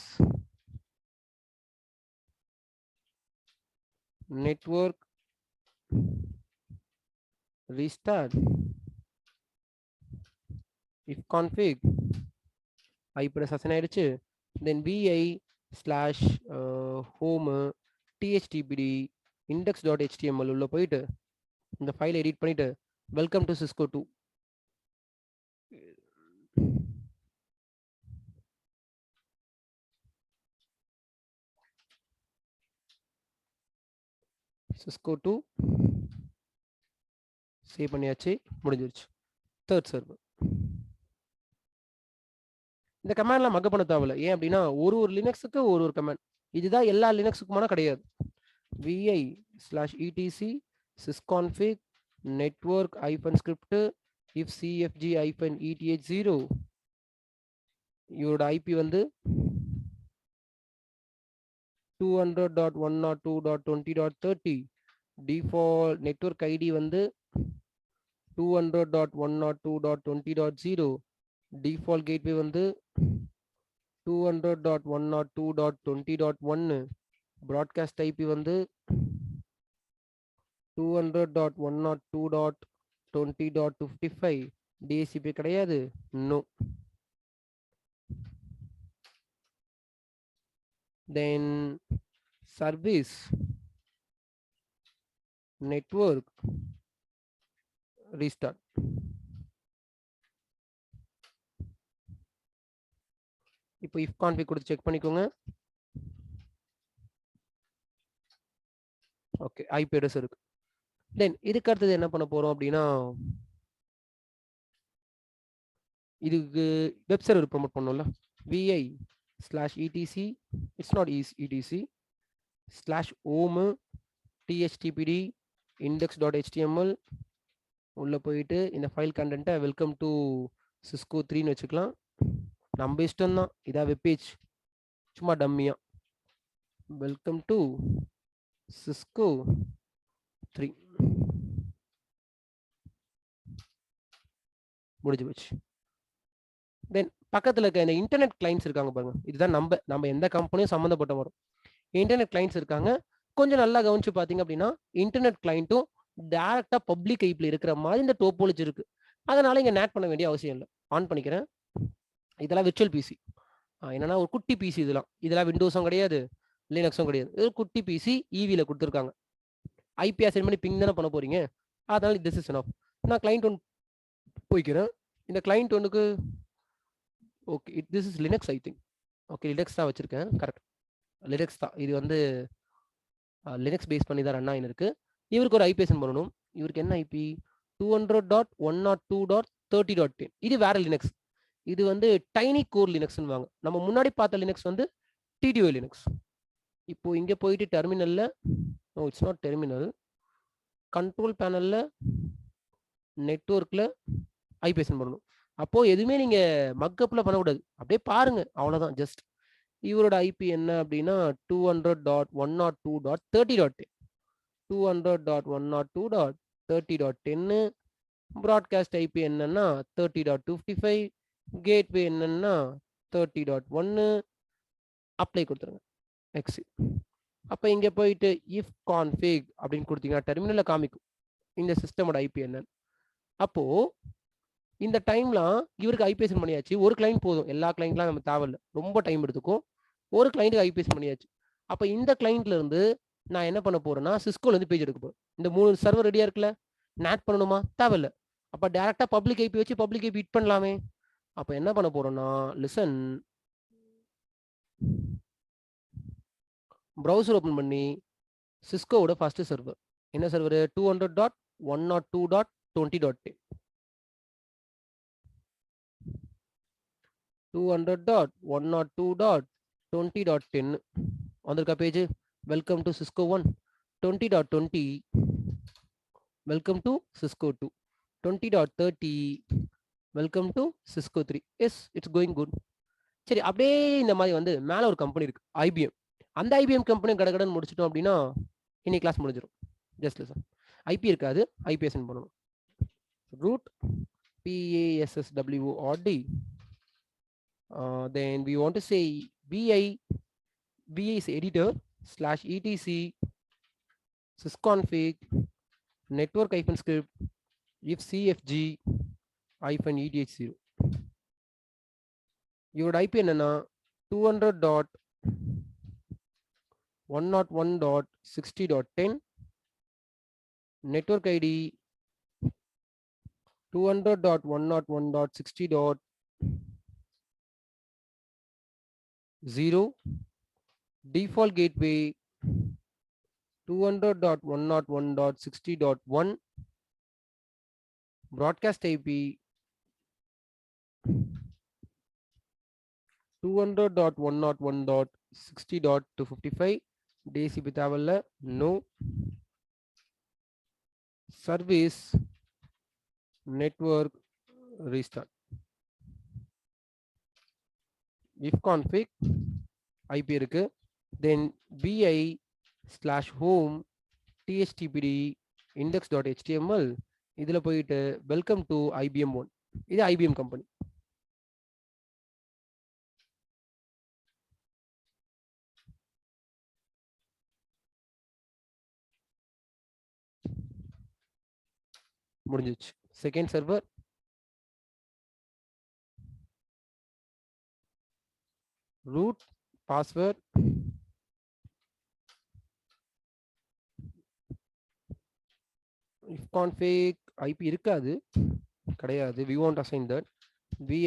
network restart if config IP assign ஆயிடுச்சு. தென் vi/home THTBD index.html உள்ள போயிட்டு இந்த ஃபைலை எடிட் பண்ணிட்டு welcome to Cisco2. Cisco2 save பண்ணியாச்சு, முடிஞ்சிருச்சு. Third server. இந்த கமாண்ட்லாம் மக்க பண்ண தேவையில்ல. ஏன் அப்படின்னா ஒரு லினக்ஸுக்கு ஒரு கமாண்ட். இதுதான் எல்லா லினக்ஸுக்குமான கிடையாது. vi/etc sysconfig network -script if cfg-eth0. இவரோட ஐபி வந்து 200.102.20.30. டிஃபால்ட் நெட்வொர்க் ஐடி வந்து 200.102.20.0 default gateway வந்து 200.102.20.1 broadcast IP வந்து 200.102.20.55 DHCP கிடையாது. No. Then service network restart. இப்போ if config கொடுத்து செக் பண்ணிக்கோங்க. ஓகே, IP address இருக்கு. தென் இதுக்கு அடுத்தது என்ன பண்ண போறோம் அப்படின்னா, இதுக்கு வெப் சர்வர் ப்ரோமோட் பண்ணோம்ல, vi/etc, it's not etc /home THTPD index.html உள்ள போயிட்டு இந்த ஃபைல் கண்டென்ட்டை வெல்கம் டு சிஸ்கோ 3ன்னு வச்சுக்கலாம். நம்ம இஷ்டம் தான், இதான் வெப் பேஜ், சும்மா டம்மியா வெல்கம் டு சிஸ்கோ 3 முடிஞ்சு போச்சு. தென் பக்கத்தில் இருக்க இந்த இன்டர்நெட் கிளைண்ட்ஸ் இருக்காங்க பாருங்க, இதுதான் நம்ம எந்த கம்பெனியும் சம்மந்தப்பட்ட வரும். இன்டர்நெட் கிளைண்ட்ஸ் இருக்காங்க. கொஞ்சம் நல்லா கவனிச்சு பார்த்தீங்க அப்படின்னா இன்டர்நெட் கிளைண்ட்டும் டைரக்டா பப்ளிக் ஐப்ல இருக்கிற மாதிரி இந்த டோபாலஜி இருக்கு. அதனால இங்க நேட் பண்ண வேண்டிய அவசியம் இல்லை. ஆன் பண்ணிக்கிறேன். இதெல்லாம் விர்ச்சுவல் பிசி, என்னன்னா ஒரு குட்டி பிசி. இதெல்லாம் விண்டோஸும் கிடையாது, லினக்ஸும் கிடையாது. இது குட்டி பிசி ஈவியில் கொடுத்துருக்காங்க. ஐபி அசைன் பண்ணி பிங் தானே பண்ண போறீங்க, அதனால திஸ் இஸ் எனஃப். நான் கிளைண்ட் ஒன் போய்க்கிறேன். இந்த கிளைண்ட் ஒன்றுக்கு okay, this is Linux I think. Okay, Linux தான் வச்சிருக்கேன். கரெக்ட், லினக்ஸ் தான். இது வந்து லினக்ஸ் பேஸ் பண்ணி தான் ரன் ஆகின்னு இருக்கு. இவருக்கு ஒரு ஐபி அசைன் பண்ணணும். இவருக்கு என்ன ஐபி? 200.102.30.10. இது வேற லினக்ஸ். இது வந்து டைனி கோர் லினக்ஸ்னு வாங்க. நம்ம முன்னாடி பார்த்த லினக்ஸ் வந்து டிடிஓ லினக்ஸ். இப்போ இங்க போயிட்டு டெர்மினல்ல, no it's not terminal, control பேனல்ல நெட்வொர்க்ல ஐபி அசைன் பண்ணணும். அப்போ எதுவுமே நீங்க மக்கப்ல பண்ணக்கூடாது, அப்படியே பாருங்க, அவ்வளவுதான். ஜஸ்ட் இவரோட ஐபி என்ன அப்படின்னா 200.102.30.10. 200.102.30.10. ப்ராட்காஸ்ட் ஐபி என்னன்னா 30.55. கேட்வே என்னன்னா 30.1. அப்ளை கொடுத்துருங்க. எக்ஸி. அப்போ இங்க போயிட்டு இஃப் கான்ஃபிக் அப்படின்னு கொடுத்தீங்கன்னா டெர்மினல்ல காமிக்கும் இந்த சிஸ்டமோட ஐபி என்னன்னு. அப்போ இந்த டைம்லாம் இவருக்கு ஐபிஎஸ் பண்ணியாச்சு. ஒரு கிளைண்ட் போதும், எல்லா கிளைண்ட்லாம் நம்ம தேவையில்லை, ரொம்ப டைம் எடுத்துக்கும். ஒரு கிளைண்ட்டுக்கு ஐபிஎஸ் பண்ணியாச்சு. அப்போ இந்த கிளைண்ட்ல இருந்து நான் என்ன பண்ண போறேன்னா சிஸ்கோல இருந்து பேஜ் எடுக்க போறேன். இந்த 3 சர்வர் ரெடியா இருக்குல்ல, நேட் பண்ணணுமா? தேவையில்லை. அப்போ டைரக்டா பப்ளிக் ஐபி வச்சு பப்ளிக் ஐபி ஹிட் பண்ணலாமே. அப்போ என்ன பண்ண போறோம்னா, லிசன், ப்ரௌசர் ஓப்பன் பண்ணி சிஸ்கோவோட ஃபர்ஸ்ட் சர்வர் என்ன சர்வர்? 200.102.20.10. 200.102.20.10 வந்திருக்கா page? Welcome to Cisco 1. 20.20 welcome to Cisco 2. 20.30 welcome to Cisco 3. Yes, it's going good. சரி, அப்படியே இந்த மாதிரி வந்து மேலே ஒரு கம்பெனி இருக்கு, ஐபிஎம். அந்த ஐபிஎம் கம்பெனி கடகடன்னு முடிச்சிட்டோம் அப்படின்னா இன்னைக்கு கிளாஸ் முடிஞ்சிடும். Just listen. ஐபி இருக்காது, ஐபிஎஸ்என் பண்ணணும். Root PASSWORD. Then we want to say VI is editor /etc sysconfig network -script if cfg -eth0. your IP என்னன்னா 200.101.60.10. network ID 200.101.60.0. default gateway 200.101.60.1. broadcast IP 200.101.60.255. DHCP தேவையில்ல, no. service network restart. if config IP இருக்கு. then vi/home THTPD index.html இதுல போயிட்டு welcome to IBM 1. இது IBM company. முடிஞ்சிச்சு. Second server root password if config IP இருக்காது, கிடையாது. we won't assign that. vi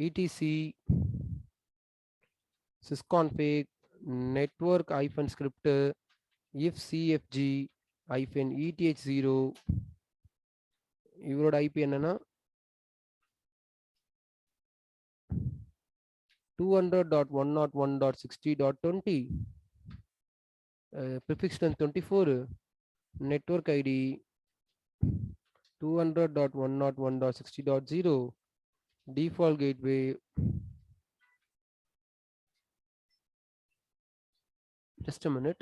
/etc sysconfig network -script if cfg -eth0 இவரோட IP என்னன்னா 200.101.60.20 prefix 24 network ID 200.101.60.0 default gateway just a minute.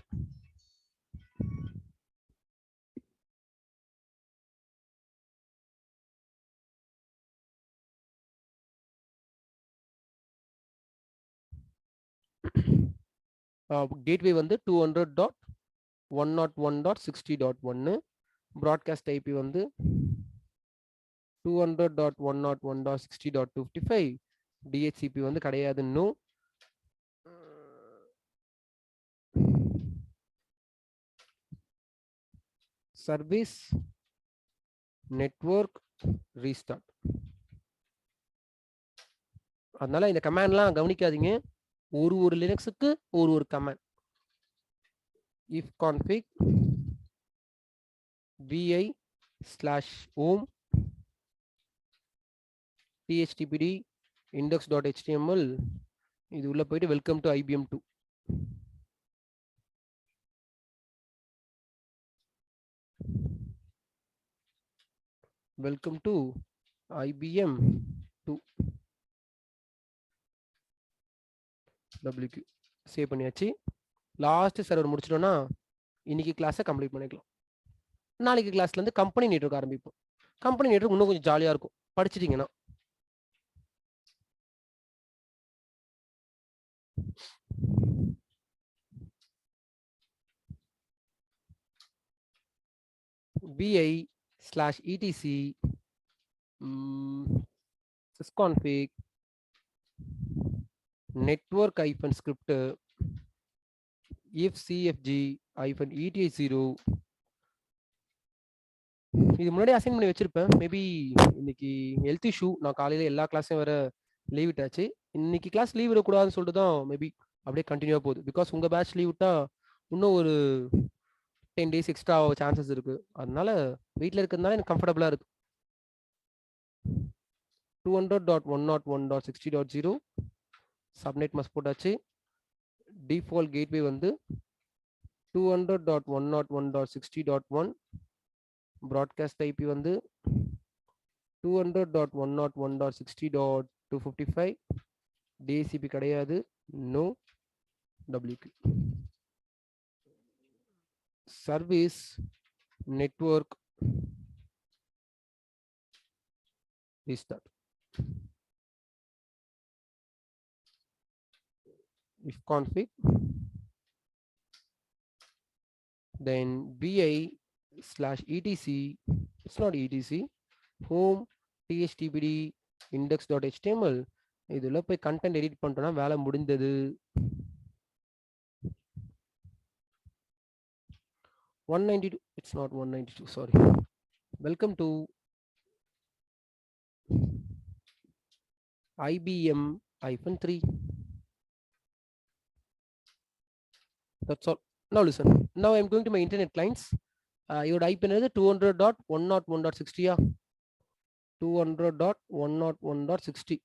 gateway வந்து 200.101.60.1 broadcast IP வந்து 200.101.60.55 DHCP வந்து கிடையாது. no service network restart. அதனால இந்த கமாண்ட்லாம் கவனிக்காதீங்க. ஒரு லினக்ஸுக்கு ஒரு command. if config vi/home thttpd index.html இது உள்ள போயிட்டு welcome to IBM 2. Welcome to IBM 2 WQ save பண்ணியாச்சு. லாஸ்ட் சர்வர் முடிச்சிட்டோம்னா இன்னைக்கு கிளாஸை கம்ப்ளீட் பண்ணிக்கலாம். நாளைக்கு கிளாஸ்ல இருந்து கம்பெனி நெட்வொர்க் ஆரம்பிப்போம். கம்பெனி நெட்வொர்க் இன்னும் கொஞ்சம் ஜாலியா இருக்கும் படிச்சிட்டீங்கன்னா. vi/etc sysconfig network -script if cfg -eth0 இது முன்னாடி அசைன் பண்ணி வச்சிருப்பேன். மேபி இன்னைக்கு ஹெல்த் இஷ்யூ, நான் காலையில எல்லா கிளாஸையும் வேற லீவ் விட்டாச்சு. இன்னைக்கு கிளாஸ் லீவ் விடக்கூடாதுன்னு சொல்லிட்டு தான் மேபி அப்படியே கண்டினியூவா போகுது. பிகாஸ் உங்க பேட்ச் லீவ் விட்டா இன்னும் ஒரு 10 days எக்ஸ்ட்ரா சான்சஸ் இருக்கு. அதனால வீட்டில் இருக்கிறதுனால எனக்கு கம்ஃபர்டபுளா இருக்கு. 200.101.60.0 சப்நெட் மஸ்ட் போட்டாச்சு. டிஃபால்ட் கேட்வே வந்து 200.101.60.1 broadcast IP வந்து 200.101.60.255 DHCP கிடையாது. no WQ service network restart. if config then vi/etc it's not etc home thttpd index.html இதுல போய் கண்டென்ட் எடிட் பண்ணிட்டோம்னா வேலை முடிந்தது. 192 it's not 192 sorry. welcome to IBM -3. that's all. now listen, now I'm going to my internet clients. your IP என்னது 200.101.60 200.101.60.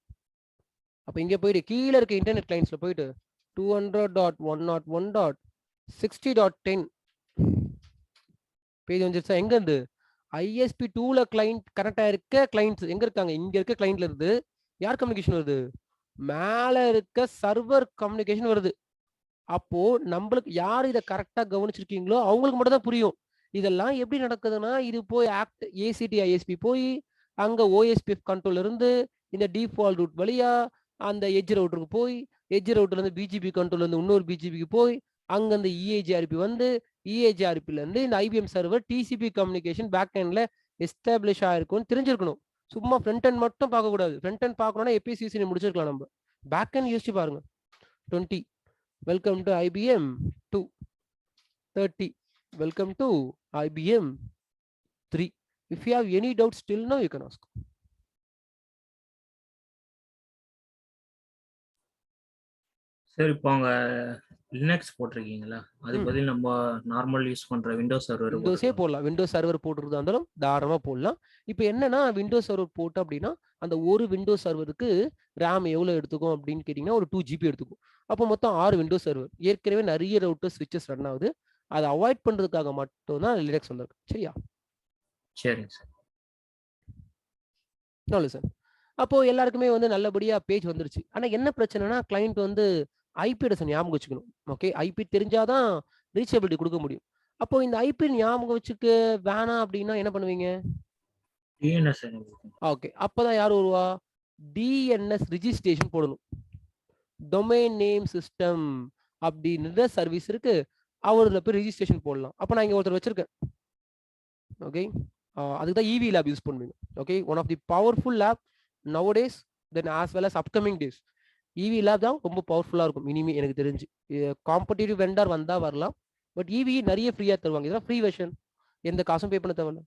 அப்ப இங்க போயிட்டு கீழே இருக்க இன்டர்நெட் கிளைண்ட்ஸ்ல போயிட்டு 200.101.60.10 பேஜ் வந்துருச்சா? எங்க இருந்து ISP 2ல கிளைண்ட் கனெக்ட் ஆயிருக்க கிளைண்ட்ஸ் எங்க இருக்காங்க? இங்க இருக்க கிளைண்ட்ல இருந்து யார் கம்யூனிகேஷன் வருது? மேல இருக்க சர்வர் கம்யூனிகேஷன் வருது. அப்போ நம்மளுக்கு யார் இதை கரெக்டா கவனிச்சிருக்கீங்களோ அவங்களுக்கு மட்டும் தான் புரியும். இதெல்லாம் எப்படி நடக்குதுன்னா, இது போய் ஏசிடி ஐஎஸ்பி போய் அங்க ஓஎஸ்பிஎஃப் கண்ட்ரோல் இருந்து இந்த டிஃபால்ட் ரூட் வழியா அந்த எட்ஜ் ரவுட்டருக்கு போய் எட்ஜ் ரவுட்டர்ல இருந்து பிஜிபி கண்ட்ரோல் இருந்து இன்னொரு பிஜிபிக்கு போய் அங்க அந்த இஏஜிஆர்பி வந்து இஏஜிஆர்பில இருந்து இந்த IBM server TCP communication back எண்ட்ல எஸ்டாப்ளிஷ் ஆயிருக்கும்னு தெரிஞ்சிருக்கணும். சும்மா ஃப்ரண்ட் எண்ட் மட்டும் பார்க்கக்கூடாது. ஃப்ரண்ட் எண்ட் பார்க்கணும்னா எபிசிசி முடிச்சிருக்கலாம். நம்ம பேக் எண்ட் யோசிச்சு பாருங்க. 20 welcome to IBM 2, 30 welcome to IBM 3. If you have any doubts till now, you can ask. சரி, இப்போ அங்க லினக்ஸ் போட்டிருக்கீங்களா, அது பதில் நம்ம நார்மல் யூஸ் பண்ற விண்டோஸ் சர்வர் விண்டோஸே போடலாம். விண்டோஸ் சர்வர் போட்டுருந்தா இருந்தாலும் தாராளமா போடலாம். இப்போ என்னன்னா விண்டோஸ் சர்வர் போட்டோம் அப்படின்னா அந்த ஒரு விண்டோஸ் சர்வருக்கு ரேம் எவ்வளவு எடுத்துக்கும் அப்படின்னு கேட்டீங்கன்னா ஒரு 2 GB எடுத்துக்கும். அப்போ மொத்தம் 6 விண்டோஸ் சர்வர். ஏற்கனவே நிறைய ரவுட்டர் ஸ்விட்சஸ் ரன் ஆகுது. அதை அவாய்ட் பண்றதுக்காக மட்டும் தான் லினக்ஸ் வந்திருக்கு. சரியா? சரிங்க சார். நல்லது சார். அப்போ எல்லாருக்குமே வந்து நல்லபடியா பேஜ் வந்துருச்சு. ஆனா என்ன பிரச்சனைனா கிளைண்ட் வந்து ஐபி அட்ரஸ் ஞாபகம் வச்சுக்கணும். ஓகே, ஐபி தெரிஞ்சாதான் ரீச்சபிலிட்டி கொடுக்க முடியும். அப்போ இந்த ஐபி ஞாபகம் வச்சுக்க வேணாம் அப்படின்னா என்ன பண்ணுவீங்க? டிஎன்எஸ். ஓகே, அப்பதான் யார் வருவா? டிஎன்எஸ் ரிஜிஸ்ட்ரேஷன் போடணும். டொமைன் நேம் சிஸ்டம் அப்படின்ற சர்வீஸ் இருக்கு. அவர்ல போய் ரிஜிஸ்ட்ரேஷன் போடலாம். அப்போ நான் இங்க ஒருத்தர் வச்சிருக்கேன். ஓகே, அதுக்கு தான் EV லேப் யூஸ் பண்ணுவீங்க. Okay, one of the powerful lab nowadays then as well as upcoming days. EV lab தான் ரொம்ப பவர்ஃபுல்லா இருக்கும் இனிமே எனக்கு தெரிஞ்சு. காம்படிட்டிவ் வெண்டர் வந்தா வரலாம். பட் EV நிறைய ஃப்ரீயா தருவாங்க. இதெல்லாம் ஃப்ரீ வெர்ஷன், எந்த காசும் பே பண்ண தேவையில்ல.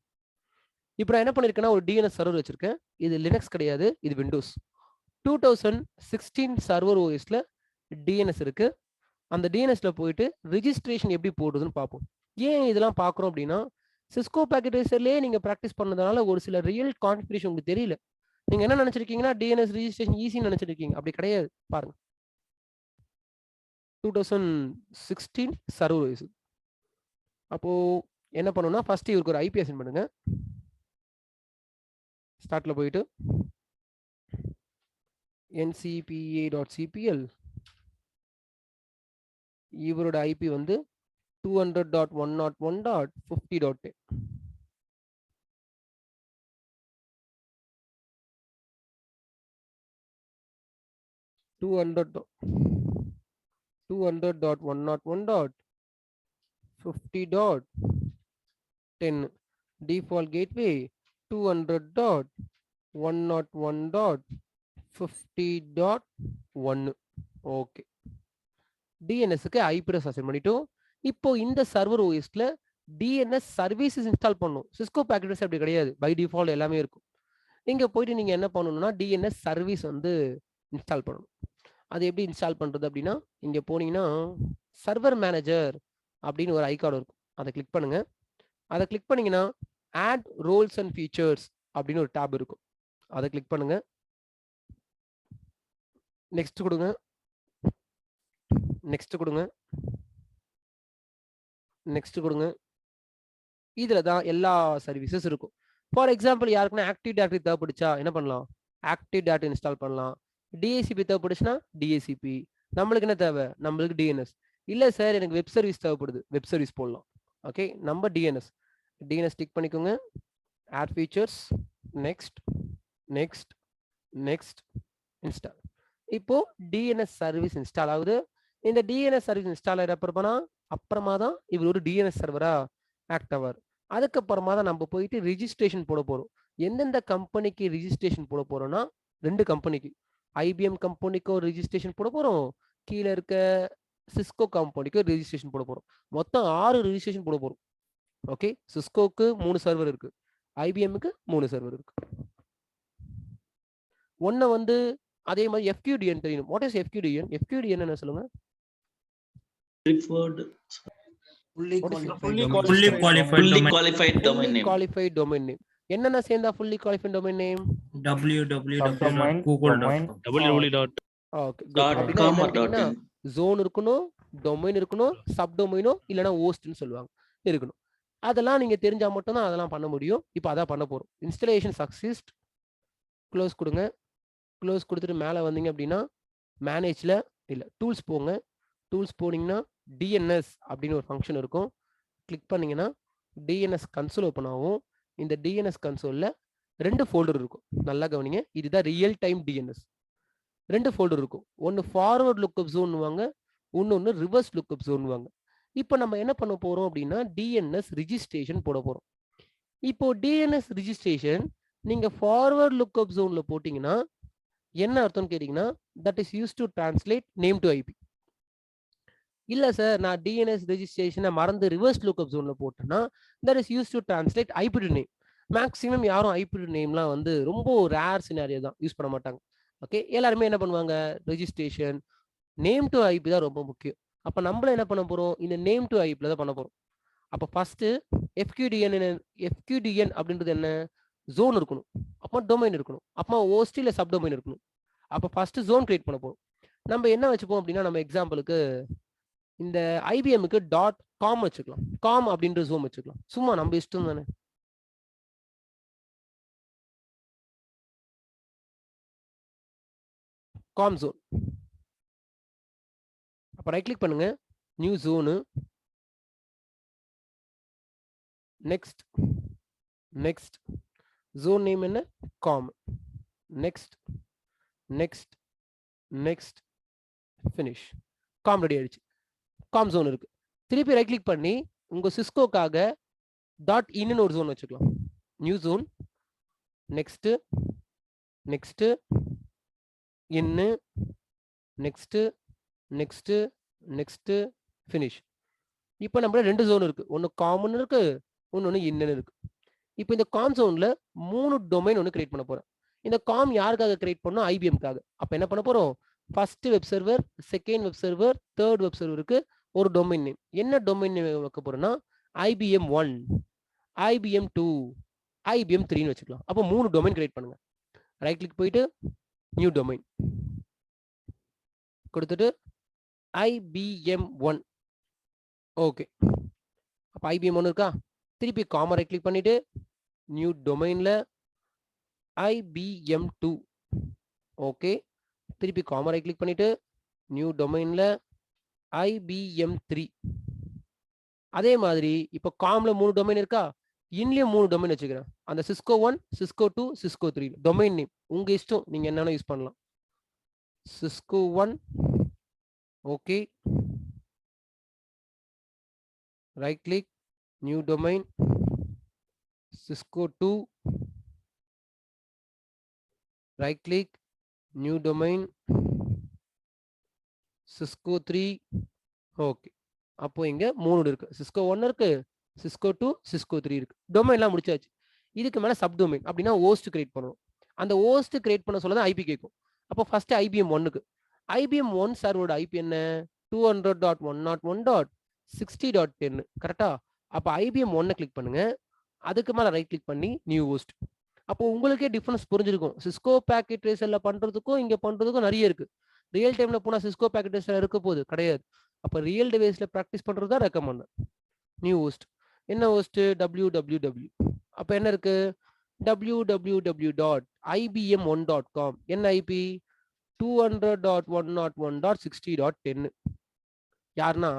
இப்போ நான் என்ன பண்ணிருக்கேன்னா ஒரு DNS சர்வர் வச்சிருக்கேன். இது லினக்ஸ் கிடையாது, இது விண்டோஸ். 2016 சர்வர் ஓஎஸ்ல DNS இருக்கு. அந்த DNSல போயிட்டு ரிஜிஸ்ட்ரேஷன் எப்படி போடுறதுன்னு பார்ப்போம். ஏன் இதெல்லாம் பார்க்குறோம் அப்படின்னா சிஸ்கோ பேக்கெட் ரேசர்லேயே நீங்க ப்ராக்டிஸ் பண்ணதுனால ஒரு சில ரியல் கான்ஃபிகரேஷன் உங்களுக்கு தெரியல. நீங்க என்ன நினைச்சிருக்கீங்கன்னா DNS ரிஜிஸ்ட்ரேஷன் ஈஸின்னு நினைச்சிருக்கீங்க. அப்படி கிடையாது. பாருங்க, 2016 சர்வர் ஓஎஸ். அப்போ என்ன பண்ணணும்னா ஃபர்ஸ்ட் இவருக்கு ஒரு ஐபி அசைன் பண்ணுங்க. ஸ்டார்ட்ல போயிட்டு ncpa.cpl இவரோட ஐபி வந்து 200.101.50.10. default gateway 200.101.50.1. ஓகே, டிஎன்எஸ்க்கு ஐபி அட்ரஸ் அசைன் பண்ணிட்டோம். இப்போ இந்த சர்வர் ஓஎஸ்ல டிஎன்எஸ் சர்வீசஸ் இன்ஸ்டால் பண்ணும். சிஸ்கோ பேக்கெட்ஸ் அப்படி கிடையாது, பை டிஃபால்ட் எல்லாமே இருக்கும். இங்க போயிட்டு நீங்க என்ன பண்ணணும்னா டிஎன்எஸ் சர்வீஸ் வந்து இன்ஸ்டால் பண்ணணும். அது எப்படி இன்ஸ்டால் பண்றது அப்படின்னா இங்க போனீங்கன்னா சர்வர் மேனேஜர் அப்படின்னு ஒரு ஐகான் இருக்கும். அதை கிளிக் பண்ணுங்க. அதை கிளிக் பண்ணீங்கன்னா ஆட் ரோல்ஸ் அண்ட் ஃபீச்சர்ஸ் அப்படின்னு ஒரு டேப் இருக்கும். அதை கிளிக் பண்ணுங்க. நெக்ஸ்ட் கொடுங்க, நெக்ஸ்ட் கொடுங்க, நெக்ஸ்ட் கொடுங்க. இதுல தான் எல்லா சர்வீசஸ் இருக்கும். ஃபார் எக்ஸாம்பிள் யாருக்குன்னா ஆக்டிவ் டைரக்டரி தேவைப்படுச்சா என்ன பண்ணலாம்? ஆக்டிவ் டைரக்டரி இன்ஸ்டால் பண்ணலாம். டிஏசிபி தேவைப்படுச்சுன்னா டிஏசிபி. நம்மளுக்கு என்ன தேவை? நம்மளுக்கு டிஎன்எஸ். இல்லை சார் எனக்கு வெப் சர்வீஸ் தேவைப்படுது, வெப் சர்வீஸ் போடலாம். ஓகே, நம்ம டிஎன்எஸ் டிக் பண்ணிக்கோங்க. Add features, next next next, install. இப்போ டிஎன்எஸ் சர்வீஸ் இன்ஸ்டால் ஆகுது. இந்த டிஎன்எஸ் சர்வீஸ் இன்ஸ்டால் ஆகிற அப்புறமா தான் இவர் ஒரு டிஎன்எஸ் சர்வரா ஆக்ட் ஆவார். அதுக்கப்புறமா தான் நம்ம போயிட்டு ரிஜிஸ்ட்ரேஷன் போட போறோம். எந்தெந்த கம்பெனிக்கு ரிஜிஸ்ட்ரேஷன் போட போறோம்னா 2 கம்பெனிக்கு. IBM கம்பெனிக்கு ஒரு ரிஜிஸ்ட்ரேஷன் போட போறோம், கீழே இருக்க சிஸ்கோ கம்பெனிக்கு ரிஜிஸ்ட்ரேஷன் போட போறோம். மொத்தம் 6 ரிஜிஸ்ட்ரேஷன் போட போறோம். ஓகே, சிஸ்கோக்கு 3 சர்வர் இருக்கு, IBMக்கு 3 சர்வர் இருக்கு. ஒன்ன வந்து அதே மாதிரி FQDN தெரியணும். What is FQDN? FQDN என்ன சொல்லுங்க? fully qualified domain name. என்னென்ன சேர்ந்தா fully qualified domain name? www.google.com. zone இருக்கணும், டொமைன் இருக்கணும், சப் டொமைனோ இல்லைன்னா ஹோஸ்ட்னு சொல்லுவாங்க இருக்கணும். அதெல்லாம் நீங்க தெரிஞ்சா மட்டும் தான் அதெல்லாம் பண்ண முடியும். இப்போ அதான் பண்ண போறோம். Installation success. க்ளோஸ் கொடுங்க. க்ளோஸ் கொடுத்துட்டு மேலே வந்தீங்க அப்படின்னா மேனேஜ்ல இல்லை டூல்ஸ் போங்க. டூல்ஸ் போனீங்கன்னா டிஎன்எஸ் அப்படின்னு ஒரு ஃபங்க்ஷன் இருக்கும். கிளிக் பண்ணீங்கன்னா டிஎன்எஸ் கன்சோல் ஓப்பன் ஆகும். இந்த டிஎன்எஸ் கன்சோலில் 2 ஃபோல்டர் இருக்கும். நல்லா கவனிங்க, இதுதான் ரியல் டைம் டிஎன்எஸ். 2 ஃபோல்டர் இருக்கும். ஒன்று ஃபார்வர்ட் லுக்அப் ஜோன்னுவாங்க, இன்னொன்று ரிவர்ஸ் லுக்அப் ஜோன்னுவாங்க. இப்போ நம்ம என்ன பண்ண போகிறோம் அப்படின்னா டிஎன்எஸ் ரிஜிஸ்ட்ரேஷன் போட போகிறோம். இப்போ டிஎன்எஸ் ரிஜிஸ்ட்ரேஷன் நீங்கள் ஃபார்வர்ட் லுக்அப் ஜோனில் போட்டிங்கன்னா என்ன அர்த்தம்னு கேட்டிங்கன்னா that is use to translate name to IP. இல்லை சார், நான் டிஎன்எஸ் ரெஜிஸ்ட்ரேஷனை மறந்து ரிவர்ஸ் லுக்அப் ஜோனில் போட்டேன்னா that is use to translate IP to name. Maximum யாரும் ஐபி டு நேம்லாம் வந்து ரொம்ப ரேர் சினாரியோ தான் யூஸ் பண்ண மாட்டாங்க. ஓகே, எல்லாருமே என்ன பண்ணுவாங்க, ரெஜிஸ்ட்ரேஷன் நேம் டு ஐபி தான் ரொம்ப முக்கியம். அப்போ நம்மள என்ன பண்ண போகிறோம், இந்த நேம் டு ஐபியில் தான் பண்ண போகிறோம். அப்போ ஃபஸ்ட்டு எஃப்கியூடிஎன் அப்படின்றது என்ன, ஜோன் இருக்கணும், அப்போ டொமைன் இருக்கணும், அப்போ ஓஸ்ட் இல்லை சப் டொமைன் இருக்கணும். அப்போ ஃபஸ்ட்டு ஜோன் கிரியேட் பண்ண போகிறோம். நம்ம என்ன வச்சுப்போம் அப்படின்னா, நம்ம எக்ஸாம்பிளுக்கு இந்த ஐபிஎம்முக்கு .com வச்சுக்கலாம், காம் அப்படின்ற ஜோன் வச்சுக்கலாம். சும்மா நம்ம இஷ்டம் தானே. Com zone. அப்போ ரைட் கிளிக் பண்ணுங்க, new zone, next next zone name என்ன, com, next next next finish. Com ready ஆயிடுச்சு. காம் ஜோன் இருக்கு. திருப்பி ரைட் கிளிக் பண்ணி உங்க சிஸ்கோக்காக .in ஒரு ஜோன் வச்சுக்கலாம். நியூ ஜோன், நெக்ஸ்ட் நெக்ஸ்ட் இன்னு, நெக்ஸ்ட் நெக்ஸ்ட் நெக்ஸ்ட் ஃபினிஷ். இப்போ நம்மள 2 ஜோன் இருக்கு, ஒன்று காமன் இருக்கு, ஒன்று இன்னன்னு இருக்கு. இப்போ இந்த காம் ஜோன்ல 3 டொமைன் ஒன்று கிரியேட் பண்ண போறேன். இந்த காம் யாருக்காக கிரியேட் பண்ணோம், ஐபிஎம்காக. அப்போ என்ன பண்ண போறோம், first web server, second web server, third web சர்வருக்கு ஒரு டொமைன் நேம். என்ன டொமைன் நேம் வைக்க போறோம்னா IBM1, IBM2, IBM3ன்னு வச்சுக்கலாம். அப்போ 3 டொமைன் கிரியேட் பண்ணுங்க. ரைட் கிளிக் போயிட்டு நியூ டொமைன் கொடுத்துட்டு IBM1. ஓகே, அப்போ IBM1 இருக்கா. திருப்பி காம ரைட் கிளிக் பண்ணிட்டு நியூ டொமைன்ல IBM2. ஓகே, திருப்பி காம ரைட் கிளிக் பண்ணிட்டு நியூ டொமைன்ல IBM3. அதே மாதிரி இப்போ காம்ல 3 டொமைன் இருக்கா, இன்னும் 3 டொமைன் வச்சுக்கிறேன். அந்த Cisco 1, Cisco 2, Cisco 3 domain name உங்க இஷ்டம், நீங்க என்னென்ன யூஸ் பண்ணலாம். Cisco 1. Okay, right click, new domain, Cisco 2, right click, new domain, Cisco 3. Okay, அப்போ இங்க 3 இருக்கு, சிஸ்கோ 1 இருக்கு, சிஸ்கோ 2, சிஸ்கோ 3 இருக்கு. டொமைன்லாம் முடிச்சாச்சு. இதுக்கு மேல சப் டொமைன் அப்படின்னா ஹோஸ்ட் கிரியேட் பண்ணணும். அந்த ஹோஸ்ட் கிரியேட் பண்ண சொல்ல தான் ஐபி கேட்கும். அப்போ ஃபர்ஸ்ட் IBM1க்கு IBM1 சர்வரோட ஐபி என்ன, 200.101.60.10 கரெக்டா. அப்போ IBM1 கிளிக் பண்ணுங்க. அதுக்கு மேல ரைட் கிளிக் பண்ணி நியூ ஹோஸ்ட். அப்போ உங்களுக்கே டிஃபரன்ஸ் புரிஞ்சிருக்கும். சிஸ்கோ பேக்கெட் ட்ரேசர்ல பண்றதுக்கும் இங்க பண்றதுக்கும் நிறைய இருக்கு. ரியல் டைம்ல போனா சிஸ்கோ பேக்கெட் ட்ரேசர் இருக்க போகுது கிடையாது. அப்போ ரியல் டிவைஸ்ல ப்ராக்டிஸ் பண்றது தான் ரெக்கமெண்ட். நியூ ஹோஸ்ட் என்ன ஹோஸ்ட், www. அப்போ என்ன இருக்கு, www.ibm1.com. என்ன ஐபி, 200.101.60.10. யாருன்னா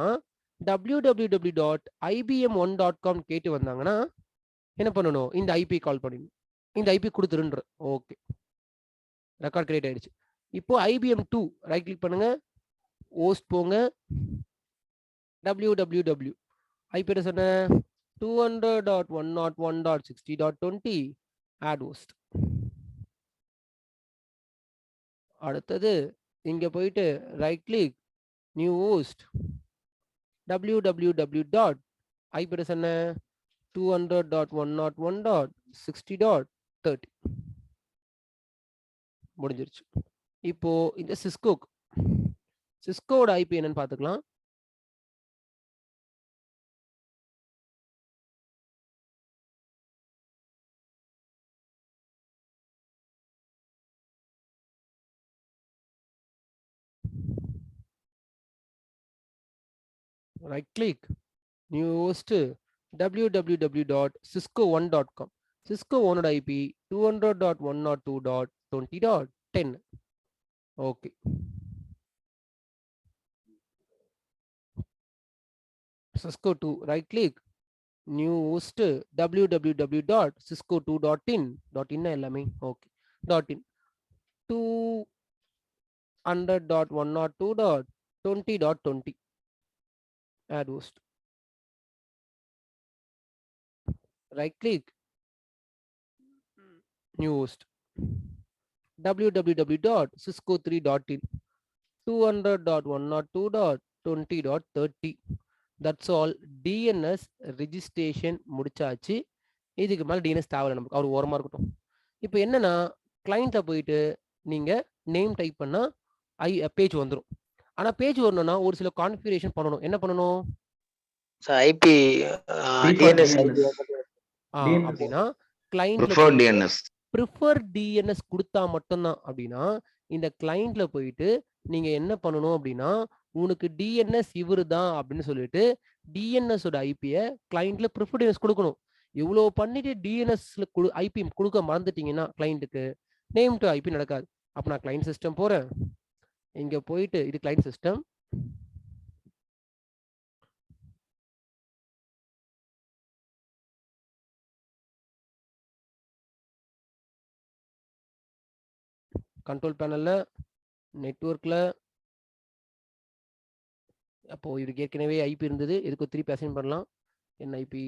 www.ibm1.com கேட்டு வந்தாங்கன்னா என்ன பண்ணணும், இந்த ஐபி கால் பண்ணிடணும். இந்த ஐபி கொடுத்துருன்ற. ஓகே, ரெக்கார்ட் கிரியேட் ஆயிடுச்சு. இப்போ IBM2 ரைட் கிளிக் பண்ணுங்க, ஹோஸ்ட் போங்க, www ஐபி சொன்ன 200.101.60.20 ஆட் ஹோஸ்ட். அடுத்தது இங்க போயிட்டு right click, new host, www. IP என்ன 200.101.60.30 முடிஞ்சிருச்சு. இப்போ இந்த சிஸ்கோட ஐபி என்னன்னு பார்த்துக்கலாம். Right click, new host, www.cisco1.com. Cisco 1 IP 200.102.20.10. Okay, Cisco 2, right click, new host www.cisco2.in எல்லாமே okay .in 200.102.20.20 add host, right click, new host www.cisco3.in 200.102.20.30. that's all. DNS registration முடிச்சாச்சு. இதுக்கு மேல DNS தேவையில்லை நமக்கு, அவர் ஓரமா இருக்கட்டும். இப்போ என்னன்னா கிளைண்ட்ல போயிட்டு நீங்க நேம் டைப் பண்ணா பேஜ் வந்துடும். ஆனா பேஜ் வரணும்னா ஒரு சில கான்ஃபிகரேஷன் பண்ணணும். என்ன பண்ணணும்? ஐபி டிஎன்எஸ் அப்படின்னா கிளைண்ட்ல ப்ரிஃபர்ட் டிஎன்எஸ் ப்ரிஃபர் டிஎன்எஸ் கொடுத்தா மட்டும்தான். அப்படின்னா இந்த கிளைண்ட்ல போயிட்டு நீங்க என்ன பண்ணணும் அப்படின்னா உனக்கு டிஎன்எஸ் இவரு தான் அப்படின்னு சொல்லிட்டு டிஎன்எஸ் ஓட ஐபியை கிளைண்ட்ல ப்ரிஃபர் டிஎன்எஸ் கொடுக்கணும். இவ்வளோ பண்ணிட்டு டிஎன்எஸ்ல ஐபி கொடுக்க மறந்துட்டீங்கன்னா கிளைண்ட்டுக்கு நேம் டு ஐபி நடக்காது. அப்போ நான் கிளைண்ட் சிஸ்டம் போறேன். இங்க போயிட்டு இது கிளைண்ட் சிஸ்டம், கண்ட்ரோல் பேனல்ல நெட்வொர்க்ல அப்போ இதுக்கு ஏற்கனவே ஐபி இருந்தது, இதுக்கு 3 அசைன் பண்ணலாம். என்ன IP?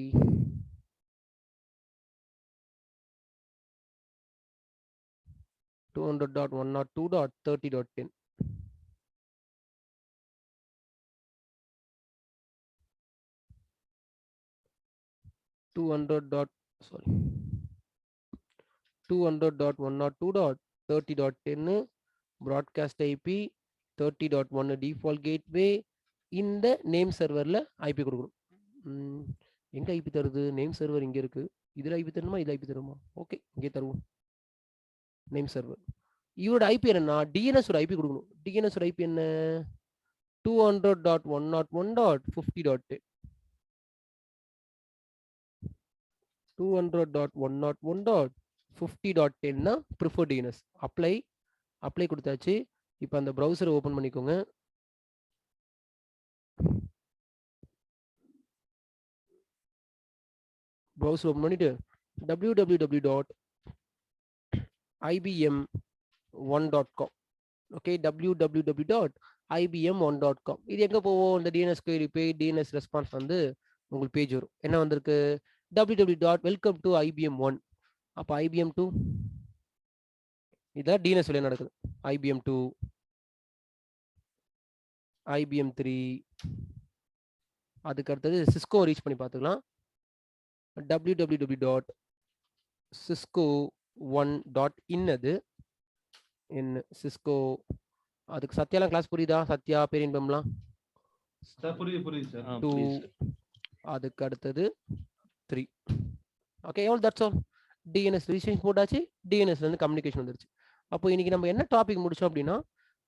.200.102.30.10 200.102.30.10 broadcast IP 30.1 default gateway. இந்த நேம் சர்வர்ல ஐபி கொடுக்கணும். எங்க ஐபி தருது? நேம் சர்வர் இங்க இருக்கு. இதுல ஐபி தருமா, இதுல ஐபி தருமா? ஓகே, இங்கே தருவோம். நேம் சர்வர் இவரோட ஐபி என்னன்னா டிஎன்எஸ் ஓட ஐபி கொடுக்கணும். டிஎன்எஸ் ஓட ஐபி என்ன? 200.101.50.10 200.101.50.10 ப்ரிஃபர் டிஎன்எஸ். அப்ளை கொடுத்தாச்சு. இப்போ அந்த ப்ரௌசரை ஓபன் பண்ணிக்கோங்க. ப்ரௌசர் ஓபன் பண்ணிட்டு www.ibm1.com ஓகே, www.ibm1.com. இது எங்க போவோம்? இந்த DNS query page, DNS response வந்து உங்களுக்கு பேஜ் வரும். என்ன வந்திருக்கு? www.welcome to IBM1. அப்போ IBM2 இதான் டிஎன்எஸ் வெளியே நடக்குது. IBM2, IBM3, அதுக்கு அடுத்தது சிஸ்கோ ரீச் பண்ணி பார்த்துக்கலாம். www.cisco1.in அது என்ன சிஸ்கோ. அதுக்கு சத்யாலாம் கிளாஸ் புரியுதா? சத்யா பேரின்பம்லாம் புரியுது சார். 2, அதுக்கு அடுத்தது 3. ஓகே, எவ்வளோ? That's all. டிஎன்எஸ் ரிஜிஸ்ட்ரேஷன் போட்டாச்சு, டிஎன்எஸ்ல இருந்து கம்யூனிகேஷன் வந்துருச்சு. அப்போ இன்னைக்கு நம்ம என்ன டாபிக் முடிச்சோம் அப்படின்னா,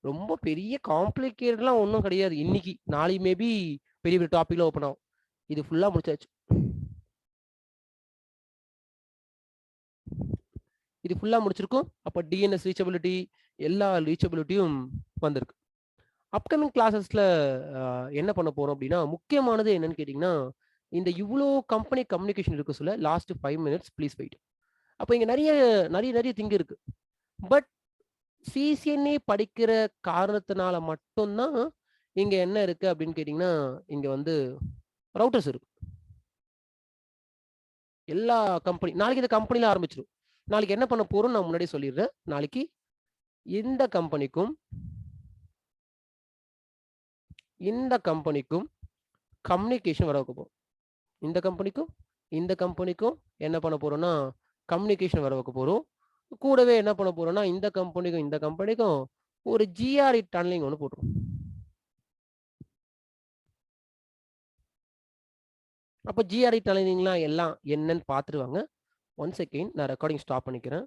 ரொம்ப பெரிய காம்ப்ளிகேட்டட்லாம் ஒன்றும் கிடையாது. இன்னைக்கு நாளைக்கு மேபி பெரிய பெரிய டாபிக்லாம் ஓப்பன் ஆகும். இது ஃபுல்லாக முடிச்சாச்சு. இது ஃபுல்லாக முடிச்சிருக்கும். அப்போ டிஎன்எஸ் ரீச்சபிலிட்டி, எல்லா ரீச்சபிலிட்டியும் வந்திருக்கு. அப்கமிங் கிளாஸஸ்ல என்ன பண்ண போறோம் அப்படின்னா, முக்கியமானது என்னன்னு கேட்டிங்கன்னா, இந்த இவ்வளோ கம்பெனி கம்யூனிகேஷன் இருக்க சொல்ல லாஸ்ட் 5 minutes ப்ளீஸ் வெயிட். அப்போ இங்கே நிறைய திங்க் இருக்கு. பட் சிசிஎன்ஏ படிக்கிற காரணத்தினால மட்டும்தான் இங்க என்ன இருக்கு அப்படின்னு கேட்டிங்கன்னா, இங்க வந்து ரவுட்டர்ஸ் இருக்கு. எல்லா கம்பெனி நாளைக்கு இந்த கம்பெனில ஆரம்பிச்சிடும். நாளைக்கு என்ன பண்ண போறோம் நான் முன்னாடியே சொல்லிடுறேன். நாளைக்கு இந்த கம்பெனிக்கும் கம்யூனிகேஷன் வர வைக்க போறோம். இந்த கம்பெனிக்கும் என்ன பண்ண போறோம்னா கம்யூனிகேஷன் வர வைக்க போறோம். கூடவே என்ன பண்ண போறோம்னா இந்த கம்பெனிக்கும் ஒரு ஜிஆர்இ டனலிங் ஒன்று போட்டுரும். அப்போ ஜிஆர்இ டனலிங்லாம் எல்லாம் என்னன்னு பார்த்துருவாங்க. 1 செகண்ட், நான் ரெக்கார்டிங் ஸ்டாப் பண்ணிக்கிறேன்.